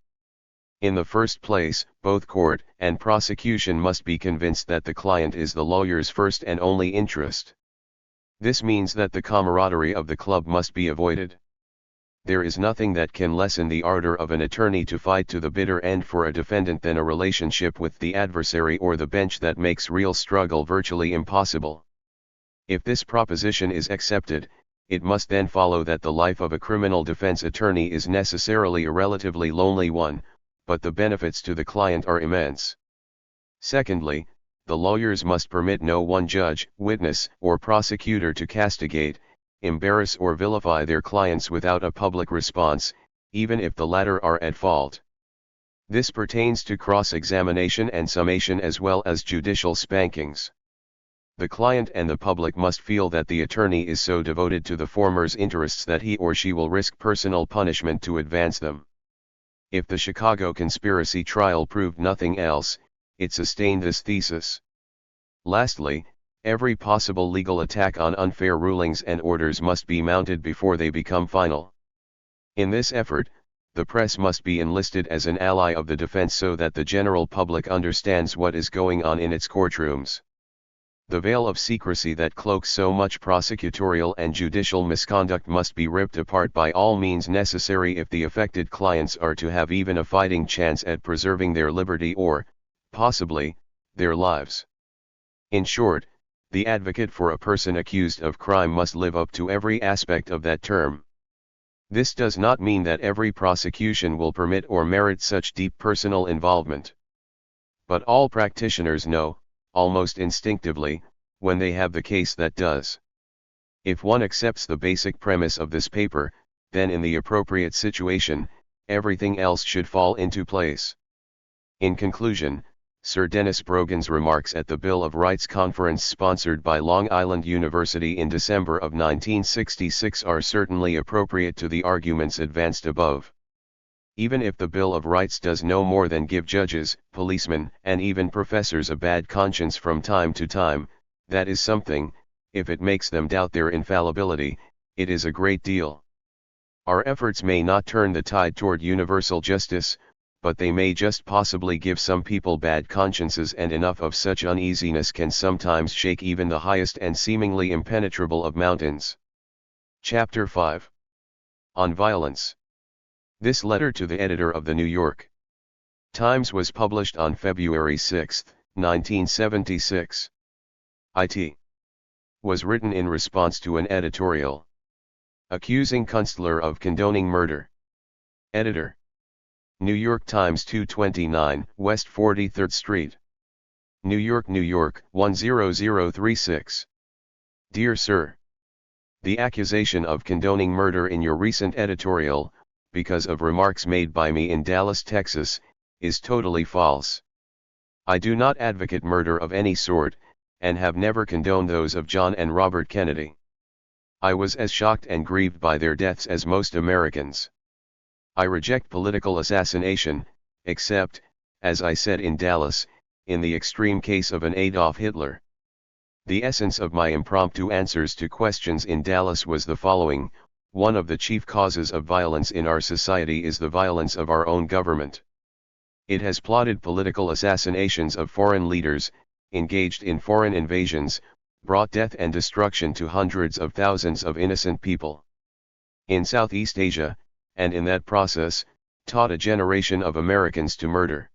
In the first place, both court and prosecution must be convinced that the client is the lawyer's first and only interest. This means that the camaraderie of the club must be avoided. There is nothing that can lessen the ardor of an attorney to fight to the bitter end for a defendant than a relationship with the adversary or the bench that makes real struggle virtually impossible. If this proposition is accepted, it must then follow that the life of a criminal defense attorney is necessarily a relatively lonely one, but the benefits to the client are immense. Secondly, the lawyers must permit no one judge, witness, or prosecutor to castigate, embarrass or vilify their clients without a public response, even if the latter are at fault. This pertains to cross-examination and summation as well as judicial spankings. The client and the public must feel that the attorney is so devoted to the former's interests that he or she will risk personal punishment to advance them. If the Chicago conspiracy trial proved nothing else, it sustained this thesis. Lastly, every possible legal attack on unfair rulings and orders must be mounted before they become final. In this effort, the press must be enlisted as an ally of the defense so that the general public understands what is going on in its courtrooms. The veil of secrecy that cloaks so much prosecutorial and judicial misconduct must be ripped apart by all means necessary if the affected clients are to have even a fighting chance at preserving their liberty or, possibly, their lives. In short, the advocate for a person accused of crime must live up to every aspect of that term. This does not mean that every prosecution will permit or merit such deep personal involvement. But all practitioners know, almost instinctively, when they have the case that does. If one accepts the basic premise of this paper, then in the appropriate situation, everything else should fall into place. In conclusion, Sir Dennis Brogan's remarks at the Bill of Rights conference sponsored by Long Island University in December of 1966 are certainly appropriate to the arguments advanced above. Even if the Bill of Rights does no more than give judges, policemen, and even professors a bad conscience from time to time, that is something. If it makes them doubt their infallibility, It is a great deal. Our efforts may not turn the tide toward universal justice, but they may just possibly give some people bad consciences, and enough of such uneasiness can sometimes shake even the highest and seemingly impenetrable of mountains. Chapter 5. On Violence. This letter to the editor of the New York Times was published on February 6, 1976. It was written in response to an editorial accusing Kunstler of condoning murder. Editor. New York Times, 229 West 43rd Street, New York, New York, 10036. Dear Sir, the accusation of condoning murder in your recent editorial, because of remarks made by me in Dallas, Texas, is totally false. I do not advocate murder of any sort, and have never condoned those of John and Robert Kennedy. I was as shocked and grieved by their deaths as most Americans. I reject political assassination, except, as I said in Dallas, in the extreme case of an Adolf Hitler. The essence of my impromptu answers to questions in Dallas was the following: one of the chief causes of violence in our society is the violence of our own government. It has plotted political assassinations of foreign leaders, engaged in foreign invasions, brought death and destruction to hundreds of thousands of innocent people in Southeast Asia, and in that process, taught a generation of Americans to murder.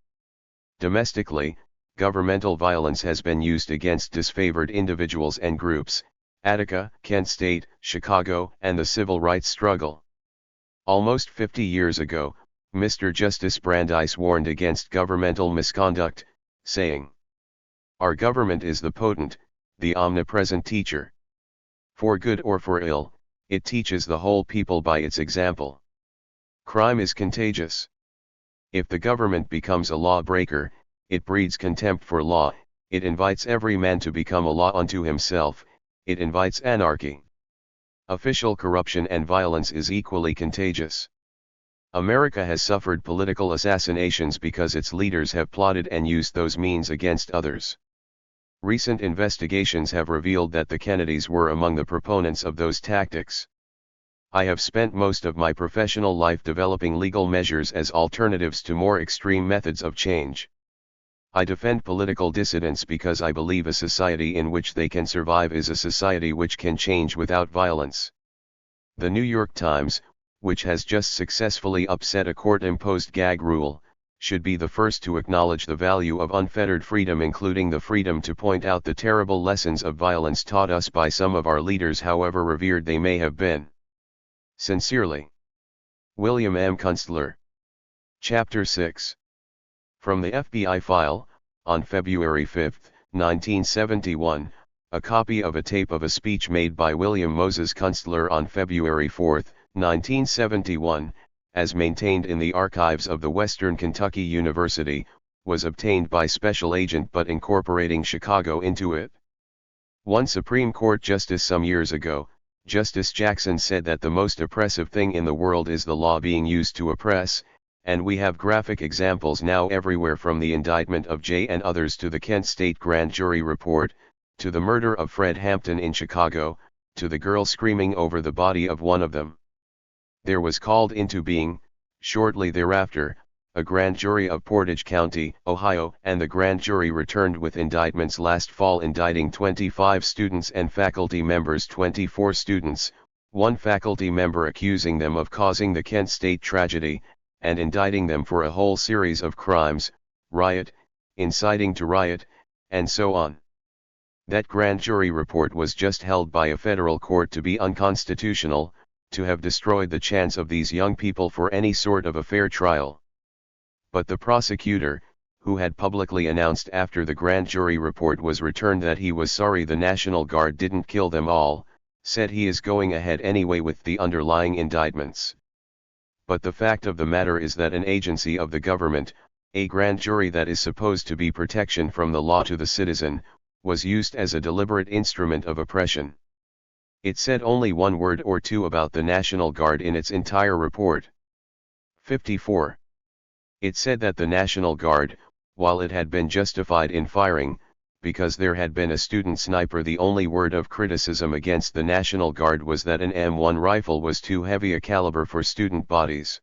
Domestically, governmental violence has been used against disfavored individuals and groups: Attica, Kent State, Chicago, and the civil rights struggle. Almost 50 years ago, Mr. Justice Brandeis warned against governmental misconduct, saying, "Our government is the potent, the omnipresent teacher. For good or for ill, it teaches the whole people by its example. Crime is contagious. If the government becomes a lawbreaker, it breeds contempt for law, it invites every man to become a law unto himself, it invites anarchy. Official corruption and violence is equally contagious. America has suffered political assassinations because its leaders have plotted and used those means against others. Recent investigations have revealed that the Kennedys were among the proponents of those tactics. I have spent most of my professional life developing legal measures as alternatives to more extreme methods of change. I defend political dissidents because I believe a society in which they can survive is a society which can change without violence. The New York Times, which has just successfully upset a court-imposed gag rule, should be the first to acknowledge the value of unfettered freedom, including the freedom to point out the terrible lessons of violence taught us by some of our leaders, however revered they may have been. Sincerely, William M. Kunstler. Chapter 6. From the FBI file, on February 5, 1971, a copy of a tape of a speech made by William Moses Kunstler on February 4, 1971, as maintained in the archives of the Western Kentucky University, was obtained by special agent but incorporating Chicago into it. One Supreme Court justice some years ago, Justice Jackson, said that the most oppressive thing in the world is the law being used to oppress, and we have graphic examples now everywhere, from the indictment of Jay and others to the Kent State grand jury report, to the murder of Fred Hampton in Chicago, to the girl screaming over the body of one of them. There was called into being, shortly thereafter, a grand jury of Portage County, Ohio, and the grand jury returned with indictments last fall indicting 25 students and faculty members, 24 students, one faculty member accusing them of causing the Kent State tragedy, and indicting them for a whole series of crimes: riot, inciting to riot, and so on. That grand jury report was just held by a federal court to be unconstitutional, to have destroyed the chance of these young people for any sort of a fair trial. But the prosecutor, who had publicly announced after the grand jury report was returned that he was sorry the National Guard didn't kill them all, said he is going ahead anyway with the underlying indictments. But the fact of the matter is that an agency of the government, a grand jury that is supposed to be protection from the law to the citizen, was used as a deliberate instrument of oppression. It said only one word or two about the National Guard in its entire report. 54. It said that the National Guard, while it had been justified in firing, because there had been a student sniper. The only word of criticism against the National Guard was that an M1 rifle was too heavy a caliber for student bodies.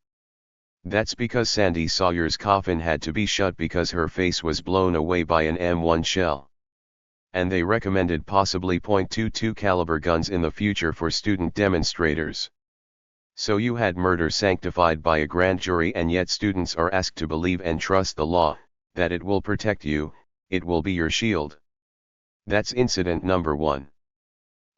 That's because Sandy Sawyer's coffin had to be shut because her face was blown away by an M1 shell. And they recommended possibly .22 caliber guns in the future for student demonstrators. So you had murder sanctified by a grand jury, and yet students are asked to believe and trust the law, that it will protect you, it will be your shield. That's incident number 1.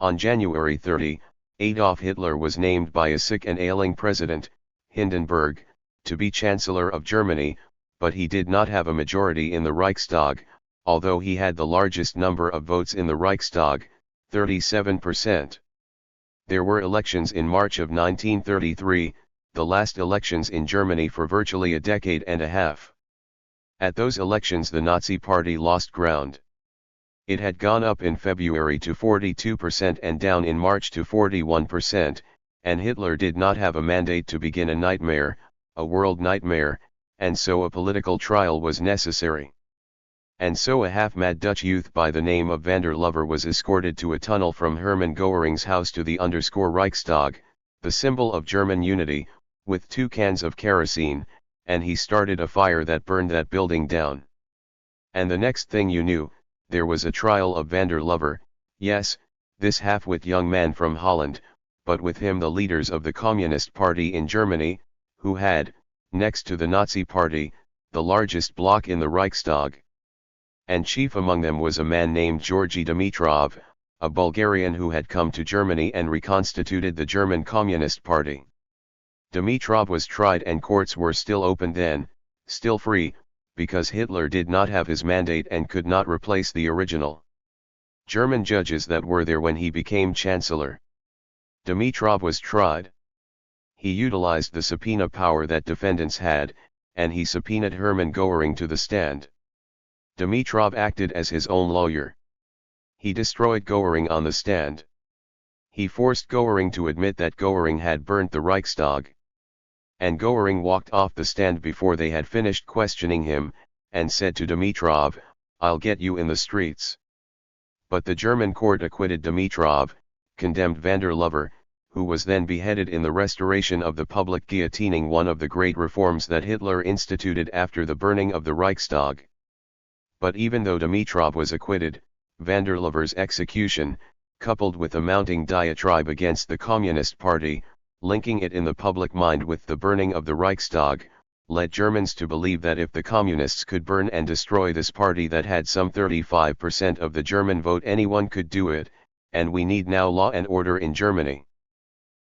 On January 30, Adolf Hitler was named by a sick and ailing president, Hindenburg, to be Chancellor of Germany, but he did not have a majority in the Reichstag, although he had the largest number of votes in the Reichstag, 37%. There were elections in March of 1933, the last elections in Germany for virtually a decade and a half. At those elections the Nazi Party lost ground. It had gone up in February to 42% and down in March to 41%, and Hitler did not have a mandate to begin a nightmare, a world nightmare, and so a political trial was necessary. And so a half-mad Dutch youth by the name of van der Lubbe was escorted to a tunnel from Hermann Göring's house to the Reichstag, the symbol of German unity, with 2 cans of kerosene, and he started a fire that burned that building down. And the next thing you knew, there was a trial of van der Lubbe, yes, this half-wit young man from Holland, but with him the leaders of the Communist Party in Germany, who had, next to the Nazi Party, the largest bloc in the Reichstag. And chief among them was a man named Georgy Dimitrov, a Bulgarian who had come to Germany and reconstituted the German Communist Party. Dimitrov was tried and courts were still open then, still free, because Hitler did not have his mandate and could not replace the original German judges that were there when he became Chancellor. Dimitrov was tried. He utilized the subpoena power that defendants had, and he subpoenaed Hermann Göring to the stand. Dimitrov acted as his own lawyer. He destroyed Göring on the stand. He forced Göring to admit that Göring had burnt the Reichstag. And Göring walked off the stand before they had finished questioning him, and said to Dimitrov, "I'll get you in the streets." But the German court acquitted Dimitrov, condemned van der Lubbe, who was then beheaded in the restoration of the public guillotining, one of the great reforms that Hitler instituted after the burning of the Reichstag. But even though Dimitrov was acquitted, van der Lubbe's execution, coupled with a mounting diatribe against the Communist Party, linking it in the public mind with the burning of the Reichstag, led Germans to believe that if the Communists could burn and destroy this party that had some 35% of the German vote, anyone could do it, and we need now law and order in Germany.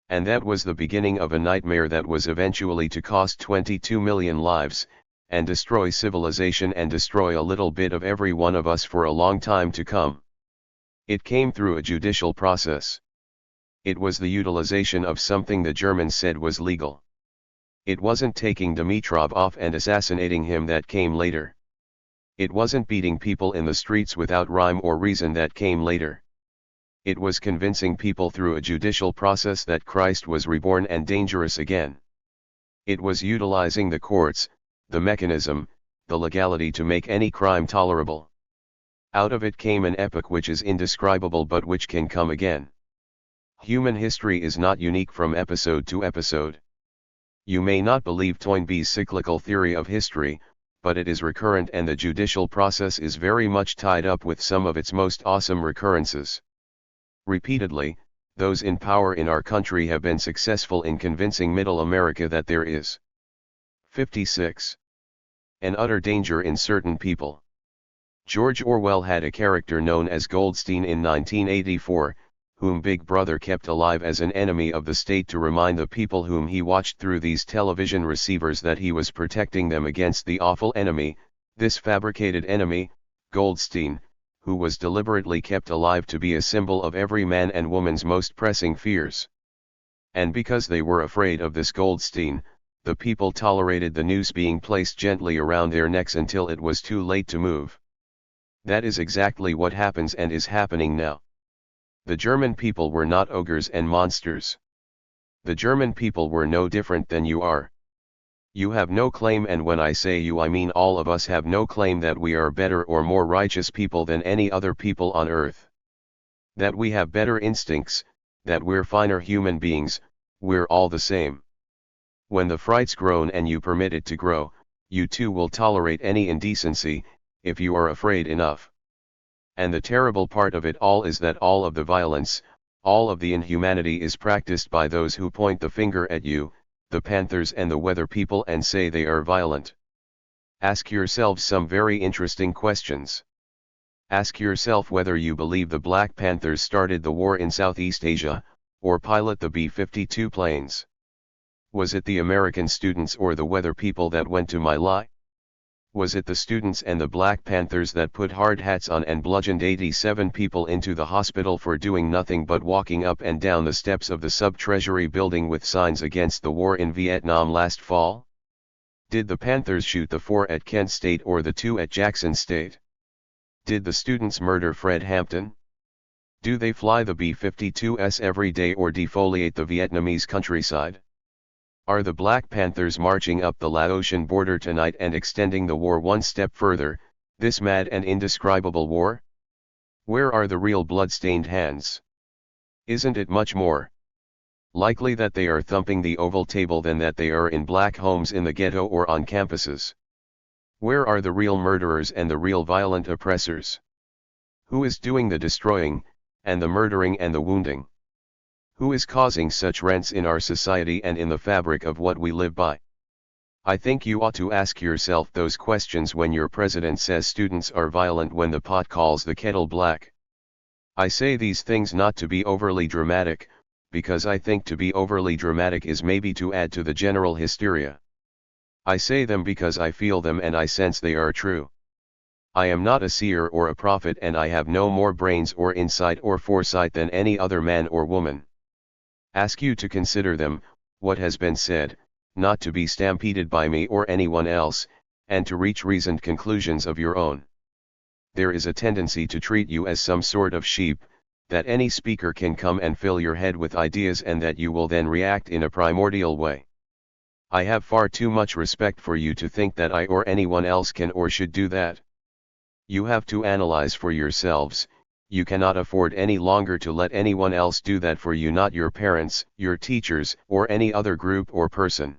And that was the beginning of a nightmare that was eventually to cost 22 million lives, and destroy civilization and destroy a little bit of every one of us for a long time to come. It came through a judicial process. It was the utilization of something the Germans said was legal. It wasn't taking Dimitrov off and assassinating him that came later. It wasn't beating people in the streets without rhyme or reason that came later. It was convincing people through a judicial process that Christ was reborn and dangerous again. It was utilizing the courts, the mechanism, the legality to make any crime tolerable. Out of it came an epoch which is indescribable but which can come again. Human history is not unique from episode to episode. You may not believe Toynbee's cyclical theory of history, but it is recurrent, and the judicial process is very much tied up with some of its most awesome recurrences. Repeatedly, those in power in our country have been successful in convincing Middle America that there is 56. An utter danger in certain people. George Orwell had a character known as Goldstein in 1984, whom Big Brother kept alive as an enemy of the state to remind the people whom he watched through these television receivers that he was protecting them against the awful enemy, this fabricated enemy, Goldstein, who was deliberately kept alive to be a symbol of every man and woman's most pressing fears. And because they were afraid of this Goldstein, the people tolerated the noose being placed gently around their necks until it was too late to move. That is exactly what happens and is happening now. The German people were not ogres and monsters. The German people were no different than you are. You have no claim, and when I say you I mean all of us have no claim that we are better or more righteous people than any other people on earth. That we have better instincts, that we're finer human beings, we're all the same. When the fright's grown and you permit it to grow, you too will tolerate any indecency, if you are afraid enough. And the terrible part of it all is that all of the violence, all of the inhumanity is practiced by those who point the finger at you, the Panthers and the weather people, and say they are violent. Ask yourselves some very interesting questions. Ask yourself whether you believe the Black Panthers started the war in Southeast Asia, or pilot the B-52 planes. Was it the American students or the weather people that went to My Lai? Was it the students and the Black Panthers that put hard hats on and bludgeoned 87 people into the hospital for doing nothing but walking up and down the steps of the Sub-Treasury building with signs against the war in Vietnam last fall? Did the Panthers shoot the 4 at Kent State or the 2 at Jackson State? Did the students murder Fred Hampton? Do they fly the B-52s every day or defoliate the Vietnamese countryside? Are the Black Panthers marching up the Laotian border tonight and extending the war one step further, this mad and indescribable war? Where are the real blood-stained hands? Isn't it much more likely that they are thumping the oval table than that they are in black homes in the ghetto or on campuses? Where are the real murderers and the real violent oppressors? Who is doing the destroying, and the murdering and the wounding? Who is causing such rents in our society and in the fabric of what we live by? I think you ought to ask yourself those questions when your president says students are violent when the pot calls the kettle black. I say these things not to be overly dramatic, because I think to be overly dramatic is maybe to add to the general hysteria. I say them because I feel them and I sense they are true. I am not a seer or a prophet, and I have no more brains or insight or foresight than any other man or woman. Ask you to consider them, what has been said, not to be stampeded by me or anyone else, and to reach reasoned conclusions of your own. There is a tendency to treat you as some sort of sheep, that any speaker can come and fill your head with ideas and that you will then react in a primordial way. I have far too much respect for you to think that I or anyone else can or should do that. You have to analyze for yourselves. You cannot afford any longer to let anyone else do that for you, not your parents, your teachers, or any other group or person.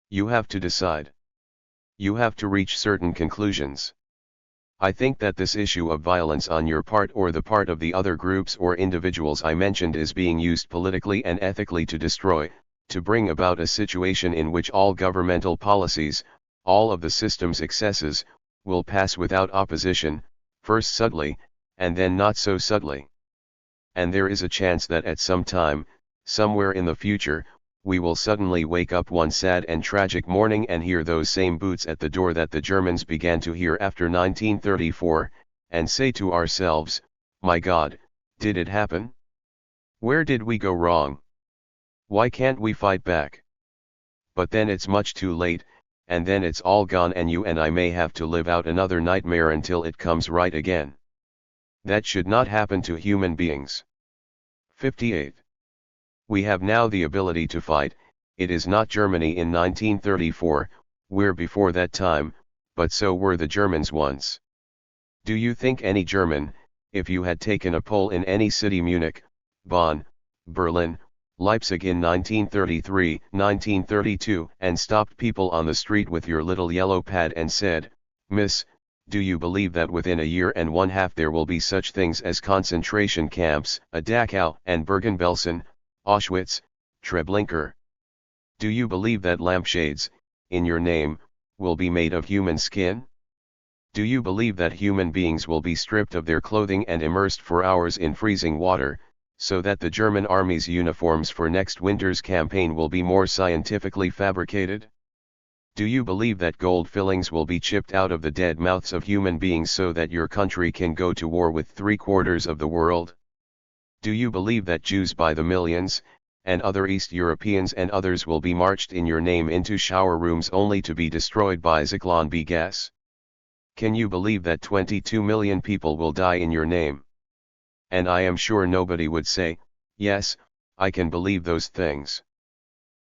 You have to decide. You have to reach certain conclusions. I think that this issue of violence on your part or the part of the other groups or individuals I mentioned is being used politically and ethically to destroy, to bring about a situation in which all governmental policies, all of the system's excesses, will pass without opposition, first subtly, and then not so subtly. And there is a chance that at some time, somewhere in the future, we will suddenly wake up one sad and tragic morning and hear those same boots at the door that the Germans began to hear after 1934, and say to ourselves, my God, did it happen? Where did we go wrong? Why can't we fight back? But then it's much too late, and then it's all gone and you and I may have to live out another nightmare until it comes right again. That should not happen to human beings. 58. We have now the ability to fight. It is not Germany in 1934, we're before that time, but so were the Germans once. Do you think any German, if you had taken a poll in any city, Munich, Bonn, Berlin, Leipzig in 1933, 1932, and stopped people on the street with your little yellow pad and said, Miss, do you believe that within a year and one half there will be such things as concentration camps, Dachau and Bergen-Belsen, Auschwitz, Treblinka? Do you believe that lampshades, in your name, will be made of human skin? Do you believe that human beings will be stripped of their clothing and immersed for hours in freezing water, so that the German army's uniforms for next winter's campaign will be more scientifically fabricated? Do you believe that gold fillings will be chipped out of the dead mouths of human beings so that your country can go to war with 3/4 of the world? Do you believe that Jews by the millions, and other East Europeans and others will be marched in your name into shower rooms only to be destroyed by Zyklon B gas? Can you believe that 22 million people will die in your name? And I am sure nobody would say, yes, I can believe those things.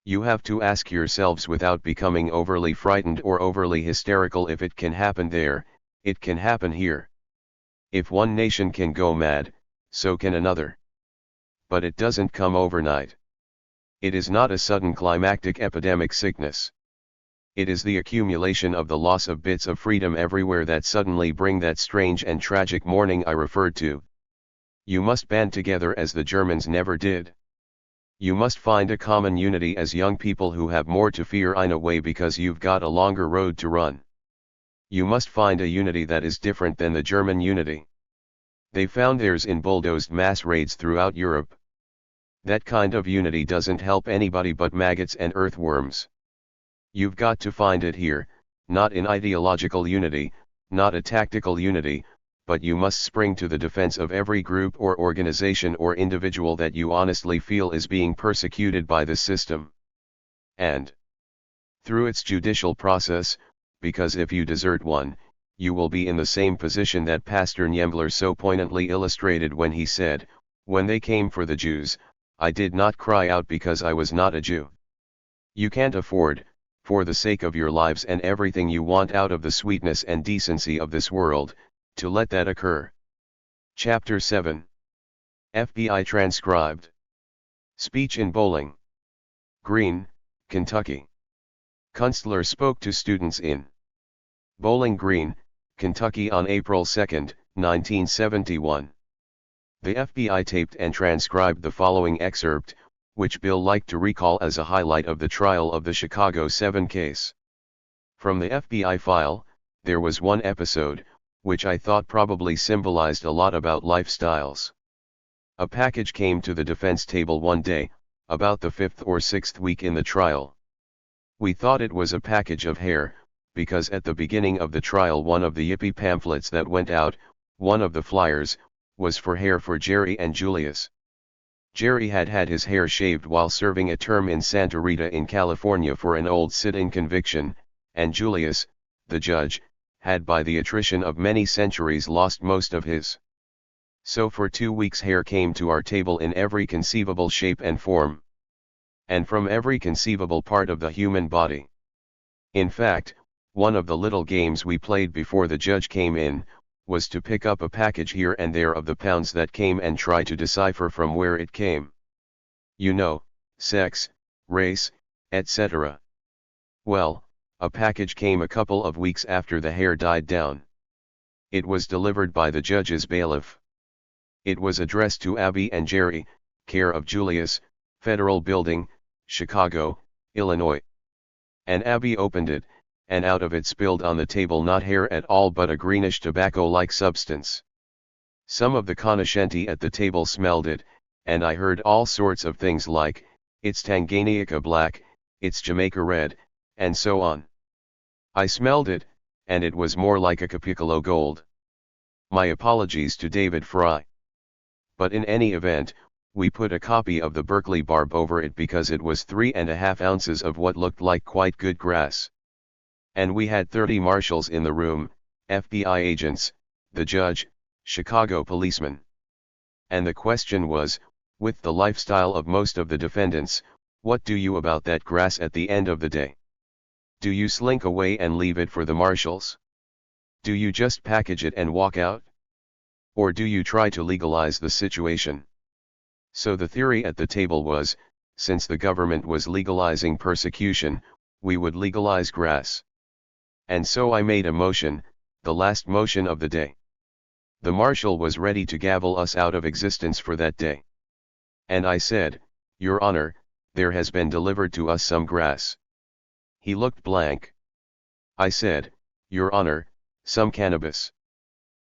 You have to ask yourselves without becoming overly frightened or overly hysterical: if it can happen there, it can happen here. If one nation can go mad, so can another. But it doesn't come overnight. It is not a sudden climactic epidemic sickness. It is the accumulation of the loss of bits of freedom everywhere that suddenly bring that strange and tragic morning I referred to. You must band together as the Germans never did. You must find a common unity as young people who have more to fear in a way because you've got a longer road to run. You must find a unity that is different than the German unity. They found theirs in bulldozed mass raids throughout Europe. That kind of unity doesn't help anybody but maggots and earthworms. You've got to find it here, not in ideological unity, not a tactical unity, but you must spring to the defense of every group or organization or individual that you honestly feel is being persecuted by the system. And through its judicial process, because if you desert one, you will be in the same position that Pastor Niembler so poignantly illustrated when he said, "When they came for the Jews, I did not cry out because I was not a Jew." You can't afford, for the sake of your lives and everything you want out of the sweetness and decency of this world, to let that occur. Chapter 7. FBI transcribed. Speech in Bowling Green, Kentucky. Kunstler spoke to students in Bowling Green, Kentucky on April 2, 1971. The FBI taped and transcribed the following excerpt, which Bill liked to recall as a highlight of the trial of the Chicago 7 case. From the FBI file, there was one episode, which I thought probably symbolized a lot about lifestyles. A package came to the defense table one day, about the 5th or 6th week in the trial. We thought it was a package of hair, because at the beginning of the trial one of the Yippie pamphlets that went out, one of the flyers, was for hair for Jerry and Julius. Jerry had had his hair shaved while serving a term in Santa Rita in California for an old sit-in conviction, and Julius, the judge, had by the attrition of many centuries lost most of his. So for 2 weeks hair came to our table in every conceivable shape and form. And from every conceivable part of the human body. In fact, one of the little games we played before the judge came in, was to pick up a package here and there of the pounds that came and try to decipher from where it came. You know, sex, race, etc. Well, a package came a couple of weeks after the hair died down. It was delivered by the judge's bailiff. It was addressed to Abby and Jerry, care of Julius, Federal Building, Chicago, Illinois. And Abby opened it, and out of it spilled on the table not hair at all but a greenish tobacco-like substance. Some of the conoscenti at the table smelled it, and I heard all sorts of things like, "It's Tanganyika black, it's Jamaica red," and so on. I smelled it, and it was more like a Capicolo Gold. My apologies to David Fry. But in any event, we put a copy of the Berkeley Barb over it because it was 3½ ounces of what looked like quite good grass. And we had 30 marshals in the room, FBI agents, the judge, Chicago policemen. And the question was, with the lifestyle of most of the defendants, what do you about that grass at the end of the day? Do you slink away and leave it for the marshals? Do you just package it and walk out? Or do you try to legalize the situation? So the theory at the table was, since the government was legalizing persecution, we would legalize grass. And so I made a motion, the last motion of the day. The marshal was ready to gavel us out of existence for that day. And I said, "Your Honor, there has been delivered to us some grass." He looked blank. I said, "Your Honor, some cannabis.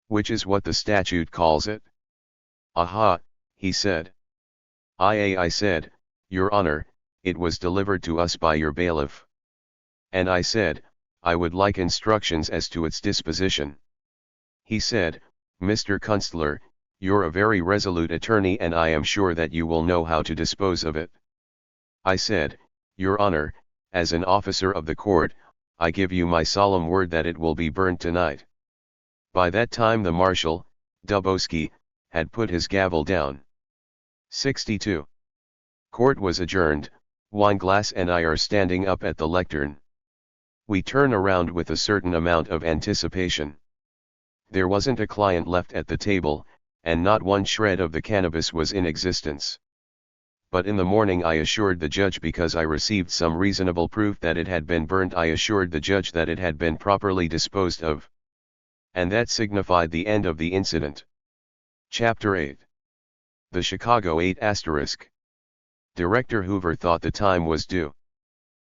Which is what the statute calls it." "Aha," he said. I said, "Your Honor, it was delivered to us by your bailiff." And I said, "I would like instructions as to its disposition." He said, "Mr. Kunstler, you're a very resolute attorney and I am sure that you will know how to dispose of it." I said, "Your Honor, as an officer of the court, I give you my solemn word that it will be burned tonight." By that time the marshal, Dubowski, had put his gavel down. 62. Court was adjourned, Wineglass and I are standing up at the lectern. We turn around with a certain amount of anticipation. There wasn't a client left at the table, and not one shred of the cannabis was in existence. But in the morning I assured the judge, because I received some reasonable proof that it had been burnt, I assured the judge that it had been properly disposed of. And that signified the end of the incident. Chapter 8. The Chicago 8 *. Director Hoover thought the time was due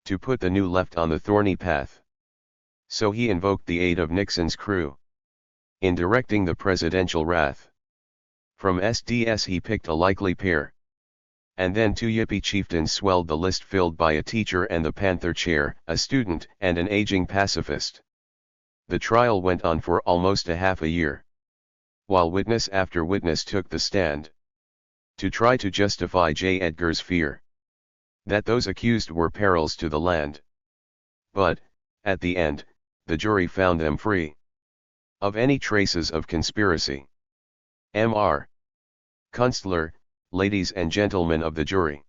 to put the new left on the thorny path. So he invoked the aid of Nixon's crew in directing the presidential wrath. From SDS he picked a likely pair. And then 2 yippee chieftains swelled the list, filled by a teacher and the Panther chair, a student and an aging pacifist. The trial went on for almost a half a year, while witness after witness took the stand to try to justify J. Edgar's fear that those accused were perils to the land. But, at the end, the jury found them free of any traces of conspiracy. M.R. Kunstler, ladies and gentlemen of the jury.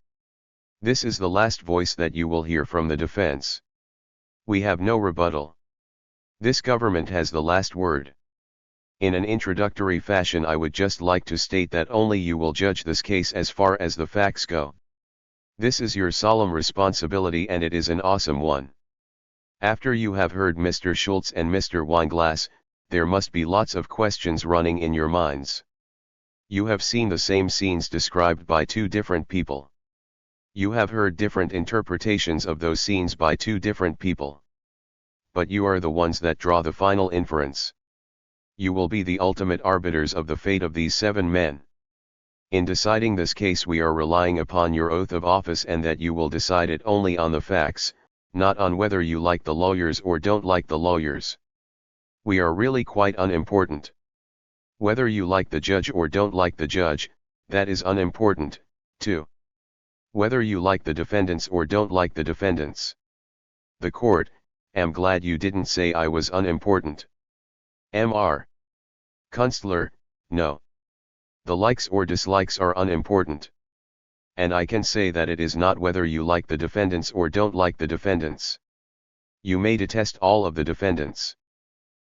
This is the last voice that you will hear from the defense. We have no rebuttal. This government has the last word. In an introductory fashion, I would just like to state that only you will judge this case as far as the facts go. This is your solemn responsibility, and it is an awesome one. After you have heard Mr. Schultz and Mr. Wineglass, there must be lots of questions running in your minds. You have seen the same scenes described by 2 different people. You have heard different interpretations of those scenes by 2 different people. But you are the ones that draw the final inference. You will be the ultimate arbiters of the fate of these 7 men. In deciding this case, we are relying upon your oath of office, and that you will decide it only on the facts, not on whether you like the lawyers or don't like the lawyers. We are really quite unimportant. Whether you like the judge or don't like the judge, that is unimportant, too. Whether you like the defendants or don't like the defendants. The court, am glad you didn't say I was unimportant. M.R. Kunstler, no. The likes or dislikes are unimportant. And I can say that it is not whether you like the defendants or don't like the defendants. You may detest all of the defendants.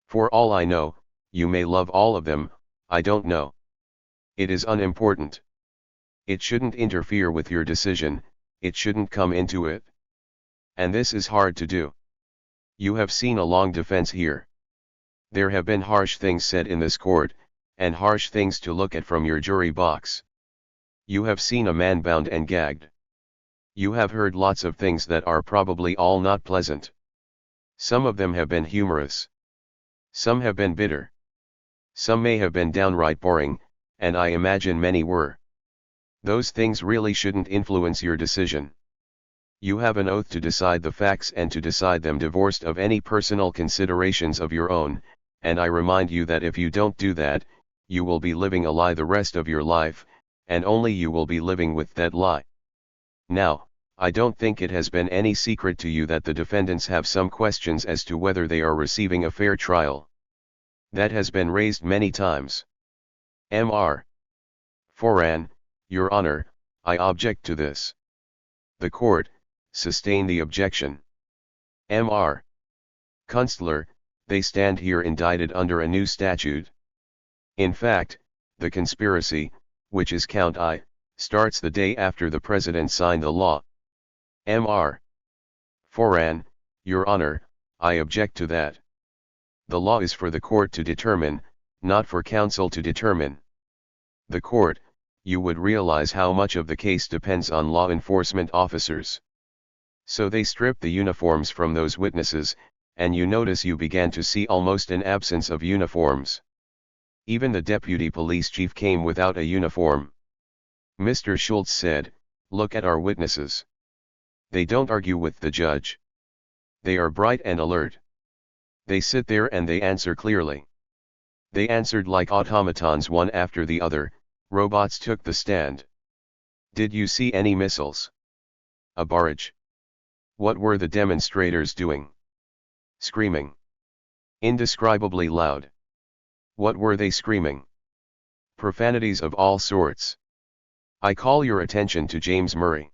For all I know, you may love all of them, I don't know. It is unimportant. It shouldn't interfere with your decision, it shouldn't come into it. And this is hard to do. You have seen a long defense here. There have been harsh things said in this court, and harsh things to look at from your jury box. You have seen a man bound and gagged. You have heard lots of things that are probably all not pleasant. Some of them have been humorous. Some have been bitter. Some may have been downright boring, and I imagine many were. Those things really shouldn't influence your decision. You have an oath to decide the facts and to decide them divorced of any personal considerations of your own, and I remind you that if you don't do that, you will be living a lie the rest of your life, and only you will be living with that lie. Now, I don't think it has been any secret to you that the defendants have some questions as to whether they are receiving a fair trial. That has been raised many times. M.R. Foran, Your Honor, I object to this. The court, sustain the objection. M.R. Kunstler, they stand here indicted under a new statute. In fact, the conspiracy, which is count I, starts the day after the President signed the law. M.R. Foran, Your Honor, I object to that. The law is for the court to determine, not for counsel to determine. The court, you would realize how much of the case depends on law enforcement officers. So they stripped the uniforms from those witnesses, and you notice you began to see almost an absence of uniforms. Even the deputy police chief came without a uniform. Mr. Schultz said, "Look at our witnesses. They don't argue with the judge. They are bright and alert. They sit there and they answer clearly. They answered like automatons one after the other, robots took the stand. Did you see any missiles? A barrage? What were the demonstrators doing? Screaming. Indescribably loud. What were they screaming? Profanities of all sorts. I call your attention to James Murray.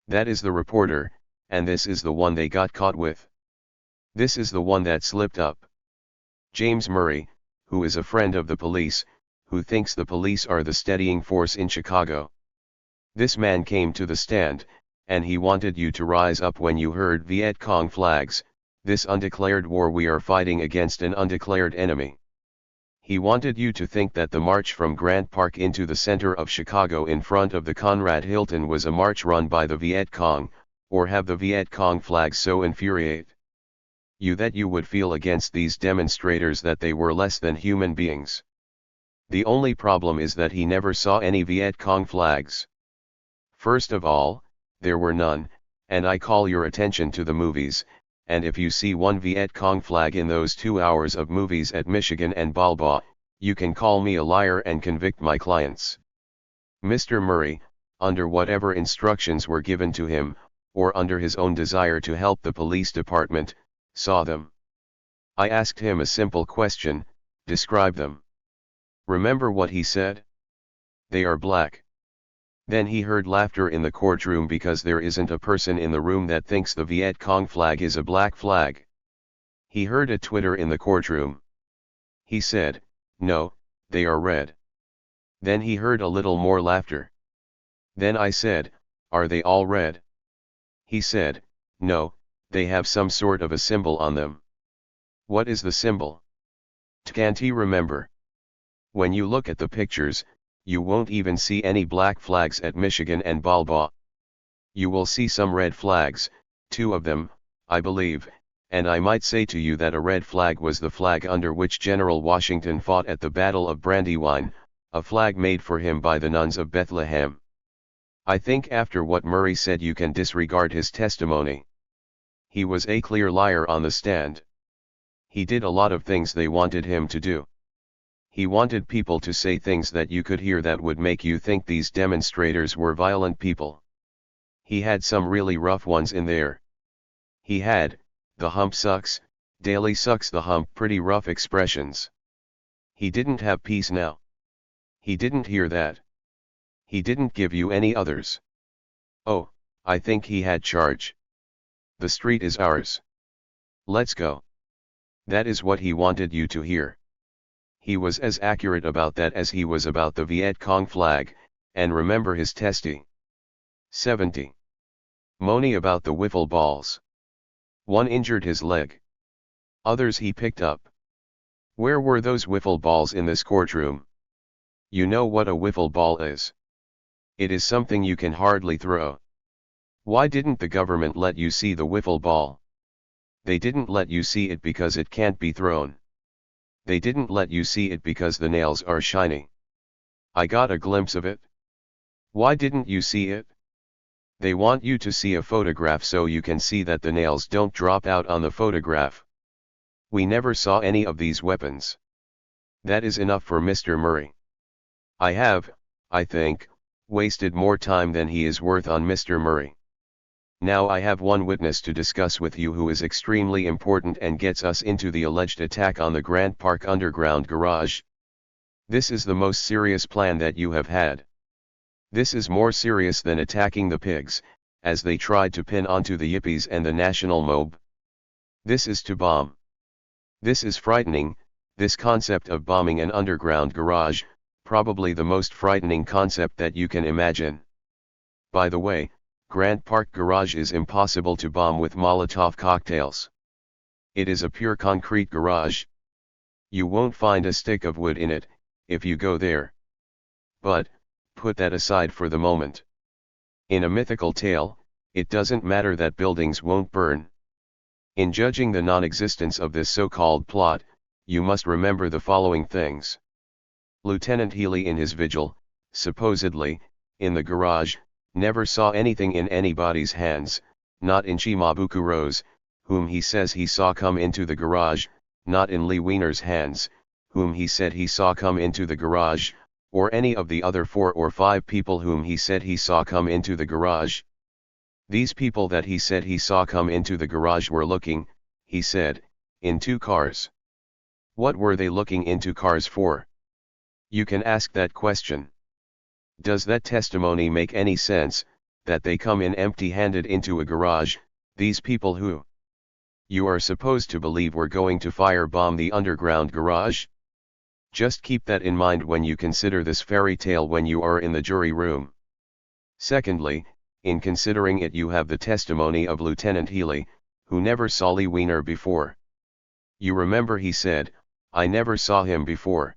That is the reporter, and this is the one they got caught with. This is the one that slipped up. James Murray, who is a friend of the police, who thinks the police are the steadying force in Chicago. This man came to the stand, and he wanted you to rise up when you heard Viet Cong flags, this undeclared war we are fighting against an undeclared enemy. He wanted you to think that the march from Grant Park into the center of Chicago in front of the Conrad Hilton was a march run by the Viet Cong, or have the Viet Cong flags so infuriate you that you would feel against these demonstrators that they were less than human beings. The only problem is that he never saw any Viet Cong flags. First of all, there were none, and I call your attention to the movies, and if you see one Viet Cong flag in those 2 hours of movies at Michigan and Balboa, you can call me a liar and convict my clients. Mr. Murray, under whatever instructions were given to him, or under his own desire to help the police department, saw them. I asked him a simple question: describe them. Remember what he said? They are black. Then he heard laughter in the courtroom because there isn't a person in the room that thinks the Viet Cong flag is a black flag. He heard a twitter in the courtroom. He said, "No, they are red." Then he heard a little more laughter. Then I said, "Are they all red?" He said, "No, they have some sort of a symbol on them." What is the symbol? Can't he remember? When you look at the pictures, you won't even see any black flags at Michigan and Balboa. You will see some red flags, 2 of them, I believe, and I might say to you that a red flag was the flag under which General Washington fought at the Battle of Brandywine, a flag made for him by the nuns of Bethlehem. I think after what Murray said you can disregard his testimony. He was a clear liar on the stand. He did a lot of things they wanted him to do. He wanted people to say things that you could hear that would make you think these demonstrators were violent people. He had some really rough ones in there. He had, "the hump sucks, daily sucks the hump," pretty rough expressions. He didn't have peace now. He didn't hear that. He didn't give you any others. Oh, I think he had charge. The street is ours. Let's go. That is what he wanted you to hear. He was as accurate about that as he was about the Viet Cong flag, and remember his testy. 70. Moaning about the wiffle balls. One injured his leg. Others he picked up. Where were those wiffle balls in this courtroom? You know what a wiffle ball is. It is something you can hardly throw. Why didn't the government let you see the wiffle ball? They didn't let you see it because it can't be thrown. They didn't let you see it because the nails are shiny. I got a glimpse of it. Why didn't you see it? They want you to see a photograph so you can see that the nails don't drop out on the photograph. We never saw any of these weapons. That is enough for Mr. Murray. I have, I think, wasted more time than he is worth on Mr. Murray. Now I have one witness to discuss with you who is extremely important and gets us into the alleged attack on the Grant Park underground garage. This is the most serious plan that you have had. This is more serious than attacking the pigs, as they tried to pin onto the Yippies and the National Mob. This is to bomb. This is frightening, this concept of bombing an underground garage, probably the most frightening concept that you can imagine. By the way, Grant Park Garage is impossible to bomb with Molotov cocktails. It is a pure concrete garage. You won't find a stick of wood in it, if you go there. But, put that aside for the moment. In a mythical tale, it doesn't matter that buildings won't burn. In judging the non-existence of this so-called plot, you must remember the following things. Lieutenant Healy in his vigil, supposedly, in the garage, never saw anything in anybody's hands, not in Shimabukuro's, whom he says he saw come into the garage, not in Lee Wiener's hands, whom he said he saw come into the garage, or any of the other 4 or 5 people whom he said he saw come into the garage. These people that he said he saw come into the garage were looking, he said, into cars. What were they looking into cars for? You can ask that question. Does that testimony make any sense, that they come in empty-handed into a garage, these people who you are supposed to believe were going to firebomb the underground garage? Just keep that in mind when you consider this fairy tale when you are in the jury room. Secondly, in considering it, you have the testimony of Lieutenant Healy, who never saw Lee Weiner before. You remember he said, "I never saw him before.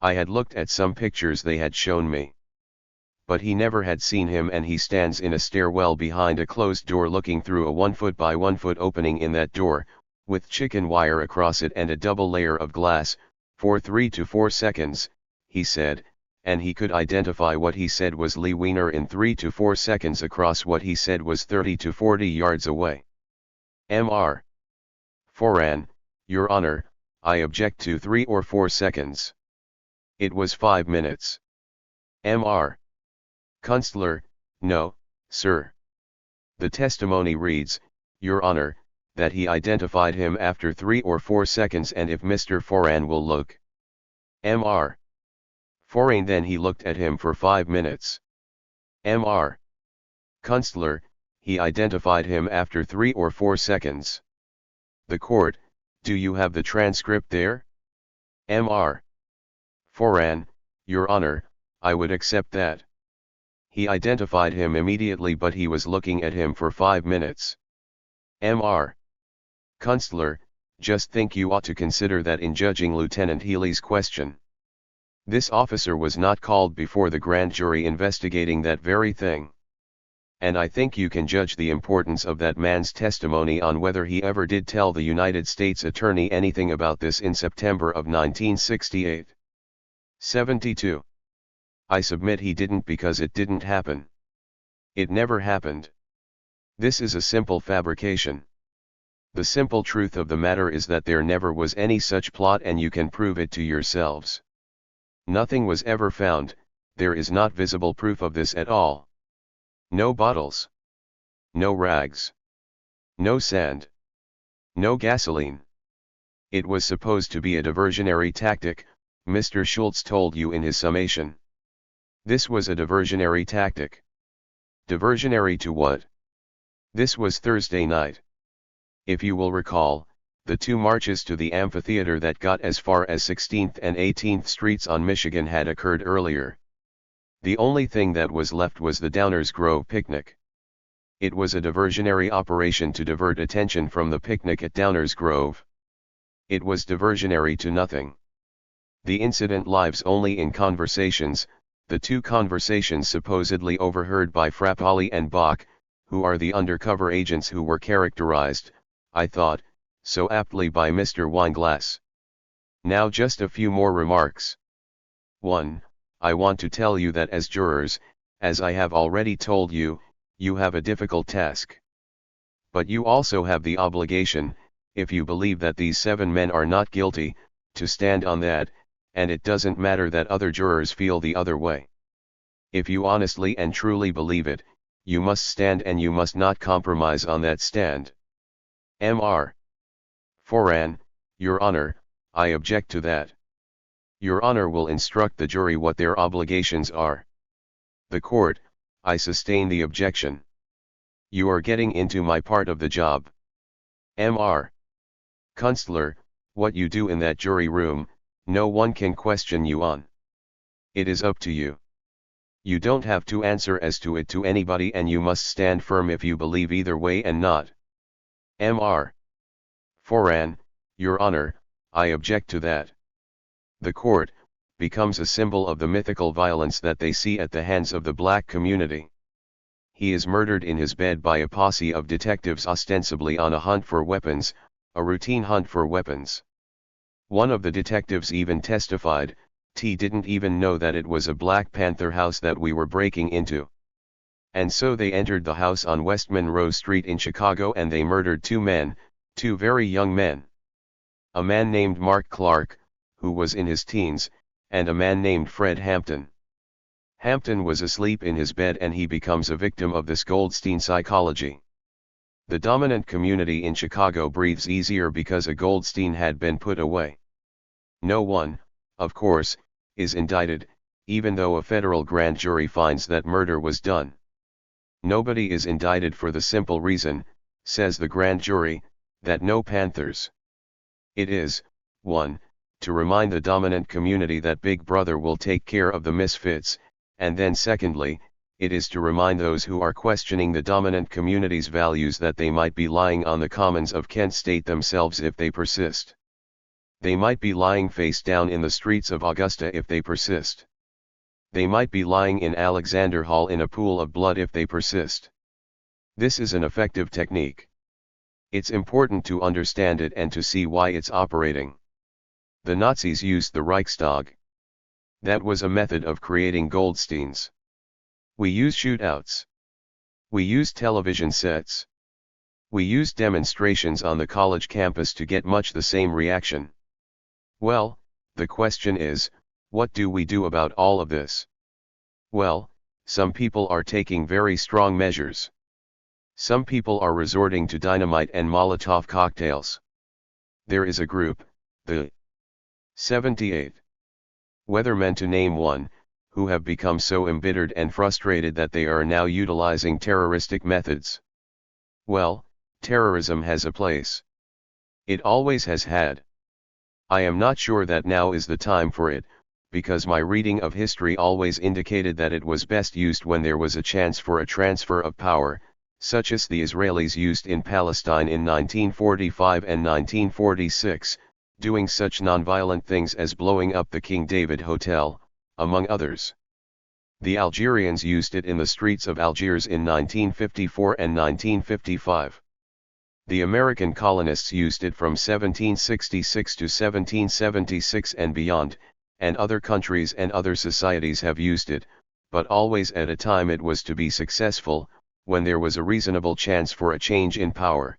I had looked at some pictures they had shown me. But he never had seen him, and he stands in a stairwell behind a closed door looking through a 1-foot by 1-foot opening in that door, with chicken wire across it and a double layer of glass, for 3 to 4 seconds, he said, and he could identify what he said was Lee Weiner in 3 to 4 seconds across what he said was 30 to 40 yards away." Mr. Foran, Your Honor, I object to 3 or 4 seconds. It was 5 minutes. Mr. Kunstler, no, sir. The testimony reads, Your Honor, that he identified him after 3 or 4 seconds, and if Mr. Foran will look. Mr. Foran, then he looked at him for 5 minutes. Mr. Kunstler, he identified him after 3 or 4 seconds. The court, do you have the transcript there? Mr. Foran, Your Honor, I would accept that. He identified him immediately, but he was looking at him for 5 minutes. Mr. Kunstler, just think you ought to consider that in judging Lieutenant Healy's question. This officer was not called before the grand jury investigating that very thing. And I think you can judge the importance of that man's testimony on whether he ever did tell the United States Attorney anything about this in September of 1968. 72. I submit he didn't, because it didn't happen. It never happened. This is a simple fabrication. The simple truth of the matter is that there never was any such plot, and you can prove it to yourselves. Nothing was ever found, there is not visible proof of this at all. No bottles. No rags. No sand. No gasoline. It was supposed to be a diversionary tactic, Mr. Schultz told you in his summation. This was a diversionary tactic. Diversionary to what? This was Thursday night. If you will recall, the 2 marches to the amphitheater that got as far as 16th and 18th Streets on Michigan had occurred earlier. The only thing that was left was the Downers Grove picnic. It was a diversionary operation to divert attention from the picnic at Downers Grove. It was diversionary to nothing. The incident lives only in conversations, the 2 conversations supposedly overheard by Frappoli and Bach, who are the undercover agents who were characterized, I thought, so aptly by Mr. Weinglass. Now just a few more remarks. 1. I want to tell you that as jurors, as I have already told you, you have a difficult task. But you also have the obligation, if you believe that these 7 men are not guilty, to stand on that, and it doesn't matter that other jurors feel the other way. If you honestly and truly believe it, you must stand, and you must not compromise on that stand. Mr. Foran, Your Honor, I object to that. Your Honor will instruct the jury what their obligations are. The court, I sustain the objection. You are getting into my part of the job. Mr. Kunstler, what you do in that jury room, no one can question you on. It is up to you. You don't have to answer as to it to anybody, and you must stand firm if you believe either way and not. Mr. Foran, Your Honor, I object to that. The court becomes a symbol of the mythical violence that they see at the hands of the black community. He is murdered in his bed by a posse of detectives ostensibly on a hunt for weapons, a routine hunt for weapons. One of the detectives even testified, "T didn't even know that it was a Black Panther house that we were breaking into." And so they entered the house on West Monroe Street in Chicago, and they murdered 2 men, 2 very young men. A man named Mark Clark, who was in his teens, and a man named Fred Hampton. Hampton was asleep in his bed, and he becomes a victim of this Goldstein psychology. The dominant community in Chicago breathes easier because a Goldstein had been put away. No one, of course, is indicted, even though a federal grand jury finds that murder was done. Nobody is indicted for the simple reason, says the grand jury, that no Panthers. It is, 1. To remind the dominant community that Big Brother will take care of the misfits, and then secondly, it is to remind those who are questioning the dominant community's values that they might be lying on the commons of Kent State themselves if they persist. They might be lying face down in the streets of Augusta if they persist. They might be lying in Alexander Hall in a pool of blood if they persist. This is an effective technique. It's important to understand it and to see why it's operating. The Nazis used the Reichstag. That was a method of creating Goldsteins. We use shootouts. We use television sets. We use demonstrations on the college campus to get much the same reaction. Well, the question is, what do we do about all of this? Well, some people are taking very strong measures. Some people are resorting to dynamite and Molotov cocktails. There is a group, the 78 Weathermen to name one, who have become so embittered and frustrated that they are now utilizing terroristic methods. Well, terrorism has a place. It always has had. I am not sure that now is the time for it, because my reading of history always indicated that it was best used when there was a chance for a transfer of power, such as the Israelis used in Palestine in 1945 and 1946, doing such nonviolent things as blowing up the King David Hotel, among others. The Algerians used it in the streets of Algiers in 1954 and 1955. The American colonists used it from 1766 to 1776 and beyond, and other countries and other societies have used it, but always at a time it was to be successful, when there was a reasonable chance for a change in power.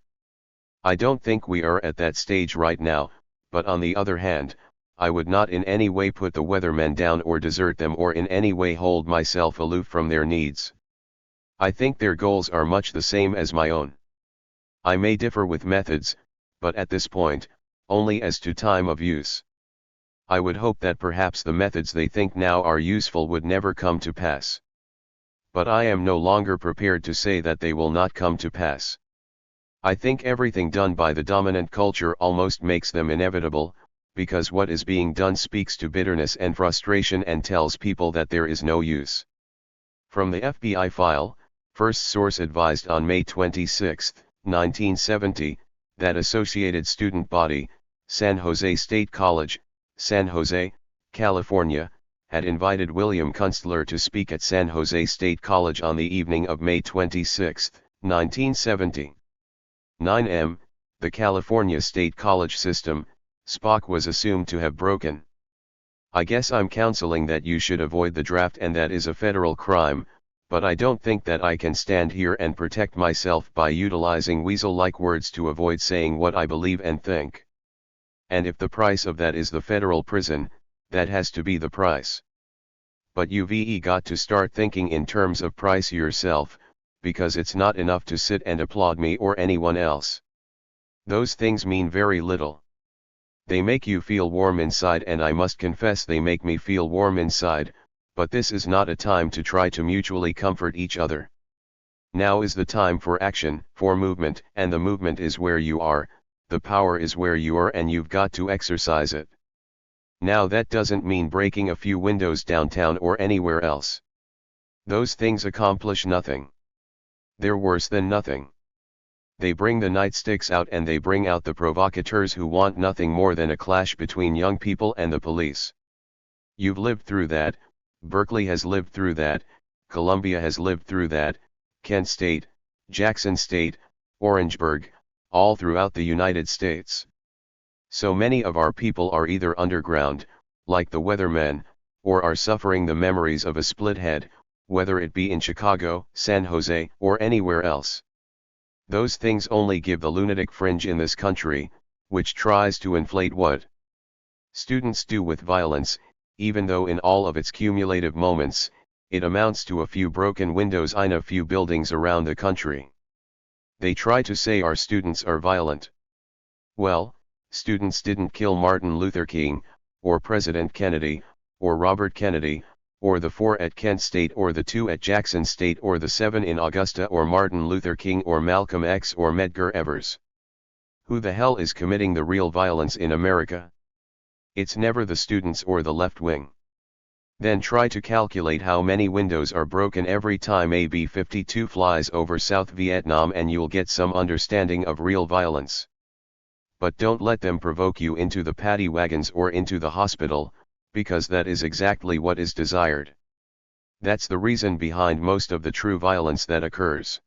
I don't think we are at that stage right now, but on the other hand, I would not in any way put the Weathermen down or desert them or in any way hold myself aloof from their needs. I think their goals are much the same as my own. I may differ with methods, but at this point, only as to time of use. I would hope that perhaps the methods they think now are useful would never come to pass. But I am no longer prepared to say that they will not come to pass. I think everything done by the dominant culture almost makes them inevitable, because what is being done speaks to bitterness and frustration and tells people that there is no use. From the FBI file, first source advised on May 26, 1970, that Associated Student Body, San Jose State College, San Jose, California, had invited William Kunstler to speak at San Jose State College on the evening of May 26, 1970. 9M, the California State College system, Spock was assumed to have broken. I guess I'm counseling that you should avoid the draft and that is a federal crime, but I don't think that I can stand here and protect myself by utilizing weasel-like words to avoid saying what I believe and think. And if the price of that is the federal prison, that has to be the price. But you've got to start thinking in terms of price yourself, because it's not enough to sit and applaud me or anyone else. Those things mean very little. They make you feel warm inside, and I must confess they make me feel warm inside, but this is not a time to try to mutually comfort each other. Now is the time for action, for movement, and the movement is where you are, the power is where you are, and you've got to exercise it. Now that doesn't mean breaking a few windows downtown or anywhere else. Those things accomplish nothing. They're worse than nothing. They bring the nightsticks out and they bring out the provocateurs who want nothing more than a clash between young people and the police. You've lived through that, Berkeley has lived through that, Columbia has lived through that, Kent State, Jackson State, Orangeburg, all throughout the United States. So many of our people are either underground, like the Weathermen, or are suffering the memories of a split head, whether it be in Chicago, San Jose, or anywhere else. Those things only give the lunatic fringe in this country, which tries to inflate what students do with violence, even though in all of its cumulative moments, it amounts to a few broken windows in a few buildings around the country. They try to say our students are violent. Well, students didn't kill Martin Luther King, or President Kennedy, or Robert Kennedy, or the 4 at Kent State or the 2 at Jackson State or the 7 in Augusta or Martin Luther King or Malcolm X or Medgar Evers. Who the hell is committing the real violence in America? It's never the students or the left wing. Then try to calculate how many windows are broken every time a B-52 flies over South Vietnam and you'll get some understanding of real violence. But don't let them provoke you into the paddy wagons or into the hospital, because that is exactly what is desired. That's the reason behind most of the true violence that occurs.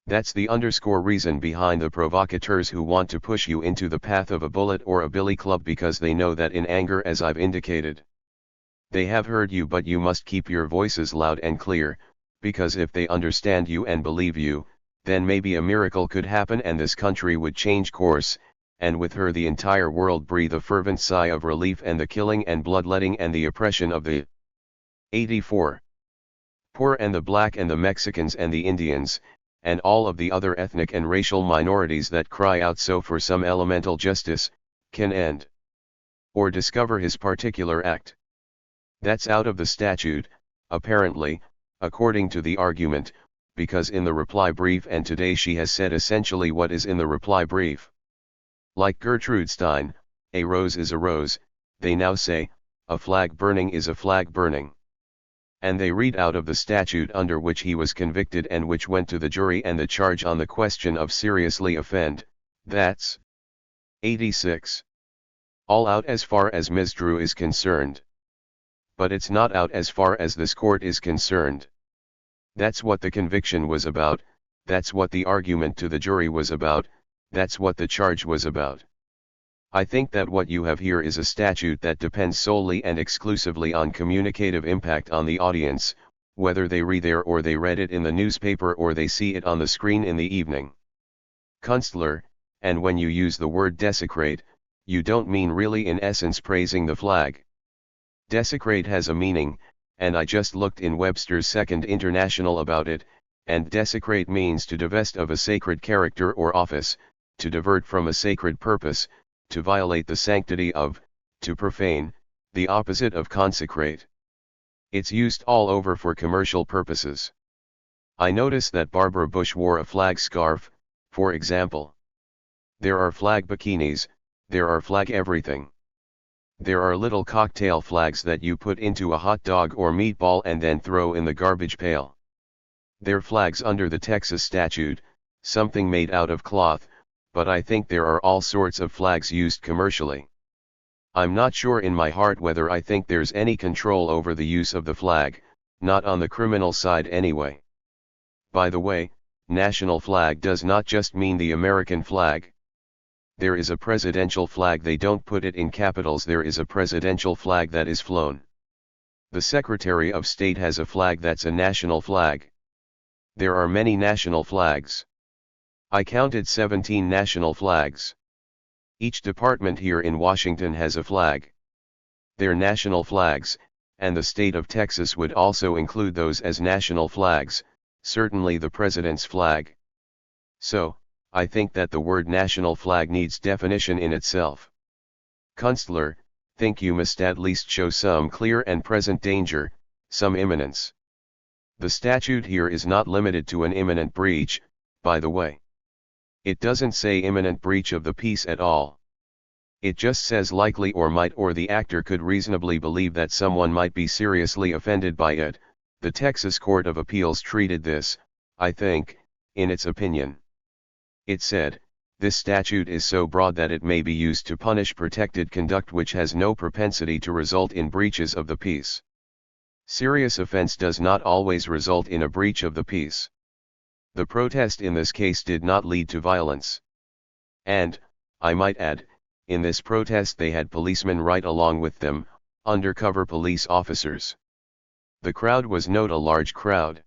That's the reason behind the provocateurs who want to push you into the path of a bullet or a billy club, because they know that in anger, as I've indicated, they have heard you, but you must keep your voices loud and clear, because if they understand you and believe you, then maybe a miracle could happen and this country would change course, and with her the entire world breathe a fervent sigh of relief, and the killing and bloodletting and the oppression of the 84 poor and the black and the Mexicans and the Indians, and all of the other ethnic and racial minorities that cry out so for some elemental justice, can end. Or discover his particular act. That's out of the statute, apparently, according to the argument, because in the reply brief and today she has said essentially what is in the reply brief. Like Gertrude Stein, a rose is a rose, they now say, a flag burning is a flag burning. And they read out of the statute under which he was convicted and which went to the jury, and the charge on the question of seriously offend, that's 86. All out as far as Ms. Drew is concerned. But it's not out as far as this court is concerned. That's what the conviction was about, that's what the argument to the jury was about, that's what the charge was about. I think that what you have here is a statute that depends solely and exclusively on communicative impact on the audience, whether they read there or they read it in the newspaper or they see it on the screen in the evening. Kunstler, and when you use the word desecrate, you don't mean really in essence praising the flag. Desecrate has a meaning, and I just looked in Webster's Second International about it, and desecrate means to divest of a sacred character or office, to divert from a sacred purpose, to violate the sanctity of, to profane, the opposite of consecrate. It's used all over for commercial purposes. I notice that Barbara Bush wore a flag scarf, for example. There are flag bikinis, there are flag everything. There are little cocktail flags that you put into a hot dog or meatball and then throw in the garbage pail. They're flags under the Texas statute, something made out of cloth, but I think there are all sorts of flags used commercially. I'm not sure in my heart whether I think there's any control over the use of the flag, not on the criminal side anyway. By the way, national flag does not just mean the American flag. There is a presidential flag, they don't put it in capitals, there is a presidential flag that is flown. The Secretary of State has a flag that's a national flag. There are many national flags. I counted 17 national flags. Each department here in Washington has a flag. They're national flags, and the state of Texas would also include those as national flags, certainly the president's flag. So, I think that the word national flag needs definition in itself. Kunstler, think you must at least show some clear and present danger, some imminence. The statute here is not limited to an imminent breach, by the way. It doesn't say imminent breach of the peace at all. It just says likely or might, or the actor could reasonably believe that someone might be seriously offended by it. The Texas Court of Appeals treated this, I think, in its opinion. It said, this statute is so broad that it may be used to punish protected conduct which has no propensity to result in breaches of the peace. Serious offense does not always result in a breach of the peace. The protest in this case did not lead to violence. And, I might add, in this protest they had policemen right along with them, undercover police officers. The crowd was not a large crowd.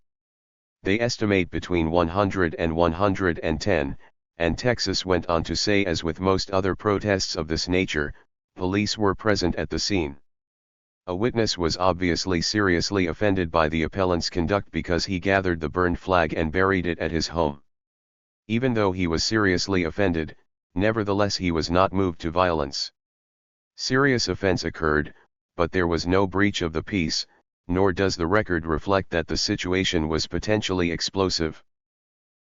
They estimate between 100 and 110, and Texas went on to say, as with most other protests of this nature, police were present at the scene. A witness was obviously seriously offended by the appellant's conduct because he gathered the burned flag and buried it at his home. Even though he was seriously offended, nevertheless he was not moved to violence. Serious offense occurred, but there was no breach of the peace, nor does the record reflect that the situation was potentially explosive.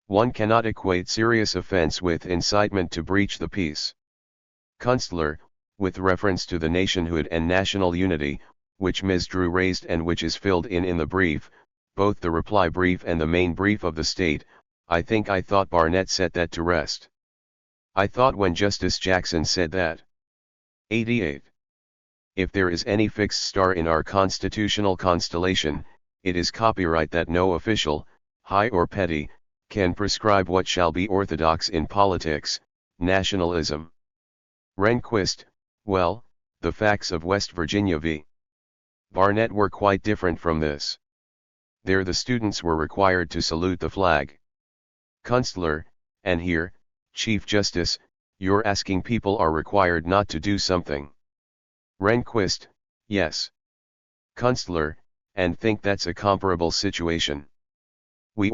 One cannot equate serious offense with incitement to breach the peace. Kunstler, with reference to the nationhood and national unity, which Ms. Drew raised and which is filled in the brief, both the reply brief and the main brief of the state, I thought Barnett set that to rest. I thought when Justice Jackson said that. 88. If there is any fixed star in our constitutional constellation, it is copyright that no official, high or petty, can prescribe what shall be orthodox in politics, nationalism. Rehnquist, well, the facts of West Virginia v. Barnett were quite different from this. There the students were required to salute the flag. Kunstler, and here, Chief Justice, you're asking people are required not to do something. Rehnquist, yes. Kunstler, and think that's a comparable situation. We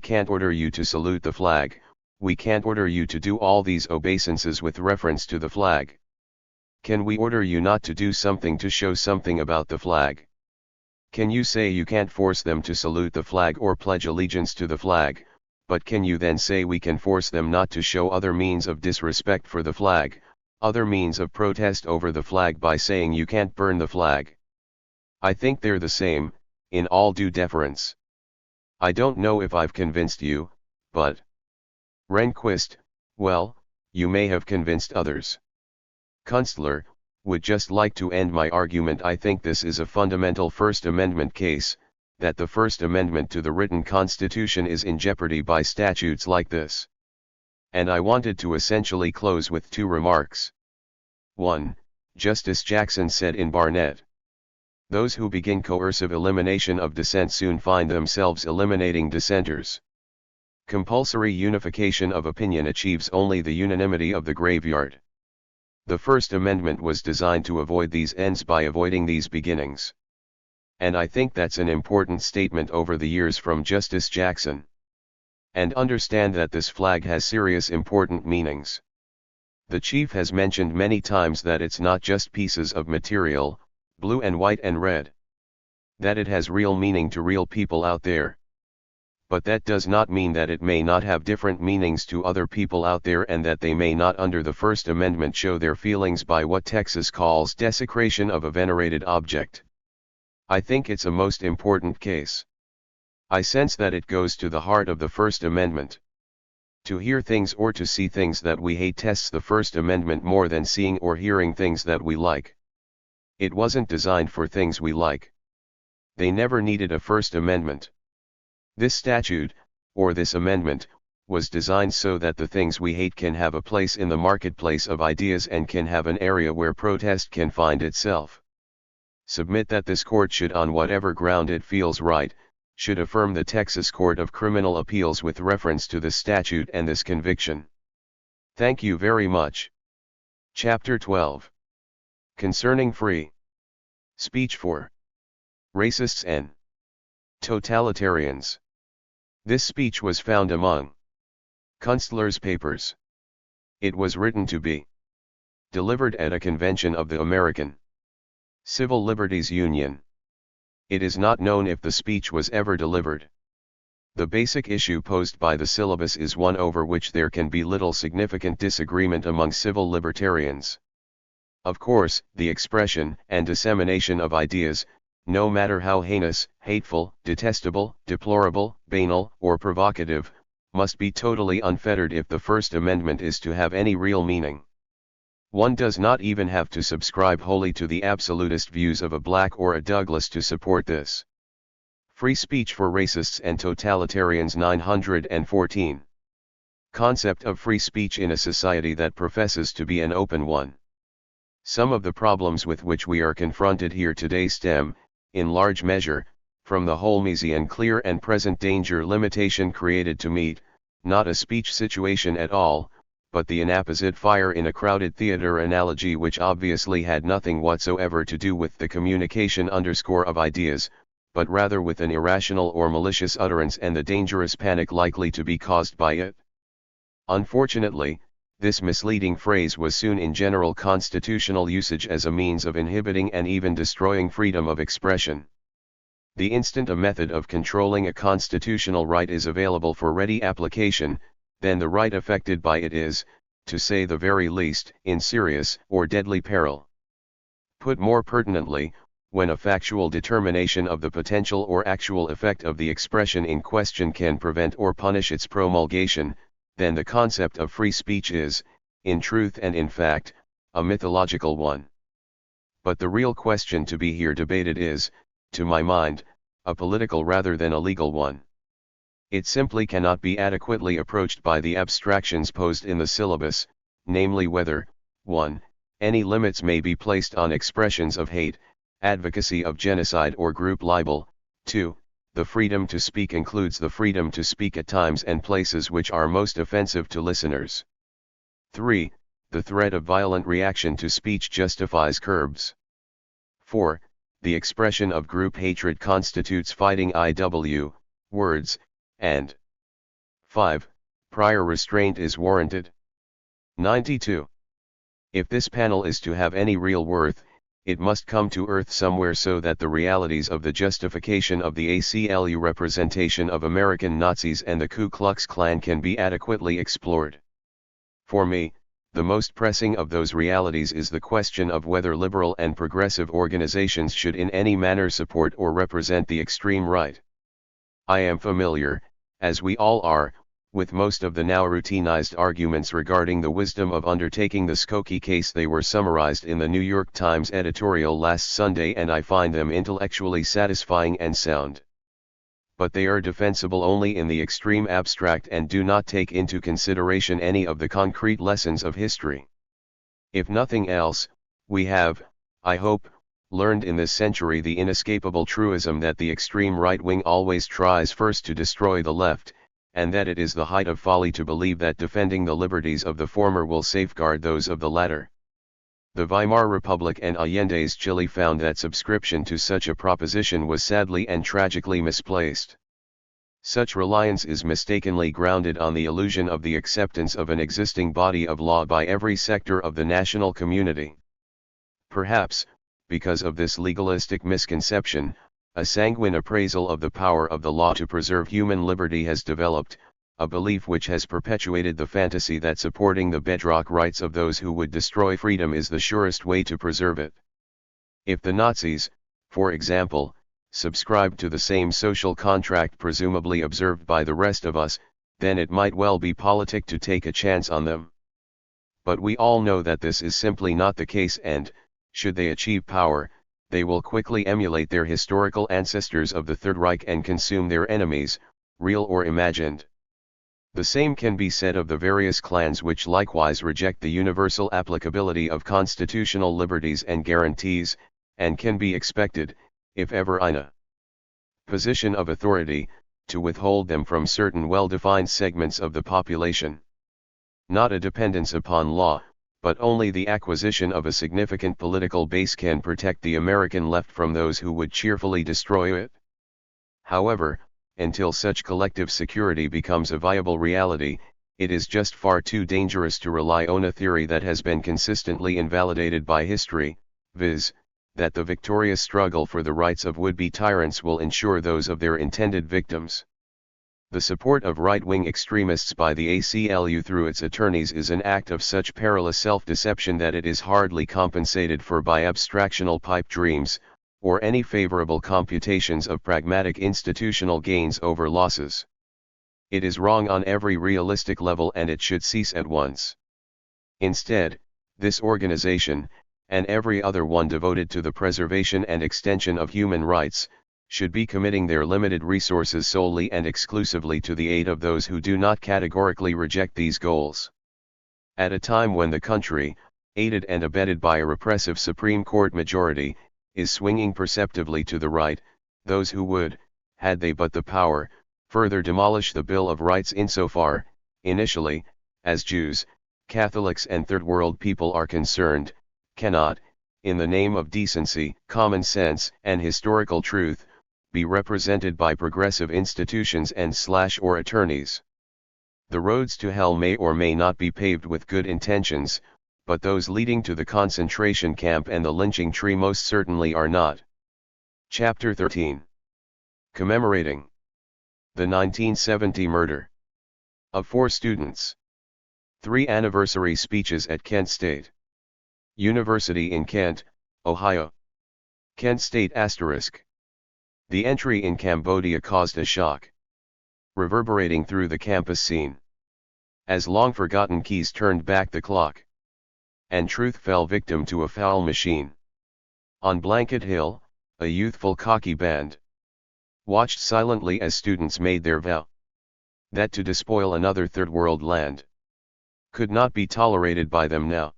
can't order you to salute the flag, we can't order you to do all these obeisances with reference to the flag. Can we order you not to do something to show something about the flag? Can you say you can't force them to salute the flag or pledge allegiance to the flag, but can you then say we can force them not to show other means of disrespect for the flag, other means of protest over the flag by saying you can't burn the flag? I think they're the same, in all due deference. I don't know if I've convinced you, but... Rehnquist, well, you may have convinced others. Kunstler, would just like to end my argument. I think this is a fundamental First Amendment case, that the First Amendment to the written Constitution is in jeopardy by statutes like this. And I wanted to essentially close with two remarks. 1. Justice Jackson said in Barnett, those who begin coercive elimination of dissent soon find themselves eliminating dissenters. Compulsory unification of opinion achieves only the unanimity of the graveyard. The First Amendment was designed to avoid these ends by avoiding these beginnings. And I think that's an important statement over the years from Justice Jackson. And understand that this flag has serious important meanings. The Chief has mentioned many times that it's not just pieces of material, blue and white and red. That it has real meaning to real people out there. But that does not mean that it may not have different meanings to other people out there and that they may not under the First Amendment show their feelings by what Texas calls desecration of a venerated object. I think it's a most important case. I sense that it goes to the heart of the First Amendment. To hear things or to see things that we hate tests the First Amendment more than seeing or hearing things that we like. It wasn't designed for things we like. They never needed a First Amendment. This statute, or this amendment, was designed so that the things we hate can have a place in the marketplace of ideas and can have an area where protest can find itself. Submit that this court should, on whatever ground it feels right, should affirm the Texas Court of Criminal Appeals with reference to this statute and this conviction. Thank you very much. Chapter 12. Concerning free speech for racists and totalitarians. This speech was found among Kunstler's papers. It was written to be delivered at a convention of the American Civil Liberties Union. It is not known if the speech was ever delivered. The basic issue posed by the syllabus is one over which there can be little significant disagreement among civil libertarians. Of course, the expression and dissemination of ideas, no matter how heinous, hateful, detestable, deplorable, banal, or provocative, must be totally unfettered if the First Amendment is to have any real meaning. One does not even have to subscribe wholly to the absolutist views of a Black or a Douglas to support this. Free speech for racists and totalitarians. 914. Concept of free speech in a society that professes to be an open one. Some of the problems with which we are confronted here today stem, in large measure, from the whole easy and clear and present danger limitation created to meet, not a speech situation at all, but the inapposite fire in a crowded theater analogy which obviously had nothing whatsoever to do with the communication of ideas, but rather with an irrational or malicious utterance and the dangerous panic likely to be caused by it. Unfortunately, this misleading phrase was soon in general constitutional usage as a means of inhibiting and even destroying freedom of expression. The instant a method of controlling a constitutional right is available for ready application, then the right affected by it is, to say the very least, in serious or deadly peril. Put more pertinently, when a factual determination of the potential or actual effect of the expression in question can prevent or punish its promulgation, then the concept of free speech is, in truth and in fact, a mythological one. But the real question to be here debated is, to my mind, a political rather than a legal one. It simply cannot be adequately approached by the abstractions posed in the syllabus, namely whether, 1. Any limits may be placed on expressions of hate, advocacy of genocide or group libel, 2. The freedom to speak includes the freedom to speak at times and places which are most offensive to listeners. 3. The threat of violent reaction to speech justifies curbs. 4. The expression of group hatred constitutes fighting words, and 5. Prior restraint is warranted. 92. If this panel is to have any real worth, it must come to earth somewhere so that the realities of the justification of the ACLU representation of American Nazis and the Ku Klux Klan can be adequately explored. For me, the most pressing of those realities is the question of whether liberal and progressive organizations should in any manner support or represent the extreme right. I am familiar, as we all are, with most of the now routinized arguments regarding the wisdom of undertaking the Skokie case. They were summarized in the New York Times editorial last Sunday, and I find them intellectually satisfying and sound. But they are defensible only in the extreme abstract and do not take into consideration any of the concrete lessons of history. If nothing else, we have, I hope, learned in this century the inescapable truism that the extreme right wing always tries first to destroy the left, and that it is the height of folly to believe that defending the liberties of the former will safeguard those of the latter. The Weimar Republic and Allende's Chile found that subscription to such a proposition was sadly and tragically misplaced. Such reliance is mistakenly grounded on the illusion of the acceptance of an existing body of law by every sector of the national community. Perhaps, because of this legalistic misconception, a sanguine appraisal of the power of the law to preserve human liberty has developed, a belief which has perpetuated the fantasy that supporting the bedrock rights of those who would destroy freedom is the surest way to preserve it. If the Nazis, for example, subscribed to the same social contract presumably observed by the rest of us, then it might well be politic to take a chance on them. But we all know that this is simply not the case, and, should they achieve power, they will quickly emulate their historical ancestors of the Third Reich and consume their enemies, real or imagined. The same can be said of the various clans which likewise reject the universal applicability of constitutional liberties and guarantees, and can be expected, if ever in a position of authority, to withhold them from certain well-defined segments of the population. Not a dependence upon law, but only the acquisition of a significant political base can protect the American left from those who would cheerfully destroy it. However, until such collective security becomes a viable reality, it is just far too dangerous to rely on a theory that has been consistently invalidated by history, viz., that the victorious struggle for the rights of would-be tyrants will ensure those of their intended victims. The support of right-wing extremists by the ACLU through its attorneys is an act of such perilous self-deception that it is hardly compensated for by abstractional pipe dreams, or any favorable computations of pragmatic institutional gains over losses. It is wrong on every realistic level, and it should cease at once. Instead, this organization, and every other one devoted to the preservation and extension of human rights, should be committing their limited resources solely and exclusively to the aid of those who do not categorically reject these goals. At a time when the country, aided and abetted by a repressive Supreme Court majority, is swinging perceptively to the right, those who would, had they but the power, further demolish the Bill of Rights insofar, initially, as Jews, Catholics and Third World people are concerned, cannot, in the name of decency, common sense, and historical truth, be represented by progressive institutions and/or attorneys. The roads to hell may or may not be paved with good intentions, but those leading to the concentration camp and the lynching tree most certainly are not. Chapter 13. commemorating the 1970 murder of 4 students. 3 anniversary speeches at Kent State University in Kent, Ohio. Kent State *. The entry in Cambodia caused a shock, reverberating through the campus scene, as long-forgotten keys turned back the clock, and truth fell victim to a foul machine. On Blanket Hill, a youthful cocky band watched silently as students made their vow that to despoil another third world land could not be tolerated by them now.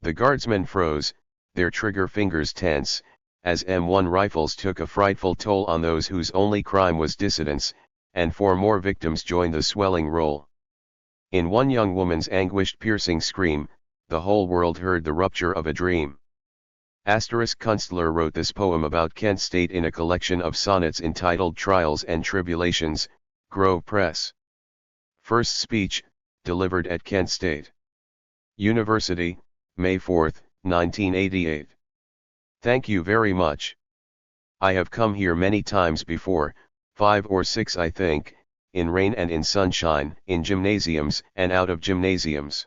The guardsmen froze, their trigger fingers tense, as M1 rifles took a frightful toll on those whose only crime was dissidence, and 4 more victims joined the swelling roll. In one young woman's anguished piercing scream, the whole world heard the rupture of a dream. Kunstler wrote this poem about Kent State in a collection of sonnets entitled Trials and Tribulations, Grove Press. First speech, delivered at Kent State University, May 4, 1988. Thank you very much. I have come here many times before, 5 or 6 I think, in rain and in sunshine, in gymnasiums and out of gymnasiums.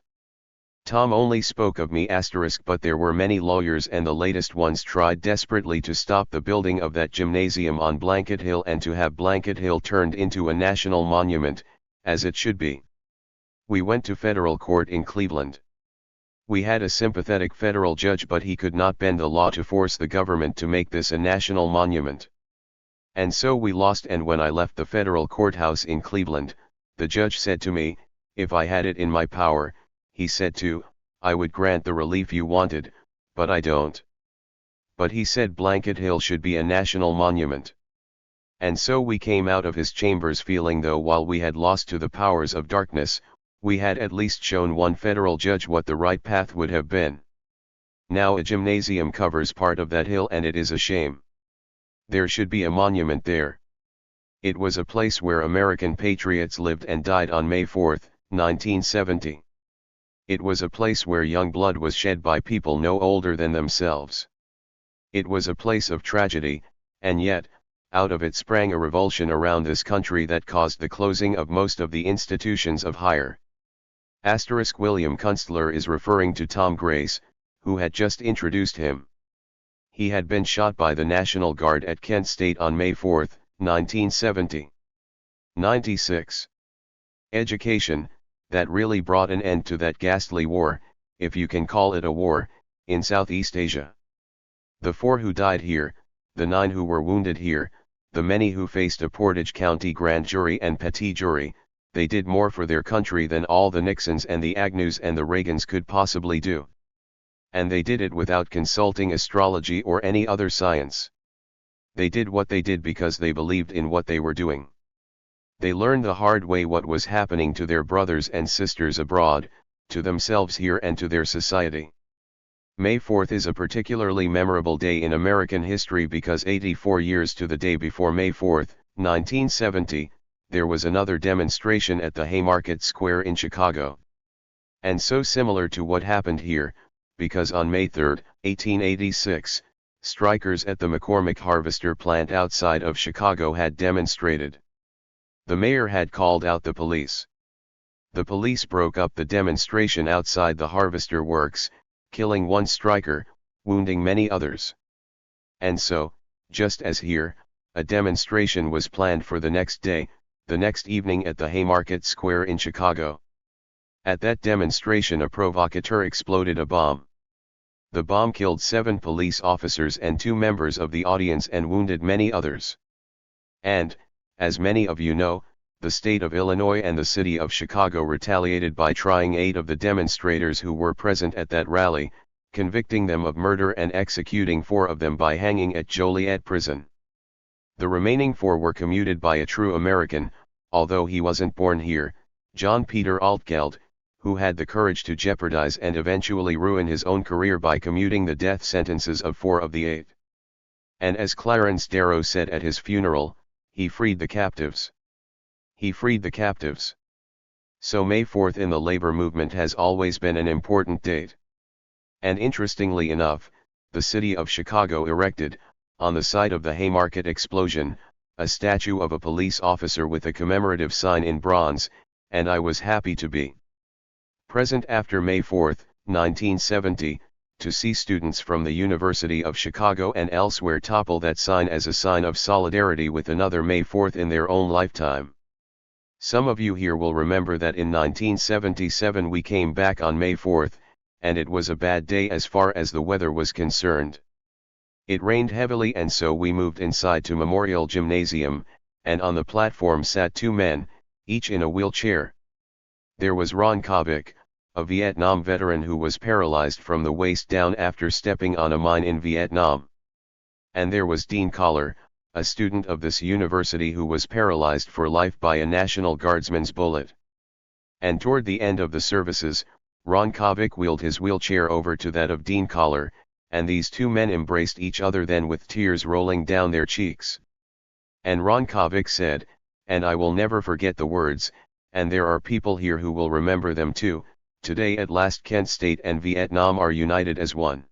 Tom only spoke of me *, but there were many lawyers and the latest ones tried desperately to stop the building of that gymnasium on Blanket Hill and to have Blanket Hill turned into a national monument, as it should be. We went to federal court in Cleveland. We had a sympathetic federal judge, but he could not bend the law to force the government to make this a national monument. And so we lost, and when I left the federal courthouse in Cleveland, the judge said to me, if I had it in my power, he said I would grant the relief you wanted, but I don't. But he said Blanket Hill should be a national monument. And so we came out of his chambers feeling, though while we had lost to the powers of darkness, we had at least shown one federal judge what the right path would have been. Now a gymnasium covers part of that hill, and it is a shame. There should be a monument there. It was a place where American patriots lived and died on May 4, 1970. It was a place where young blood was shed by people no older than themselves. It was a place of tragedy, and yet, out of it sprang a revulsion around this country that caused the closing of most of the institutions of higher. William Kunstler is referring to Tom Grace, who had just introduced him. He had been shot by the National Guard at Kent State on May 4, 1970. 96. Education, that really brought an end to that ghastly war, if you can call it a war, in Southeast Asia. The 4 who died here, the 9 who were wounded here, the many who faced a Portage County grand jury and petit jury, they did more for their country than all the Nixons and the Agnews and the Reagans could possibly do. And they did it without consulting astrology or any other science. They did what they did because they believed in what they were doing. They learned the hard way what was happening to their brothers and sisters abroad, to themselves here, and to their society. May 4 is a particularly memorable day in American history because 84 years to the day before May 4, 1970, there was another demonstration at the Haymarket Square in Chicago. And so similar to what happened here, because on May 3, 1886, strikers at the McCormick Harvester plant outside of Chicago had demonstrated. The mayor had called out the police. The police broke up the demonstration outside the Harvester Works, killing 1 striker, wounding many others. And so, just as here, a demonstration was planned for the next day, the next evening at the Haymarket Square in Chicago. At that demonstration a provocateur exploded a bomb. The bomb killed 7 police officers and 2 members of the audience and wounded many others. And, as many of you know, the state of Illinois and the city of Chicago retaliated by trying 8 of the demonstrators who were present at that rally, convicting them of murder and executing 4 of them by hanging at Joliet Prison. The remaining 4 were commuted by a true American, although he wasn't born here, John Peter Altgeld, who had the courage to jeopardize and eventually ruin his own career by commuting the death sentences of 4 of the 8. And as Clarence Darrow said at his funeral, he freed the captives. He freed the captives. So May 4 in the labor movement has always been an important date. And interestingly enough, the city of Chicago erected, on the site of the Haymarket explosion, a statue of a police officer with a commemorative sign in bronze, and I was happy to be present after May 4, 1970, to see students from the University of Chicago and elsewhere topple that sign as a sign of solidarity with another May 4 in their own lifetime. Some of you here will remember that in 1977 we came back on May 4, and it was a bad day as far as the weather was concerned. It rained heavily, and so we moved inside to Memorial Gymnasium, and on the platform sat two men, each in a wheelchair. There was Ron Kovic, a Vietnam veteran who was paralyzed from the waist down after stepping on a mine in Vietnam. And there was Dean Collar, a student of this university who was paralyzed for life by a National Guardsman's bullet. And toward the end of the services, Ron Kovic wheeled his wheelchair over to that of Dean Collar, and these two men embraced each other then with tears rolling down their cheeks. And Ron Kovic said, and I will never forget the words, and there are people here who will remember them too, today at last Kent State and Vietnam are united as one.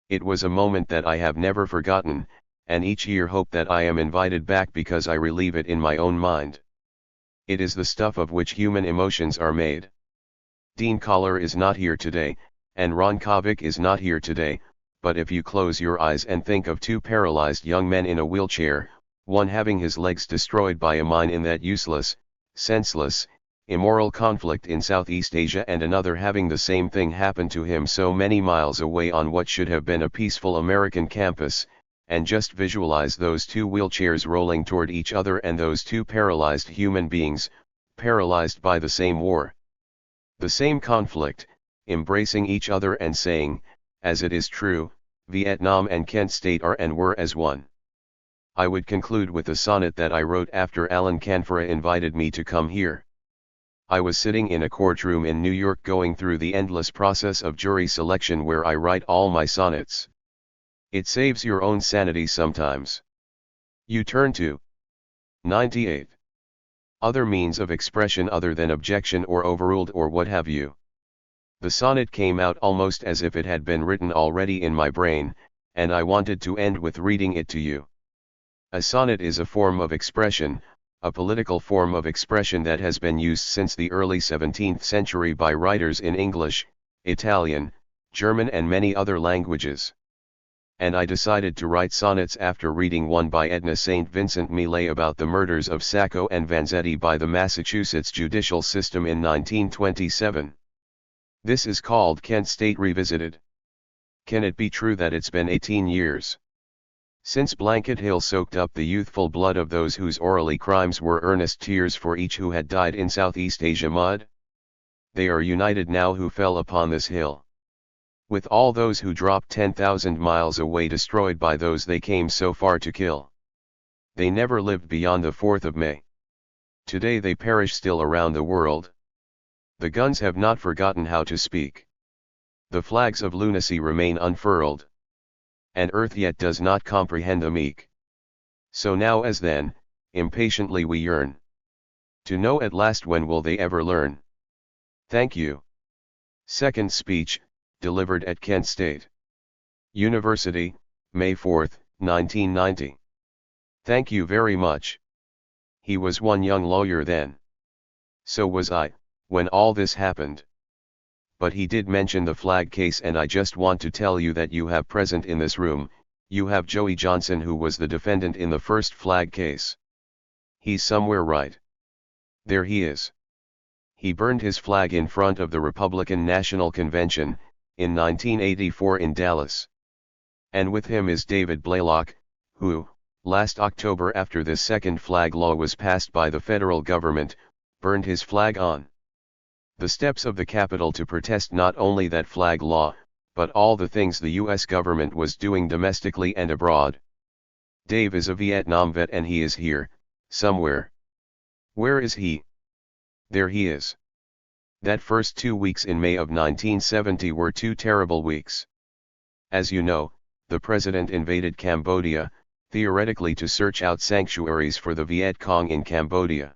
It was a moment that I have never forgotten, and each year hope that I am invited back because I relieve it in my own mind. It is the stuff of which human emotions are made. Dean Collar is not here today, and Ron Kovic is not here today, but if you close your eyes and think of two paralyzed young men in a wheelchair, one having his legs destroyed by a mine in that useless, senseless, immoral conflict in Southeast Asia, and another having the same thing happen to him so many miles away on what should have been a peaceful American campus, and just visualize those two wheelchairs rolling toward each other and those two paralyzed human beings, paralyzed by the same war, the same conflict, embracing each other and saying, as it is true, Vietnam and Kent State are and were as one. I would conclude with a sonnet that I wrote after Alan Canfora invited me to come here. I was sitting in a courtroom in New York going through the endless process of jury selection where I write all my sonnets. It saves your own sanity sometimes. You turn to 98. Other means of expression other than objection or overruled or what have you. The sonnet came out almost as if it had been written already in my brain, and I wanted to end with reading it to you. A sonnet is a form of expression, a political form of expression that has been used since the early 17th century by writers in English, Italian, German and many other languages. And I decided to write sonnets after reading one by Edna St. Vincent Millay about the murders of Sacco and Vanzetti by the Massachusetts judicial system in 1927. This is called Kent State Revisited. Can it be true that it's been 18 years since Blanket Hill soaked up the youthful blood of those whose orally crimes were earnest tears for each who had died in Southeast Asia mud? They are united now who fell upon this hill. With all those who dropped 10,000 miles away destroyed by those they came so far to kill. They never lived beyond the 4th of May. Today they perish still around the world. The guns have not forgotten how to speak. The flags of lunacy remain unfurled. And earth yet does not comprehend the meek. So now as then, impatiently we yearn to know at last when will they ever learn. Thank you. Second speech, delivered at Kent State University, May 4, 1990. Thank you very much. He was one young lawyer then. So was I, when all this happened. But he did mention the flag case, and I just want to tell you that you have present in this room, you have Joey Johnson, who was the defendant in the first flag case. He's somewhere right there. He is. He burned his flag in front of the Republican National Convention, in 1984 in Dallas. And with him is David Blaylock, who, last October after this second flag law was passed by the federal government, burned his flag on the steps of the Capitol to protest not only that flag law, but all the things the U.S. government was doing domestically and abroad. Dave is a Vietnam vet and he is here, somewhere. Where is he? There he is. That first 2 weeks in May of 1970 were 2 terrible weeks. As you know, the president invaded Cambodia, theoretically to search out sanctuaries for the Viet Cong in Cambodia.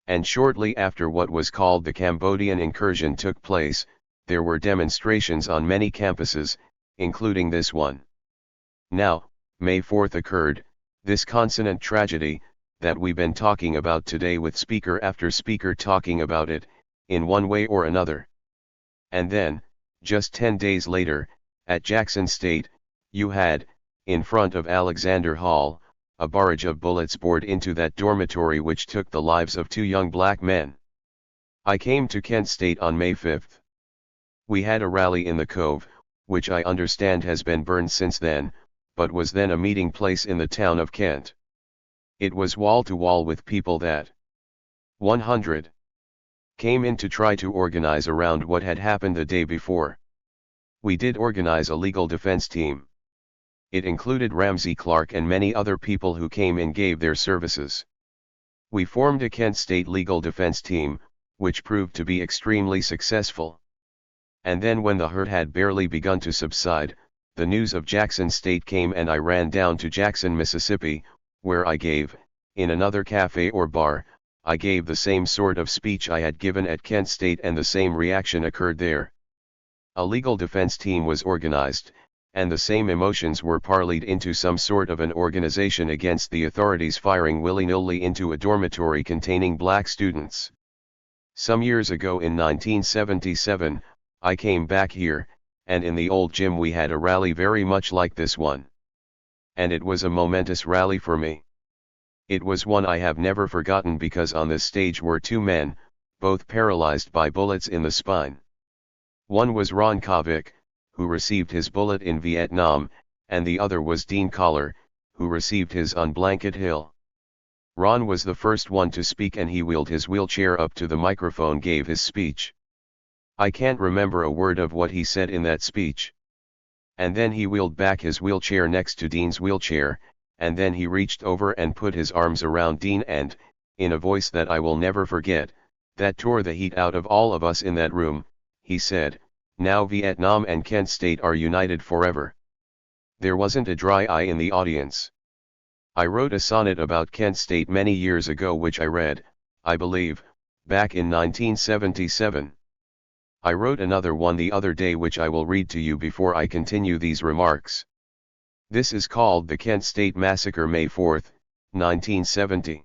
And shortly after what was called the Cambodian incursion took place, there were demonstrations on many campuses, including this one. Now, May 4 occurred, This consonant tragedy, that we've been talking about today with speaker after speaker talking about it, in one way or another. And then, just 10 days later, at Jackson State, you had, in front of Alexander Hall, a barrage of bullets bored into that dormitory which took the lives of 2 young black men. I came to Kent State on May 5th. We had a rally in the Cove, which I understand has been burned since then, but was then a meeting place in the town of Kent. It was wall to wall with people that 100 came in to try to organize around what had happened the day before. We did organize a legal defense team. It included Ramsey Clark and many other people who came and gave their services. We formed a Kent State legal defense team, which proved to be extremely successful. And then when the hurt had barely begun to subside, the news of Jackson State came and I ran down to Jackson, Mississippi, where I gave, in another cafe or bar, I gave the same sort of speech I had given at Kent State and the same reaction occurred there. A legal defense team was organized, and the same emotions were parlayed into some sort of an organization against the authorities firing willy-nilly into a dormitory containing black students. Some years ago in 1977, I came back here, and in the old gym we had a rally very much like this one. And it was a momentous rally for me. It was one I have never forgotten because on this stage were 2 men, both paralyzed by bullets in the spine. One was Ron Kovic, who received his bullet in Vietnam, and the other was Dean Collar, who received his on Blanket Hill. Ron was the first one to speak and he wheeled his wheelchair up to the microphone, gave his speech. I can't remember a word of what he said in that speech. And then he wheeled back his wheelchair next to Dean's wheelchair, and then he reached over and put his arms around Dean and, in a voice that I will never forget, that tore the heat out of all of us in that room, he said, "Now Vietnam and Kent State are united forever." There wasn't a dry eye in the audience. I wrote a sonnet about Kent State many years ago which I read, I believe, back in 1977. I wrote another one the other day which I will read to you before I continue these remarks. This is called The Kent State Massacre, May 4, 1970.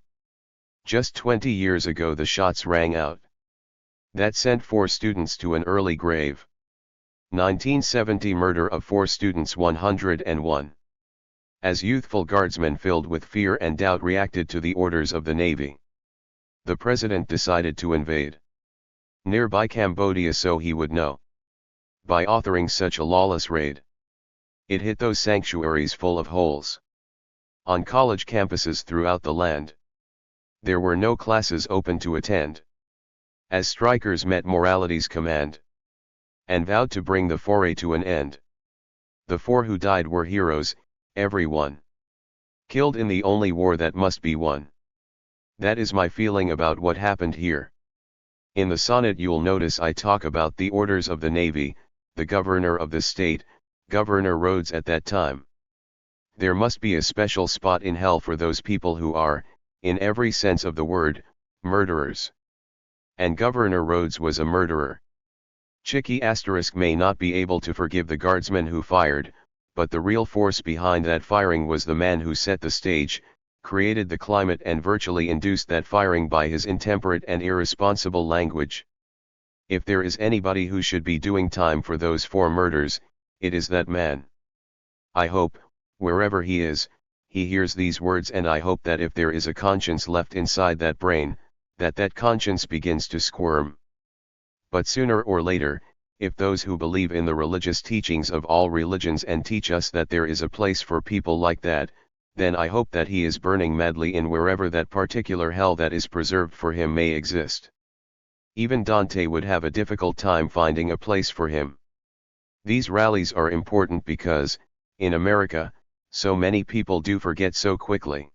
Just 20 years ago the shots rang out. That sent 4 students to an early grave. 1970 murder of 4 students 101. As youthful guardsmen filled with fear and doubt reacted to the orders of the Navy, the president decided to invade nearby Cambodia so he would know. By authoring such a lawless raid, it hit those sanctuaries full of holes. On college campuses throughout the land, there were no classes open to attend. As strikers met morality's command, and vowed to bring the foray to an end. The 4 who died were heroes, everyone. Killed in the only war that must be won. That is my feeling about what happened here. In the sonnet you'll notice I talk about the orders of the Navy, the governor of the state, Governor Rhodes at that time. There must be a special spot in hell for those people who are, in every sense of the word, murderers. And Governor Rhodes was a murderer. Chicky * may not be able to forgive the guardsmen who fired, but the real force behind that firing was the man who set the stage, created the climate and virtually induced that firing by his intemperate and irresponsible language. If there is anybody who should be doing time for those 4 murders, it is that man. I hope, wherever he is, he hears these words, and I hope that if there is a conscience left inside that brain, that conscience begins to squirm. But sooner or later, if those who believe in the religious teachings of all religions and teach us that there is a place for people like that, then I hope that he is burning madly in wherever that particular hell that is preserved for him may exist. Even Dante would have a difficult time finding a place for him. These rallies are important because, in America, so many people do forget so quickly.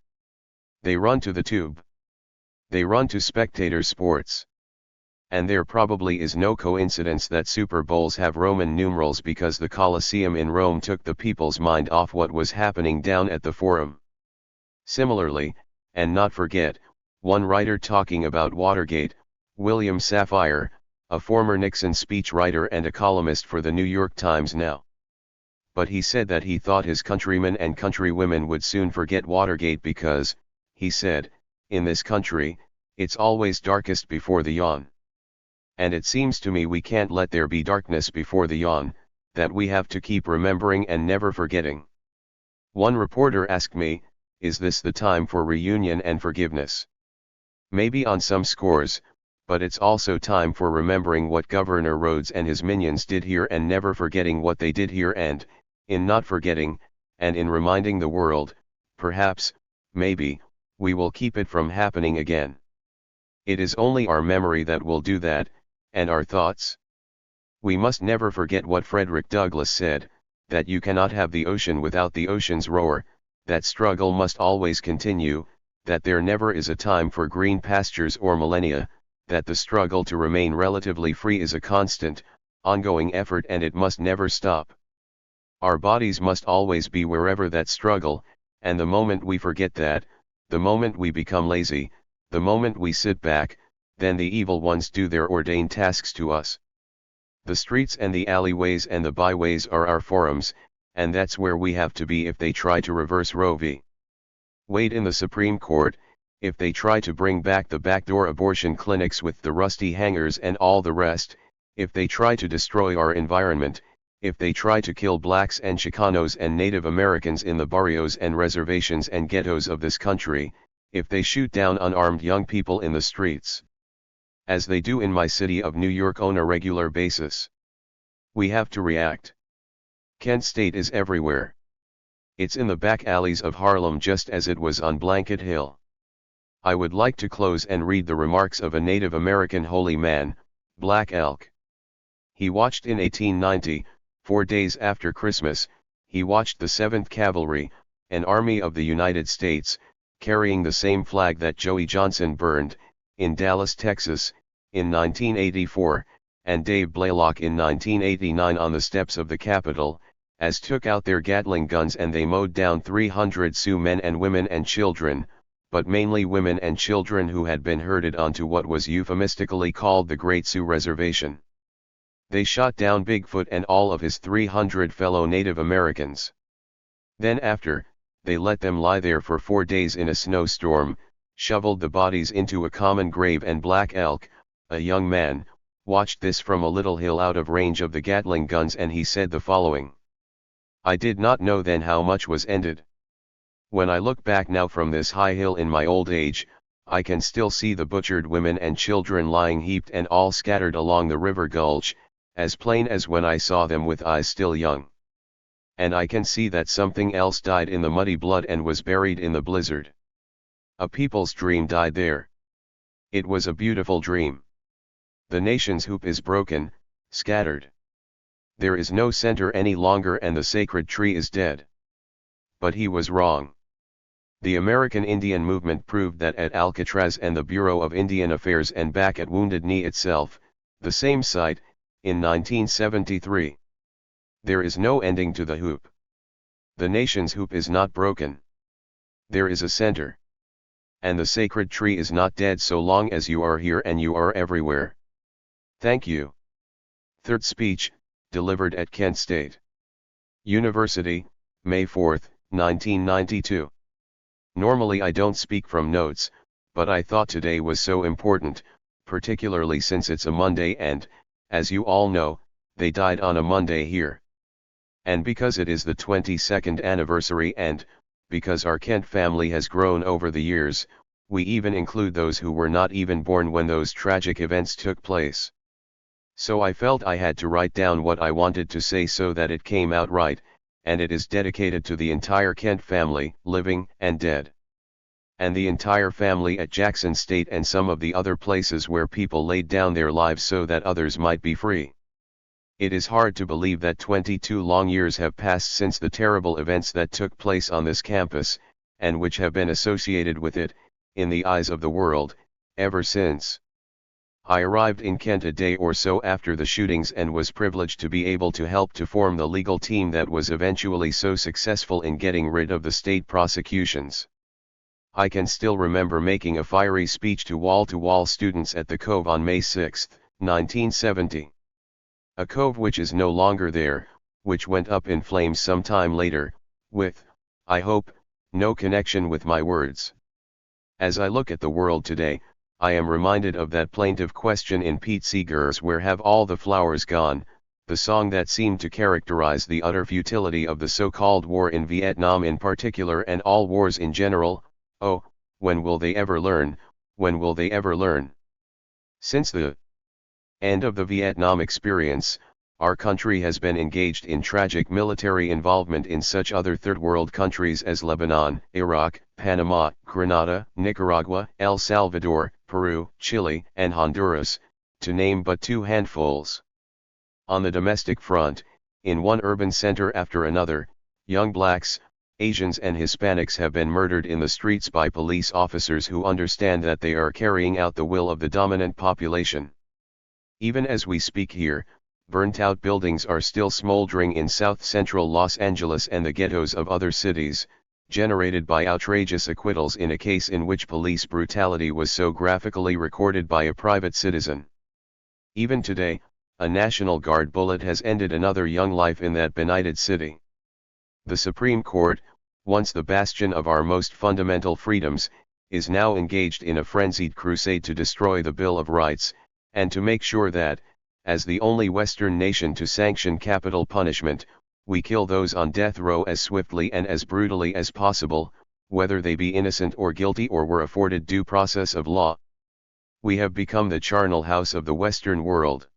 They run to the tube. They run to spectator sports. And there probably is no coincidence that Super Bowls have Roman numerals because the Colosseum in Rome took the people's mind off what was happening down at the Forum. Similarly, and not forget, one writer talking about Watergate, William Safire, a former Nixon speechwriter and a columnist for the New York Times now. but he said that he thought his countrymen and countrywomen would soon forget Watergate because, he said, in this country, it's always darkest before the yawn. And it seems to me we can't let there be darkness before the yawn, that we have to keep remembering and never forgetting. One reporter asked me, is this the time for reunion and forgiveness? Maybe on some scores, but it's also time for remembering what Governor Rhodes and his minions did here and never forgetting what they did here and, in not forgetting, and in reminding the world, perhaps, maybe, we will keep it from happening again. It is only our memory that will do that, and our thoughts. We must never forget what Frederick Douglass said, that you cannot have the ocean without the ocean's roar, that struggle must always continue, that there never is a time for green pastures or millennia, that the struggle to remain relatively free is a constant, ongoing effort and it must never stop. Our bodies must always be wherever that struggle, and the moment we forget that, the moment we become lazy, the moment we sit back, then the evil ones do their ordained tasks to us. The streets and the alleyways and the byways are our forums, and that's where we have to be if they try to reverse Roe v. Wade in the Supreme Court, if they try to bring back the backdoor abortion clinics with the rusty hangers and all the rest, if they try to destroy our environment, if they try to kill blacks and Chicanos and Native Americans in the barrios and reservations and ghettos of this country, if they shoot down unarmed young people in the streets, as they do in my city of New York on a regular basis, we have to react. Kent State is everywhere. It's in the back alleys of Harlem just as it was on Blanket Hill. I would like to close and read the remarks of a Native American holy man, Black Elk. He watched in 1890, 4 days after Christmas, he watched the 7th Cavalry, an army of the United States, carrying the same flag that Joey Johnson burned, in Dallas, Texas, in 1984, and Dave Blaylock in 1989 on the steps of the Capitol, as took out their Gatling guns and they mowed down 300 Sioux men and women and children, but mainly women and children who had been herded onto what was euphemistically called the Great Sioux Reservation. They shot down Bigfoot and all of his 300 fellow Native Americans. Then after, they let them lie there for 4 days in a snowstorm, shoveled the bodies into a common grave, and Black Elk, a young man, watched this from a little hill out of range of the Gatling guns, and he said the following: I did not know then how much was ended. When I look back now from this high hill in my old age, I can still see the butchered women and children lying heaped and all scattered along the river gulch, as plain as when I saw them with eyes still young. And I can see that something else died in the muddy blood and was buried in the blizzard. A people's dream died there. It was a beautiful dream. The nation's hoop is broken, scattered. There is no center any longer and the sacred tree is dead. But he was wrong. The American Indian movement proved that at Alcatraz and the Bureau of Indian Affairs and back at Wounded Knee itself, the same site, in 1973. There is no ending to the hoop. The nation's hoop is not broken. There is a center. And the sacred tree is not dead so long as you are here and you are everywhere. Thank you. Third speech, delivered at Kent State University, May 4, 1992. Normally I don't speak from notes, but I thought today was so important, particularly since it's a Monday and, as you all know, they died on a Monday here. And because it is the 22nd anniversary and, because our Kent family has grown over the years, we even include those who were not even born when those tragic events took place. So I felt I had to write down what I wanted to say so that it came out right, and it is dedicated to the entire Kent family, living and dead. And the entire family at Jackson State and some of the other places where people laid down their lives so that others might be free. It is hard to believe that 22 long years have passed since the terrible events that took place on this campus, and which have been associated with it, in the eyes of the world, ever since. I arrived in Kent a day or so after the shootings and was privileged to be able to help to form the legal team that was eventually so successful in getting rid of the state prosecutions. I can still remember making a fiery speech to wall-to-wall students at the Cove on May 6, 1970. A cove which is no longer there, which went up in flames some time later, with, I hope, no connection with my words. As I look at the world today, I am reminded of that plaintive question in Pete Seeger's Where Have All the Flowers Gone?, the song that seemed to characterize the utter futility of the so-called war in Vietnam in particular and all wars in general. Oh, when will they ever learn, when will they ever learn? Since the end of the Vietnam experience, our country has been engaged in tragic military involvement in such other third world countries as Lebanon, Iraq, Panama, Grenada, Nicaragua, El Salvador, Peru, Chile, and Honduras, to name but two handfuls. On the domestic front, in one urban center after another, young blacks, Asians and Hispanics have been murdered in the streets by police officers who understand that they are carrying out the will of the dominant population. Even as we speak here, burnt-out buildings are still smoldering in south-central Los Angeles and the ghettos of other cities, generated by outrageous acquittals in a case in which police brutality was so graphically recorded by a private citizen. Even today, a National Guard bullet has ended another young life in that benighted city. The Supreme Court, once the bastion of our most fundamental freedoms, is now engaged in a frenzied crusade to destroy the Bill of Rights, and to make sure that, as the only Western nation to sanction capital punishment, we kill those on death row as swiftly and as brutally as possible, whether they be innocent or guilty or were afforded due process of law. We have become the charnel house of the Western world.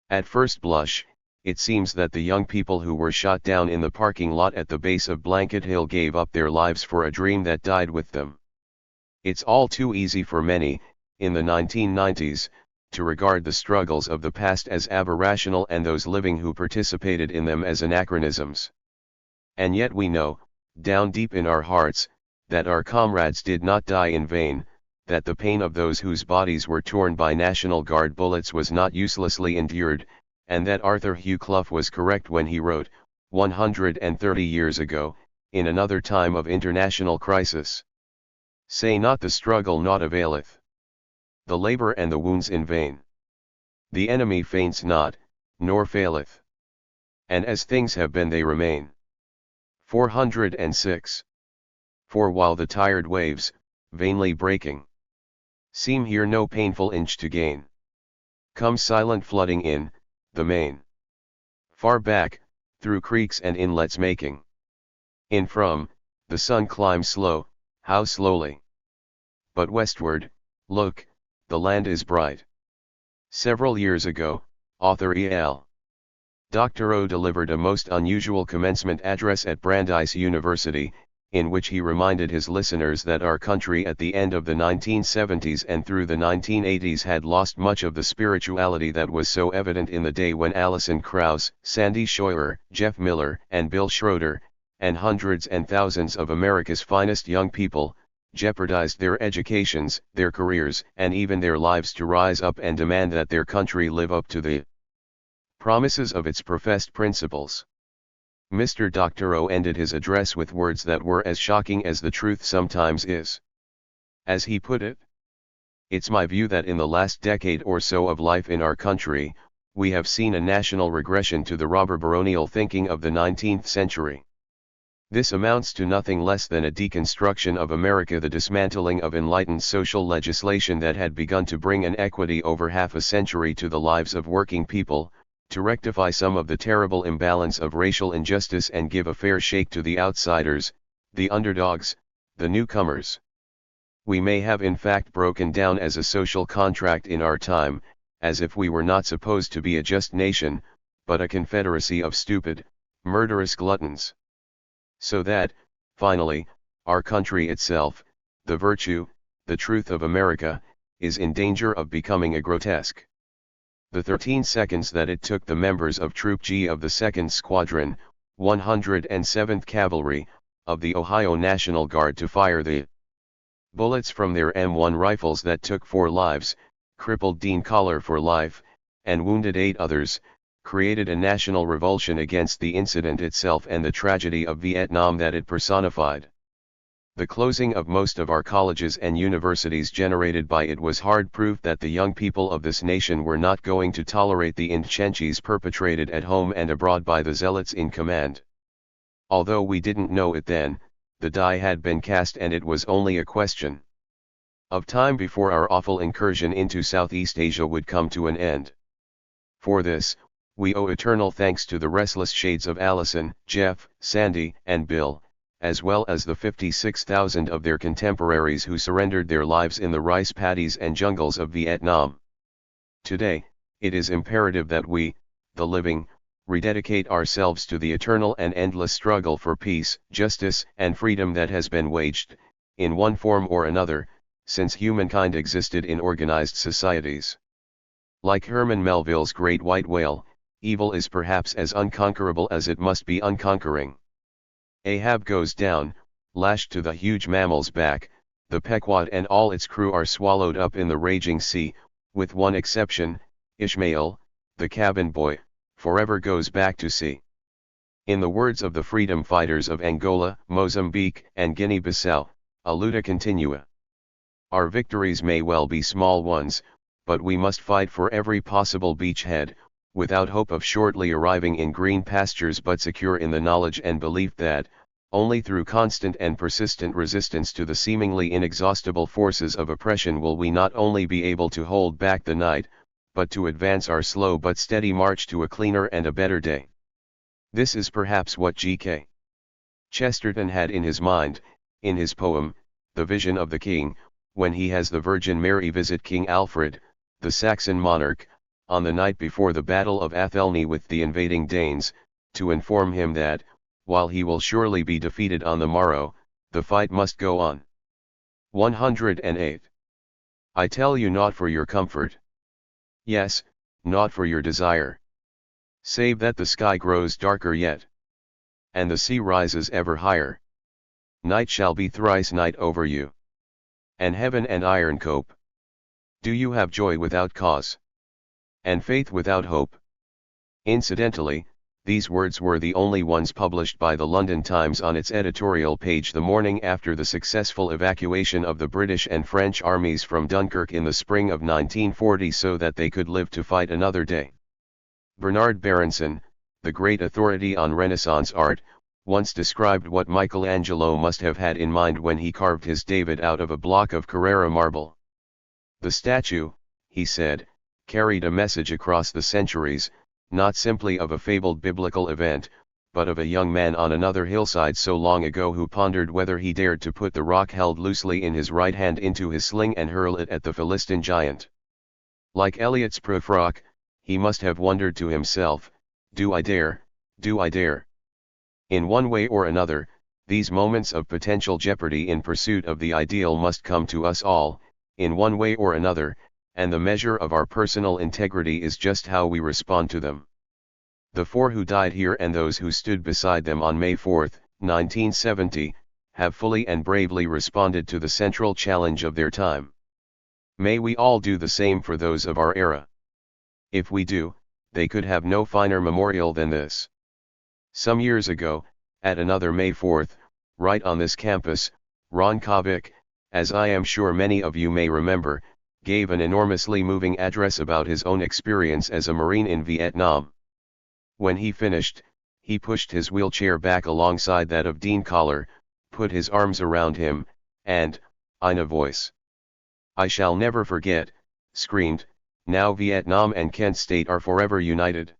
At first blush, it seems that the young people who were shot down in the parking lot at the base of Blanket Hill gave up their lives for a dream that died with them. It's all too easy for many, in the 1990s, to regard the struggles of the past as aberrational and those living who participated in them as anachronisms. And yet we know, down deep in our hearts, that our comrades did not die in vain, that the pain of those whose bodies were torn by National Guard bullets was not uselessly endured, and that Arthur Hugh Clough was correct when he wrote, 130 years ago, in another time of international crisis. Say not the struggle naught availeth. The labor and the wounds in vain. The enemy faints not, nor faileth. And as things have been they remain. 406. For while the tired waves, vainly breaking, seem here no painful inch to gain, come silent flooding in, the main. Far back, through creeks and inlets making. In from, the sun climbs slow, how slowly. But westward, look, the land is bright. Several years ago, author E.L. Dr. O delivered a most unusual commencement address at Brandeis University, in which he reminded his listeners that our country at the end of the 1970s and through the 1980s had lost much of the spirituality that was so evident in the day when Alison Krauss, Sandy Scheuer, Jeff Miller, and Bill Schroeder, and hundreds and thousands of America's finest young people, jeopardized their educations, their careers, and even their lives to rise up and demand that their country live up to the promises of its professed principles. Mr. Dr. O ended his address with words that were as shocking as the truth sometimes is. As he put it, "It's my view that in the last decade or so of life in our country, we have seen a national regression to the robber baronial thinking of the 19th century. This amounts to nothing less than a deconstruction of America, the dismantling of enlightened social legislation that had begun to bring an equity over half a century to the lives of working people, to rectify some of the terrible imbalance of racial injustice and give a fair shake to the outsiders, the underdogs, the newcomers. We may have in fact broken down as a social contract in our time, as if we were not supposed to be a just nation, but a confederacy of stupid, murderous gluttons. So that, finally, our country itself, the virtue, the truth of America, is in danger of becoming a grotesque. The 13 seconds that it took the members of Troop G of the 2nd Squadron, 107th Cavalry, of the Ohio National Guard to fire the bullets from their M1 rifles that took 4 lives, crippled Dean Collar for life, and wounded 8 others, created a national revulsion against the incident itself and the tragedy of Vietnam that it personified. The closing of most of our colleges and universities generated by it was hard proof that the young people of this nation were not going to tolerate the inchencies perpetrated at home and abroad by the zealots in command. Although we didn't know it then, the die had been cast, and it was only a question of time before our awful incursion into Southeast Asia would come to an end. For this, we owe eternal thanks to the restless shades of Allison, Jeff, Sandy, and Bill, as well as the 56,000 of their contemporaries who surrendered their lives in the rice paddies and jungles of Vietnam. Today, it is imperative that we, the living, rededicate ourselves to the eternal and endless struggle for peace, justice, and freedom that has been waged, in one form or another, since humankind existed in organized societies. Like Herman Melville's great white whale, evil is perhaps as unconquerable as it must be unconquering. Ahab goes down, lashed to the huge mammal's back, the Pequod and all its crew are swallowed up in the raging sea, with one exception, Ishmael, the cabin boy, forever goes back to sea. In the words of the freedom fighters of Angola, Mozambique, and Guinea-Bissau, a luta continua. Our victories may well be small ones, but we must fight for every possible beachhead, without hope of shortly arriving in green pastures, but secure in the knowledge and belief that, only through constant and persistent resistance to the seemingly inexhaustible forces of oppression will we not only be able to hold back the night, but to advance our slow but steady march to a cleaner and a better day. This is perhaps what G.K. Chesterton had in his mind, in his poem, The Vision of the King, when he has the Virgin Mary visit King Alfred, the Saxon monarch, on the night before the Battle of Athelney with the invading Danes, to inform him that, while he will surely be defeated on the morrow, the fight must go on. 108. I tell you not for your comfort. Yes, not for your desire. Save that the sky grows darker yet, and the sea rises ever higher. Night shall be thrice night over you, and heaven an iron cope. Do you have joy without cause, and faith without hope? Incidentally, these words were the only ones published by the London Times on its editorial page the morning after the successful evacuation of the British and French armies from Dunkirk in the spring of 1940 so that they could live to fight another day. Bernard Berenson, the great authority on Renaissance art, once described what Michelangelo must have had in mind when he carved his David out of a block of Carrara marble. The statue, he said, carried a message across the centuries, not simply of a fabled biblical event, but of a young man on another hillside so long ago who pondered whether he dared to put the rock held loosely in his right hand into his sling and hurl it at the Philistine giant. Like Eliot's Prufrock, he must have wondered to himself, do I dare, do I dare? In one way or another, these moments of potential jeopardy in pursuit of the ideal must come to us all, in one way or another, and the measure of our personal integrity is just how we respond to them. The four who died here and those who stood beside them on May 4, 1970, have fully and bravely responded to the central challenge of their time. May we all do the same for those of our era. If we do, they could have no finer memorial than this. Some years ago, at another May 4, right on this campus, Ron Kovic, as I am sure many of you may remember, gave an enormously moving address about his own experience as a Marine in Vietnam. When he finished, he pushed his wheelchair back alongside that of Dean Collar, put his arms around him, and, in a voice I shall never forget, screamed, "Now Vietnam and Kent State are forever united."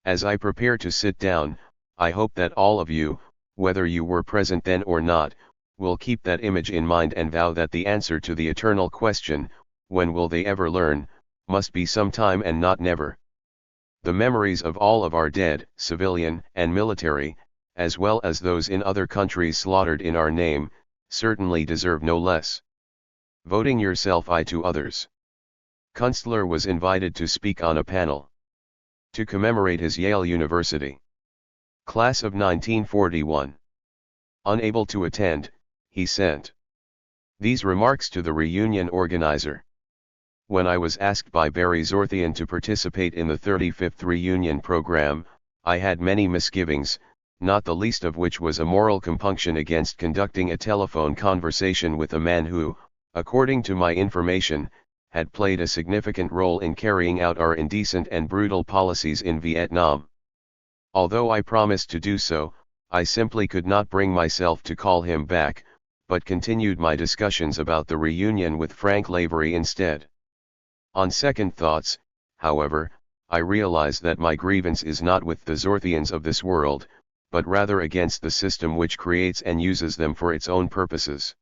As I prepare to sit down, I hope that all of you, whether you were present then or not, will keep that image in mind and vow that the answer to the eternal question, when will they ever learn, must be sometime and not never. The memories of all of our dead, civilian and military, as well as those in other countries slaughtered in our name, certainly deserve no less. Voting yourself I to others. Kunstler was invited to speak on a panel to commemorate his Yale University class of 1941. Unable to attend, he sent these remarks to the reunion organizer. When I was asked by Barry Zorthian to participate in the 35th reunion program, I had many misgivings, not the least of which was a moral compunction against conducting a telephone conversation with a man who, according to my information, had played a significant role in carrying out our indecent and brutal policies in Vietnam. Although I promised to do so, I simply could not bring myself to call him back, but continued my discussions about the reunion with Frank Lavery instead. On second thoughts, however, I realize that my grievance is not with the Zorthians of this world, but rather against the system which creates and uses them for its own purposes.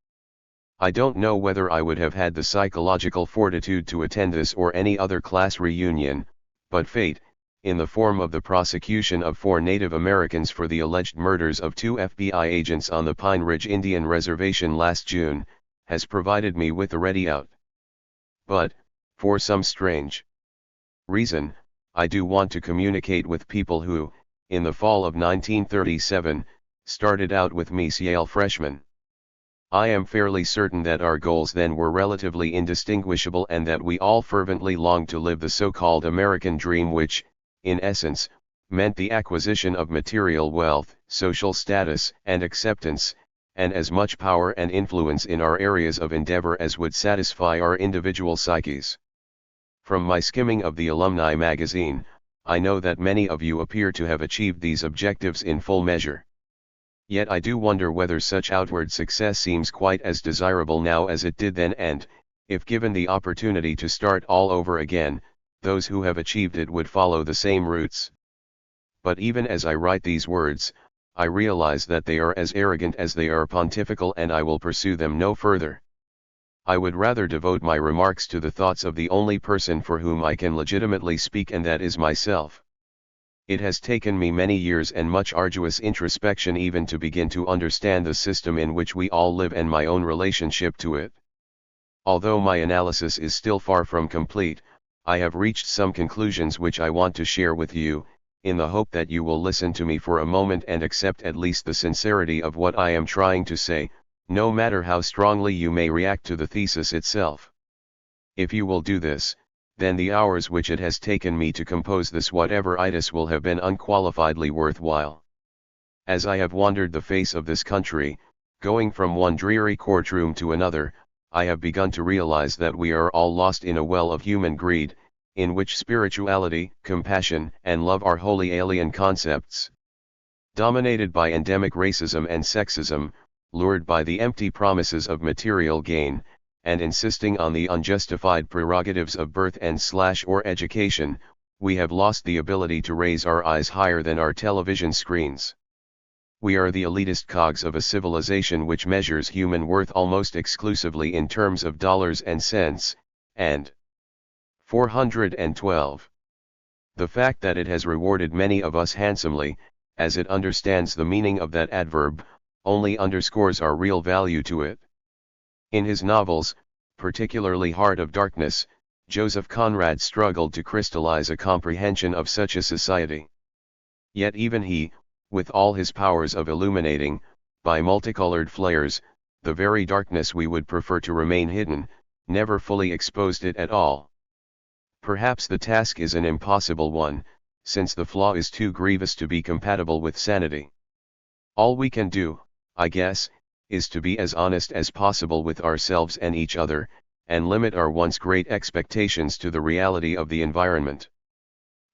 I don't know whether I would have had the psychological fortitude to attend this or any other class reunion, but fate, in the form of the prosecution of 4 Native Americans for the alleged murders of 2 FBI agents on the Pine Ridge Indian Reservation last June, has provided me with a ready out. But, for some strange reason, I do want to communicate with people who, in the fall of 1937, started out with me as Yale freshmen. I am fairly certain that our goals then were relatively indistinguishable and that we all fervently longed to live the so-called American dream which, in essence, meant the acquisition of material wealth, social status and acceptance, and as much power and influence in our areas of endeavor as would satisfy our individual psyches. From my skimming of the alumni magazine, I know that many of you appear to have achieved these objectives in full measure. Yet I do wonder whether such outward success seems quite as desirable now as it did then and, if given the opportunity to start all over again, those who have achieved it would follow the same routes. But even as I write these words, I realize that they are as arrogant as they are pontifical and I will pursue them no further. I would rather devote my remarks to the thoughts of the only person for whom I can legitimately speak, and that is myself. It has taken me many years and much arduous introspection even to begin to understand the system in which we all live and my own relationship to it. Although my analysis is still far from complete, I have reached some conclusions which I want to share with you, in the hope that you will listen to me for a moment and accept at least the sincerity of what I am trying to say, no matter how strongly you may react to the thesis itself. If you will do this, then the hours which it has taken me to compose this whatever-itis will have been unqualifiedly worthwhile. As I have wandered the face of this country, going from one dreary courtroom to another, I have begun to realize that we are all lost in a well of human greed, in which spirituality, compassion, and love are wholly alien concepts. Dominated by endemic racism and sexism, lured by the empty promises of material gain, and insisting on the unjustified prerogatives of birth and/or education, we have lost the ability to raise our eyes higher than our television screens. We are the elitist cogs of a civilization which measures human worth almost exclusively in terms of dollars and cents, and 412. The fact that it has rewarded many of us handsomely, as it understands the meaning of that adverb, only underscores our real value to it. In his novels, particularly Heart of Darkness, Joseph Conrad struggled to crystallize a comprehension of such a society. Yet even he, with all his powers of illuminating, by multicolored flares, the very darkness we would prefer to remain hidden, never fully exposed it at all. Perhaps the task is an impossible one, since the flaw is too grievous to be compatible with sanity. All we can do, I guess, is to be as honest as possible with ourselves and each other, and limit our once great expectations to the reality of the environment.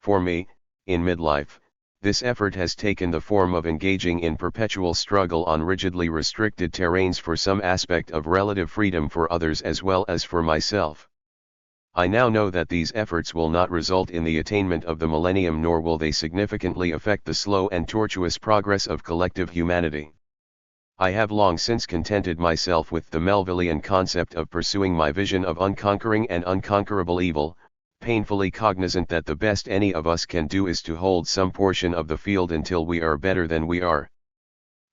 For me, in midlife, this effort has taken the form of engaging in perpetual struggle on rigidly restricted terrains for some aspect of relative freedom for others as well as for myself. I now know that these efforts will not result in the attainment of the millennium, nor will they significantly affect the slow and tortuous progress of collective humanity. I have long since contented myself with the Melvillian concept of pursuing my vision of unconquering and unconquerable evil, painfully cognizant that the best any of us can do is to hold some portion of the field until we are better than we are.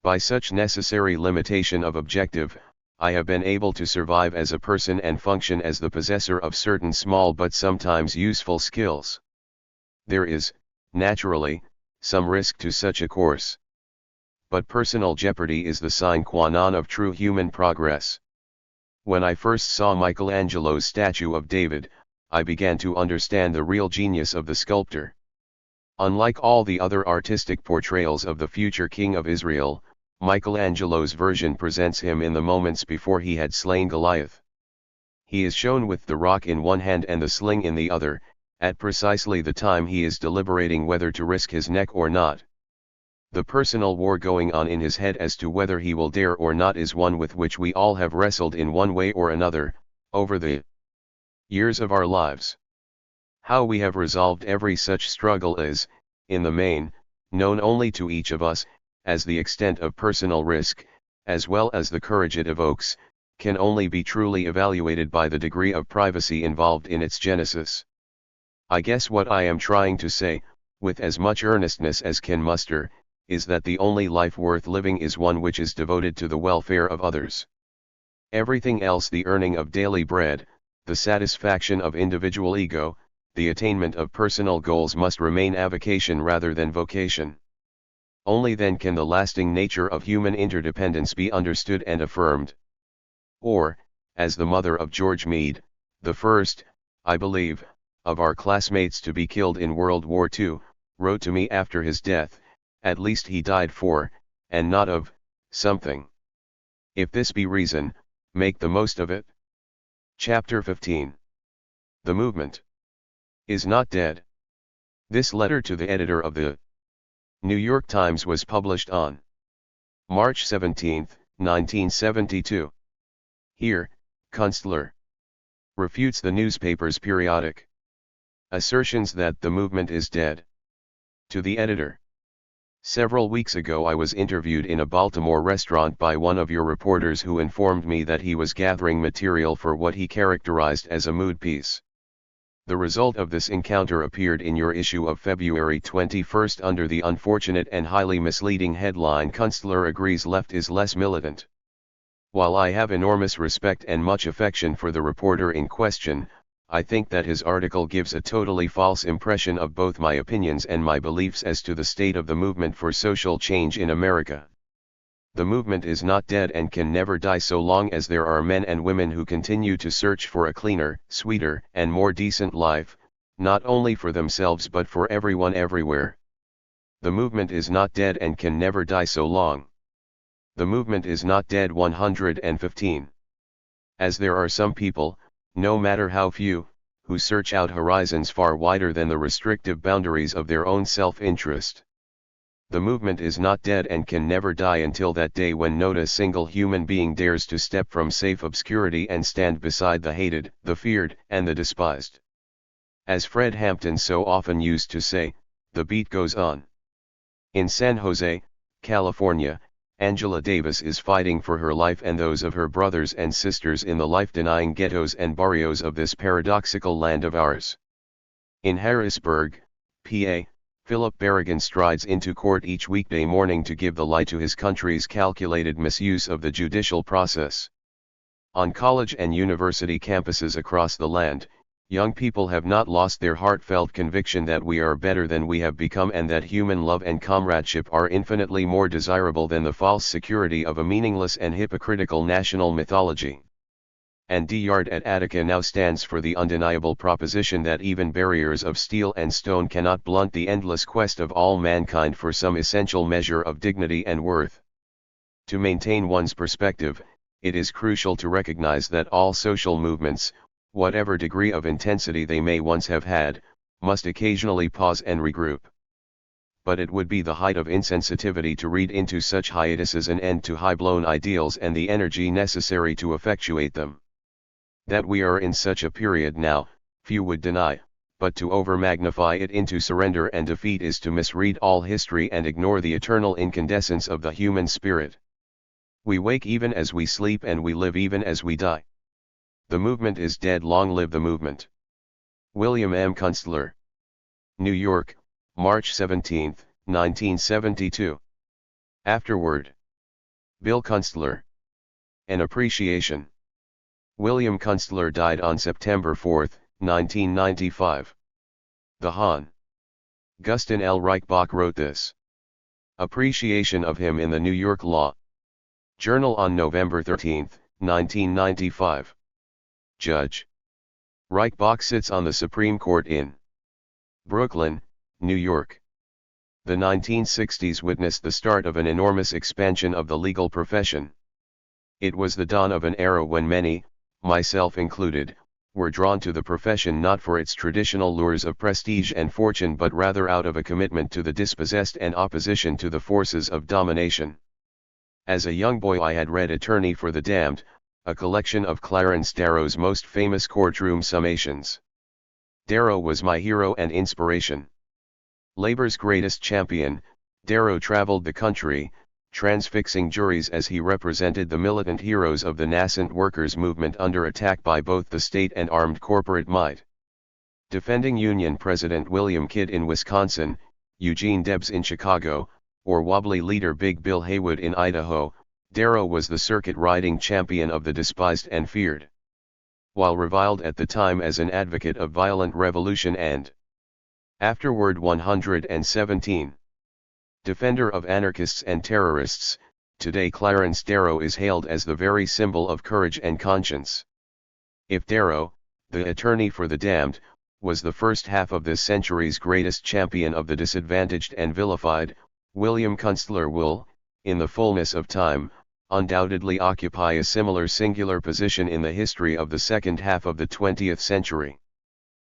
By such necessary limitation of objective, I have been able to survive as a person and function as the possessor of certain small but sometimes useful skills. There is, naturally, some risk to such a course. But personal jeopardy is the sine qua non of true human progress. When I first saw Michelangelo's statue of David, I began to understand the real genius of the sculptor. Unlike all the other artistic portrayals of the future king of Israel, Michelangelo's version presents him in the moments before he had slain Goliath. He is shown with the rock in one hand and the sling in the other, at precisely the time he is deliberating whether to risk his neck or not. The personal war going on in his head as to whether he will dare or not is one with which we all have wrestled in one way or another, over the years of our lives. How we have resolved every such struggle is, in the main, known only to each of us, as the extent of personal risk, as well as the courage it evokes, can only be truly evaluated by the degree of privacy involved in its genesis. I guess what I am trying to say, with as much earnestness as can muster, is that the only life worth living is one which is devoted to the welfare of others. Everything else, the earning of daily bread, the satisfaction of individual ego, the attainment of personal goals, must remain avocation rather than vocation. Only then can the lasting nature of human interdependence be understood and affirmed. Or, as the mother of George Meade, the first, I believe, of our classmates to be killed in World War II, wrote to me after his death, at least he died for, and not of, something. If this be reason, make the most of it. Chapter 15. The movement is not dead. This letter to the editor of the New York Times was published on March 17, 1972. Here, Kunstler refutes the newspaper's periodic assertions that the movement is dead. To the editor. Several weeks ago I was interviewed in a Baltimore restaurant by one of your reporters who informed me that he was gathering material for what he characterized as a mood piece. The result of this encounter appeared in your issue of February 21 under the unfortunate and highly misleading headline "Kunstler agrees left is less militant." While I have enormous respect and much affection for the reporter in question, I think that his article gives a totally false impression of both my opinions and my beliefs as to the state of the movement for social change in America. The movement is not dead and can never die so long as there are men and women who continue to search for a cleaner, sweeter, and more decent life, not only for themselves but for everyone everywhere. The movement is not dead and can never die so long. The movement is not dead. 115. As there are some people, no matter how few, who search out horizons far wider than the restrictive boundaries of their own self-interest. The movement is not dead and can never die until that day when not a single human being dares to step from safe obscurity and stand beside the hated, the feared, and the despised. As Fred Hampton so often used to say, the beat goes on. In San Jose, California, Angela Davis is fighting for her life and those of her brothers and sisters in the life-denying ghettos and barrios of this paradoxical land of ours. In Harrisburg, PA, Philip Berrigan strides into court each weekday morning to give the lie to his country's calculated misuse of the judicial process. On college and university campuses across the land, young people have not lost their heartfelt conviction that we are better than we have become and that human love and comradeship are infinitely more desirable than the false security of a meaningless and hypocritical national mythology. And D-Yard at Attica now stands for the undeniable proposition that even barriers of steel and stone cannot blunt the endless quest of all mankind for some essential measure of dignity and worth. To maintain one's perspective, it is crucial to recognize that all social movements, whatever degree of intensity they may once have had, must occasionally pause and regroup. But it would be the height of insensitivity to read into such hiatuses an end to high-blown ideals and the energy necessary to effectuate them. That we are in such a period now, few would deny, but to over-magnify it into surrender and defeat is to misread all history and ignore the eternal incandescence of the human spirit. We wake even as we sleep and we live even as we die. The movement is dead. Long live the movement. William M Kunstler. New York, March 17, 1972. Afterword. Bill Kunstler. An appreciation. William Kunstler died on September 4, 1995. The Hon. Guston L. Reichbach wrote this appreciation of him in the New York Law Journal on November 13, 1995. Judge Reichbach sits on the Supreme Court in Brooklyn, New York. The 1960s witnessed the start of an enormous expansion of the legal profession. It was the dawn of an era when many, myself included, were drawn to the profession not for its traditional lures of prestige and fortune but rather out of a commitment to the dispossessed and opposition to the forces of domination. As a young boy I had read Attorney for the Damned, a collection of Clarence Darrow's most famous courtroom summations. Darrow was my hero and inspiration. Labor's greatest champion, Darrow traveled the country, transfixing juries as he represented the militant heroes of the nascent workers' movement under attack by both the state and armed corporate might. Defending Union President William Kidd in Wisconsin, Eugene Debs in Chicago, or wobbly leader Big Bill Haywood in Idaho, Darrow was the circuit-riding champion of the despised and feared. While reviled at the time as an advocate of violent revolution and afterward 117. Defender of anarchists and terrorists, today Clarence Darrow is hailed as the very symbol of courage and conscience. If Darrow, the attorney for the damned, was the first half of this century's greatest champion of the disadvantaged and vilified, William Kunstler will, in the fullness of time, undoubtedly occupy a similar singular position in the history of the second half of the 20th century.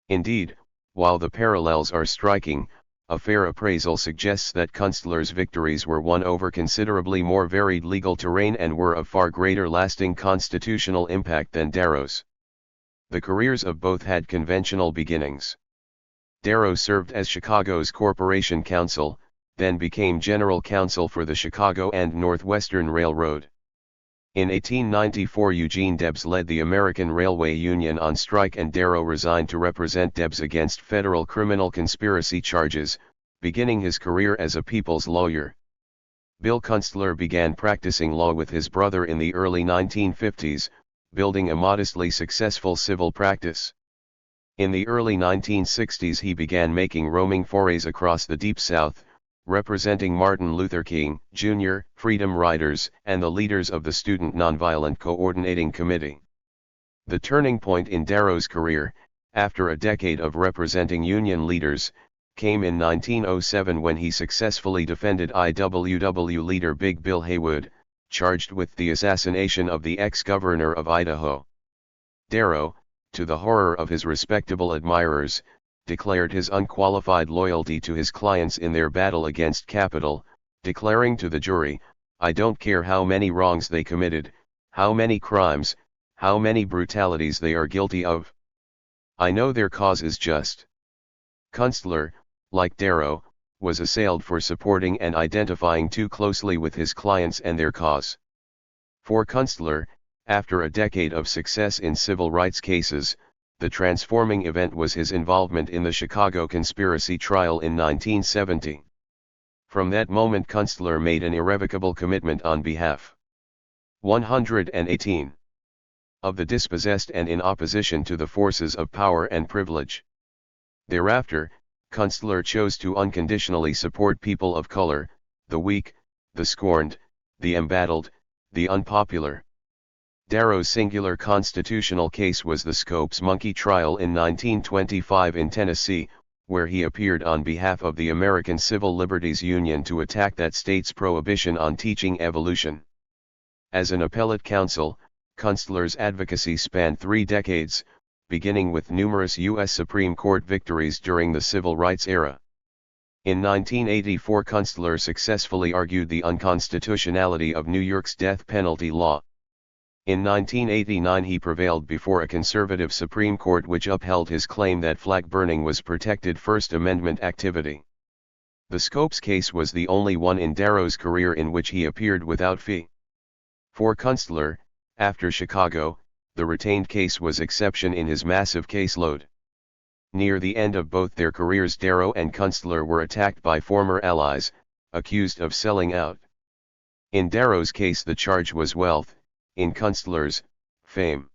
Indeed, while the parallels are striking, a fair appraisal suggests that Kunstler's victories were won over considerably more varied legal terrain and were of far greater lasting constitutional impact than Darrow's. The careers of both had conventional beginnings. Darrow served as Chicago's Corporation Counsel, then became General Counsel for the Chicago and Northwestern Railroad. In 1894 Eugene Debs led the American Railway Union on strike and Darrow resigned to represent Debs against federal criminal conspiracy charges, beginning his career as a people's lawyer. Bill Kunstler began practicing law with his brother in the early 1950s, building a modestly successful civil practice. In the early 1960s he began making roaming forays across the Deep South, representing Martin Luther King, Jr., Freedom Riders, and the leaders of the Student Nonviolent Coordinating Committee. The turning point in Darrow's career, after a decade of representing union leaders, came in 1907 when he successfully defended IWW leader Big Bill Haywood, charged with the assassination of the ex-governor of Idaho. Darrow, to the horror of his respectable admirers, declared his unqualified loyalty to his clients in their battle against capital, declaring to the jury, "I don't care how many wrongs they committed, how many crimes, how many brutalities they are guilty of. I know their cause is just." Kunstler, like Darrow, was assailed for supporting and identifying too closely with his clients and their cause. For Kunstler, after a decade of success in civil rights cases, the transforming event was his involvement in the Chicago conspiracy trial in 1970. From that moment Kunstler made an irrevocable commitment on behalf 118 of the dispossessed and in opposition to the forces of power and privilege. Thereafter, Kunstler chose to unconditionally support people of color, the weak, the scorned, the embattled, the unpopular. Darrow's singular constitutional case was the Scopes Monkey trial in 1925 in Tennessee, where he appeared on behalf of the American Civil Liberties Union to attack that state's prohibition on teaching evolution. As an appellate counsel, Kunstler's advocacy spanned 3 decades, beginning with numerous U.S. Supreme Court victories during the Civil Rights era. In 1984 Kunstler successfully argued the unconstitutionality of New York's death penalty law. In 1989 he prevailed before a conservative Supreme Court which upheld his claim that flag burning was protected First Amendment activity. The Scopes case was the only one in Darrow's career in which he appeared without fee. For Kunstler, after Chicago, the retained case was exception in his massive caseload. Near the end of both their careers Darrow and Kunstler were attacked by former allies, accused of selling out. In Darrow's case the charge was wealth, in Kunstler's, fame.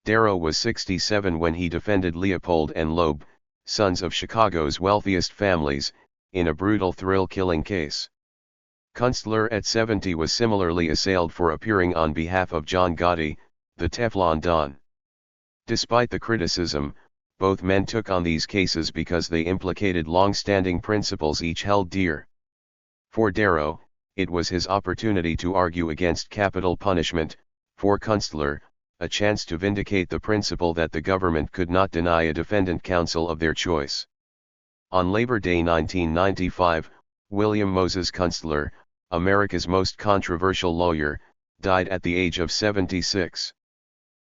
Darrow was 67 when he defended Leopold and Loeb, sons of Chicago's wealthiest families, in a brutal thrill-killing case. Kunstler at 70 was similarly assailed for appearing on behalf of John Gotti, the Teflon Don. Despite the criticism, Both men took on these cases because they implicated long-standing principles each held dear. For Darrow, it was his opportunity to argue against capital punishment; for Kunstler, a chance to vindicate the principle that the government could not deny a defendant counsel of their choice. On Labor Day 1995, William Moses Kunstler, America's most controversial lawyer, died at the age of 76.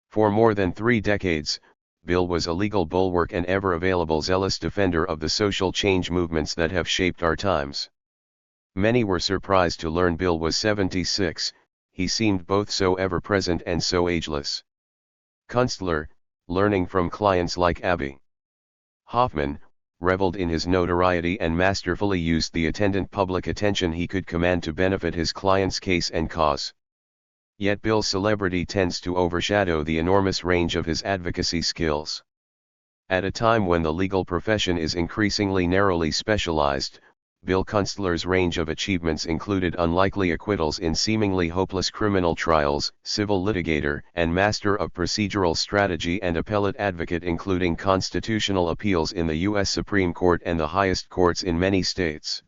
For more than 3 decades, Bill was a legal bulwark and ever-available zealous defender of the social change movements that have shaped our times. Many were surprised to learn Bill was 76, he seemed both so ever-present and so ageless. Kunstler, learning from clients like Abby Hoffman, reveled in his notoriety and masterfully used the attendant public attention he could command to benefit his client's case and cause. Yet Bill's celebrity tends to overshadow the enormous range of his advocacy skills. At a time when the legal profession is increasingly narrowly specialized, Bill Kunstler's range of achievements included unlikely acquittals in seemingly hopeless criminal trials, civil litigator and master of procedural strategy and appellate advocate including constitutional appeals in the U.S. Supreme Court and the highest courts in many states.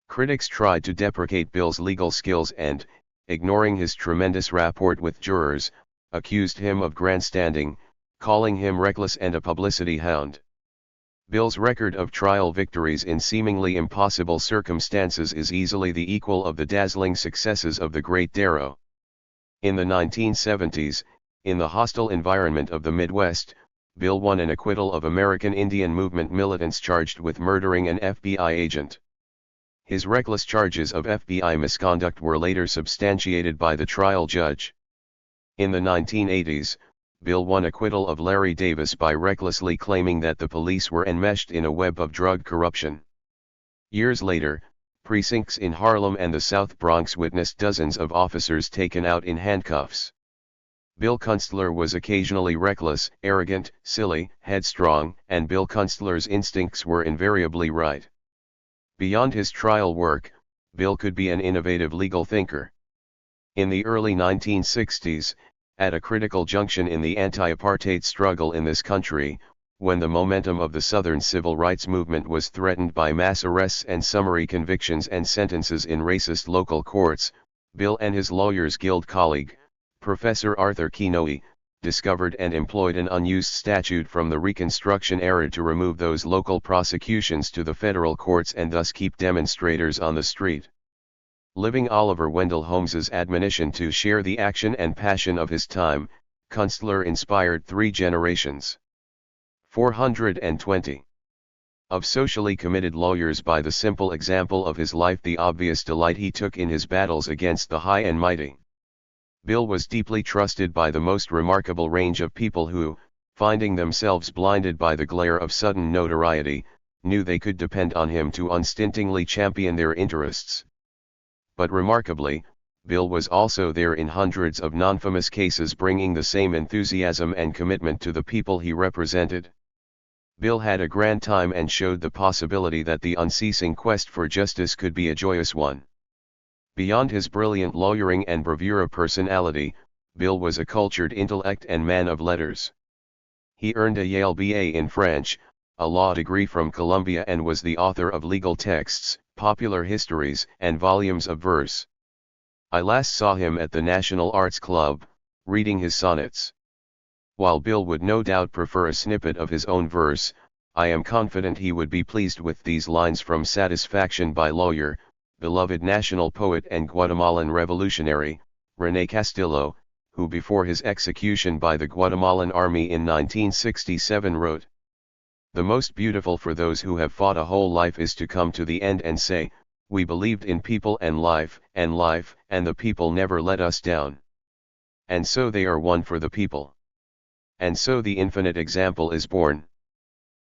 Critics tried to deprecate Bill's legal skills and, ignoring his tremendous rapport with jurors, accused him of grandstanding, calling him reckless and a publicity hound. Bill's record of trial victories in seemingly impossible circumstances is easily the equal of the dazzling successes of the great Darrow. In the 1970s, in the hostile environment of the Midwest, Bill won an acquittal of American Indian Movement militants charged with murdering an FBI agent. His reckless charges of FBI misconduct were later substantiated by the trial judge. In the 1980s, Bill won acquittal of Larry Davis by recklessly claiming that the police were enmeshed in a web of drug corruption. Years later, precincts in Harlem and the South Bronx witnessed dozens of officers taken out in handcuffs. Bill Kunstler was occasionally reckless, arrogant, silly, headstrong, and Bill Kunstler's instincts were invariably right. Beyond his trial work, Bill could be an innovative legal thinker. In the early 1960s, at a critical junction in the anti-apartheid struggle in this country, when the momentum of the Southern civil rights movement was threatened by mass arrests and summary convictions and sentences in racist local courts, Bill and his Lawyers Guild colleague, Professor Arthur Kinoe, discovered and employed an unused statute from the Reconstruction era to remove those local prosecutions to the federal courts and thus keep demonstrators on the street. Living Oliver Wendell Holmes's admonition to share the action and passion of his time, Kunstler inspired 3 generations. 420 of socially committed lawyers by the simple example of his life, the obvious delight he took in his battles against the high and mighty. Bill was deeply trusted by the most remarkable range of people who, finding themselves blinded by the glare of sudden notoriety, knew they could depend on him to unstintingly champion their interests. But remarkably, Bill was also there in hundreds of non-famous cases, bringing the same enthusiasm and commitment to the people he represented. Bill had a grand time and showed the possibility that the unceasing quest for justice could be a joyous one. Beyond his brilliant lawyering and bravura personality, Bill was a cultured intellect and man of letters. He earned a Yale B.A. in French, a law degree from Columbia, and was the author of legal texts, popular histories, and volumes of verse. I last saw him at the National Arts Club, reading his sonnets. While Bill would no doubt prefer a snippet of his own verse, I am confident he would be pleased with these lines from Satisfaction by Lawyer, beloved national poet and Guatemalan revolutionary, René Castillo, who before his execution by the Guatemalan army in 1967 wrote, "The most beautiful for those who have fought a whole life is to come to the end and say, we believed in people and life, and the people never let us down. And so they are one for the people. And so the infinite example is born.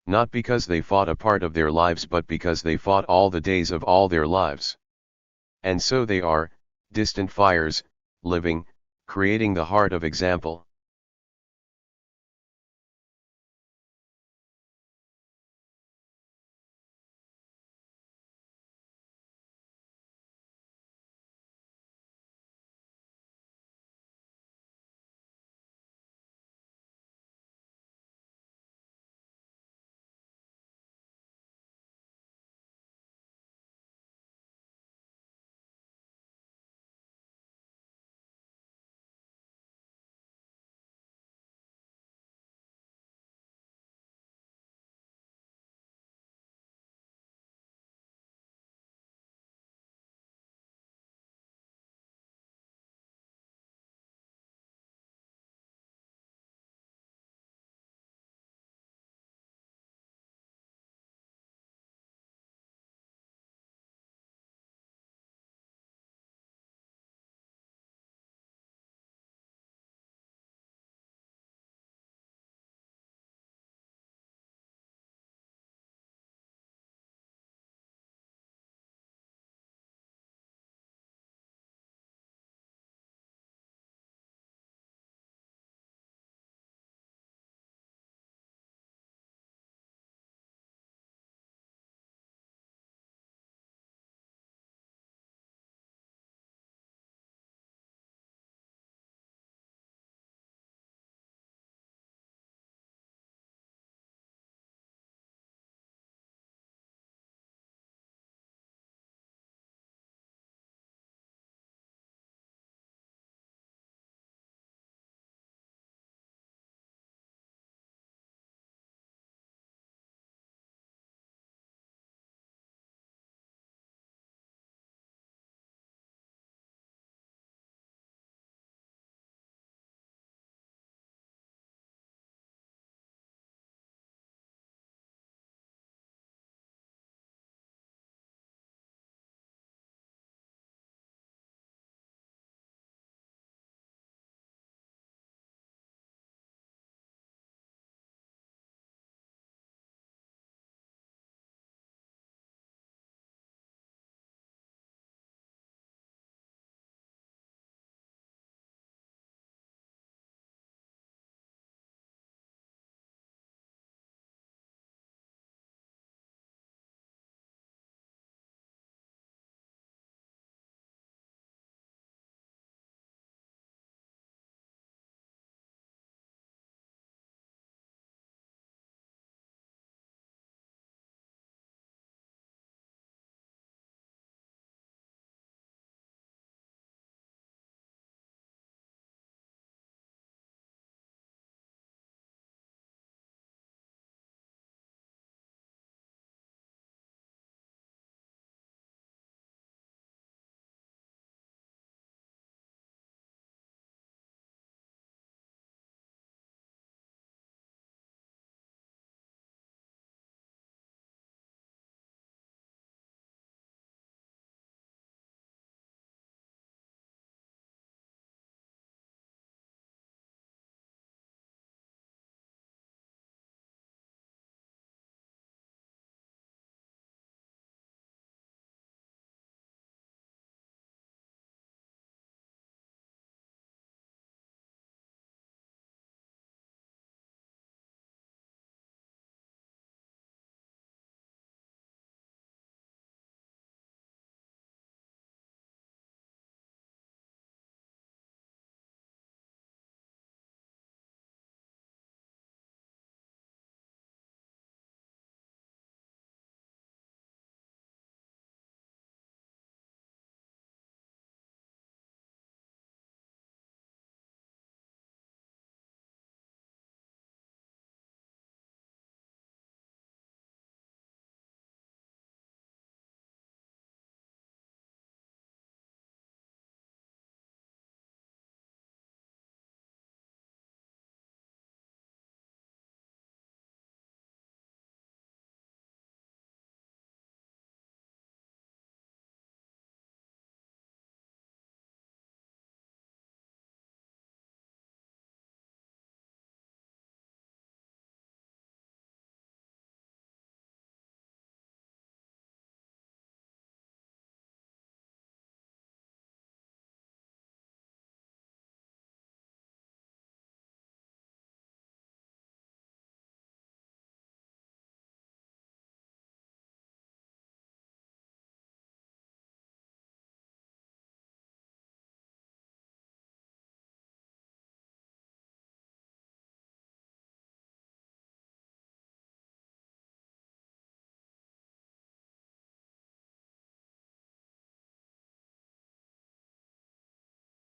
Not because they fought a part of their lives but because they fought all the days of all their lives. And so they are, distant fires, living, creating the heart of example."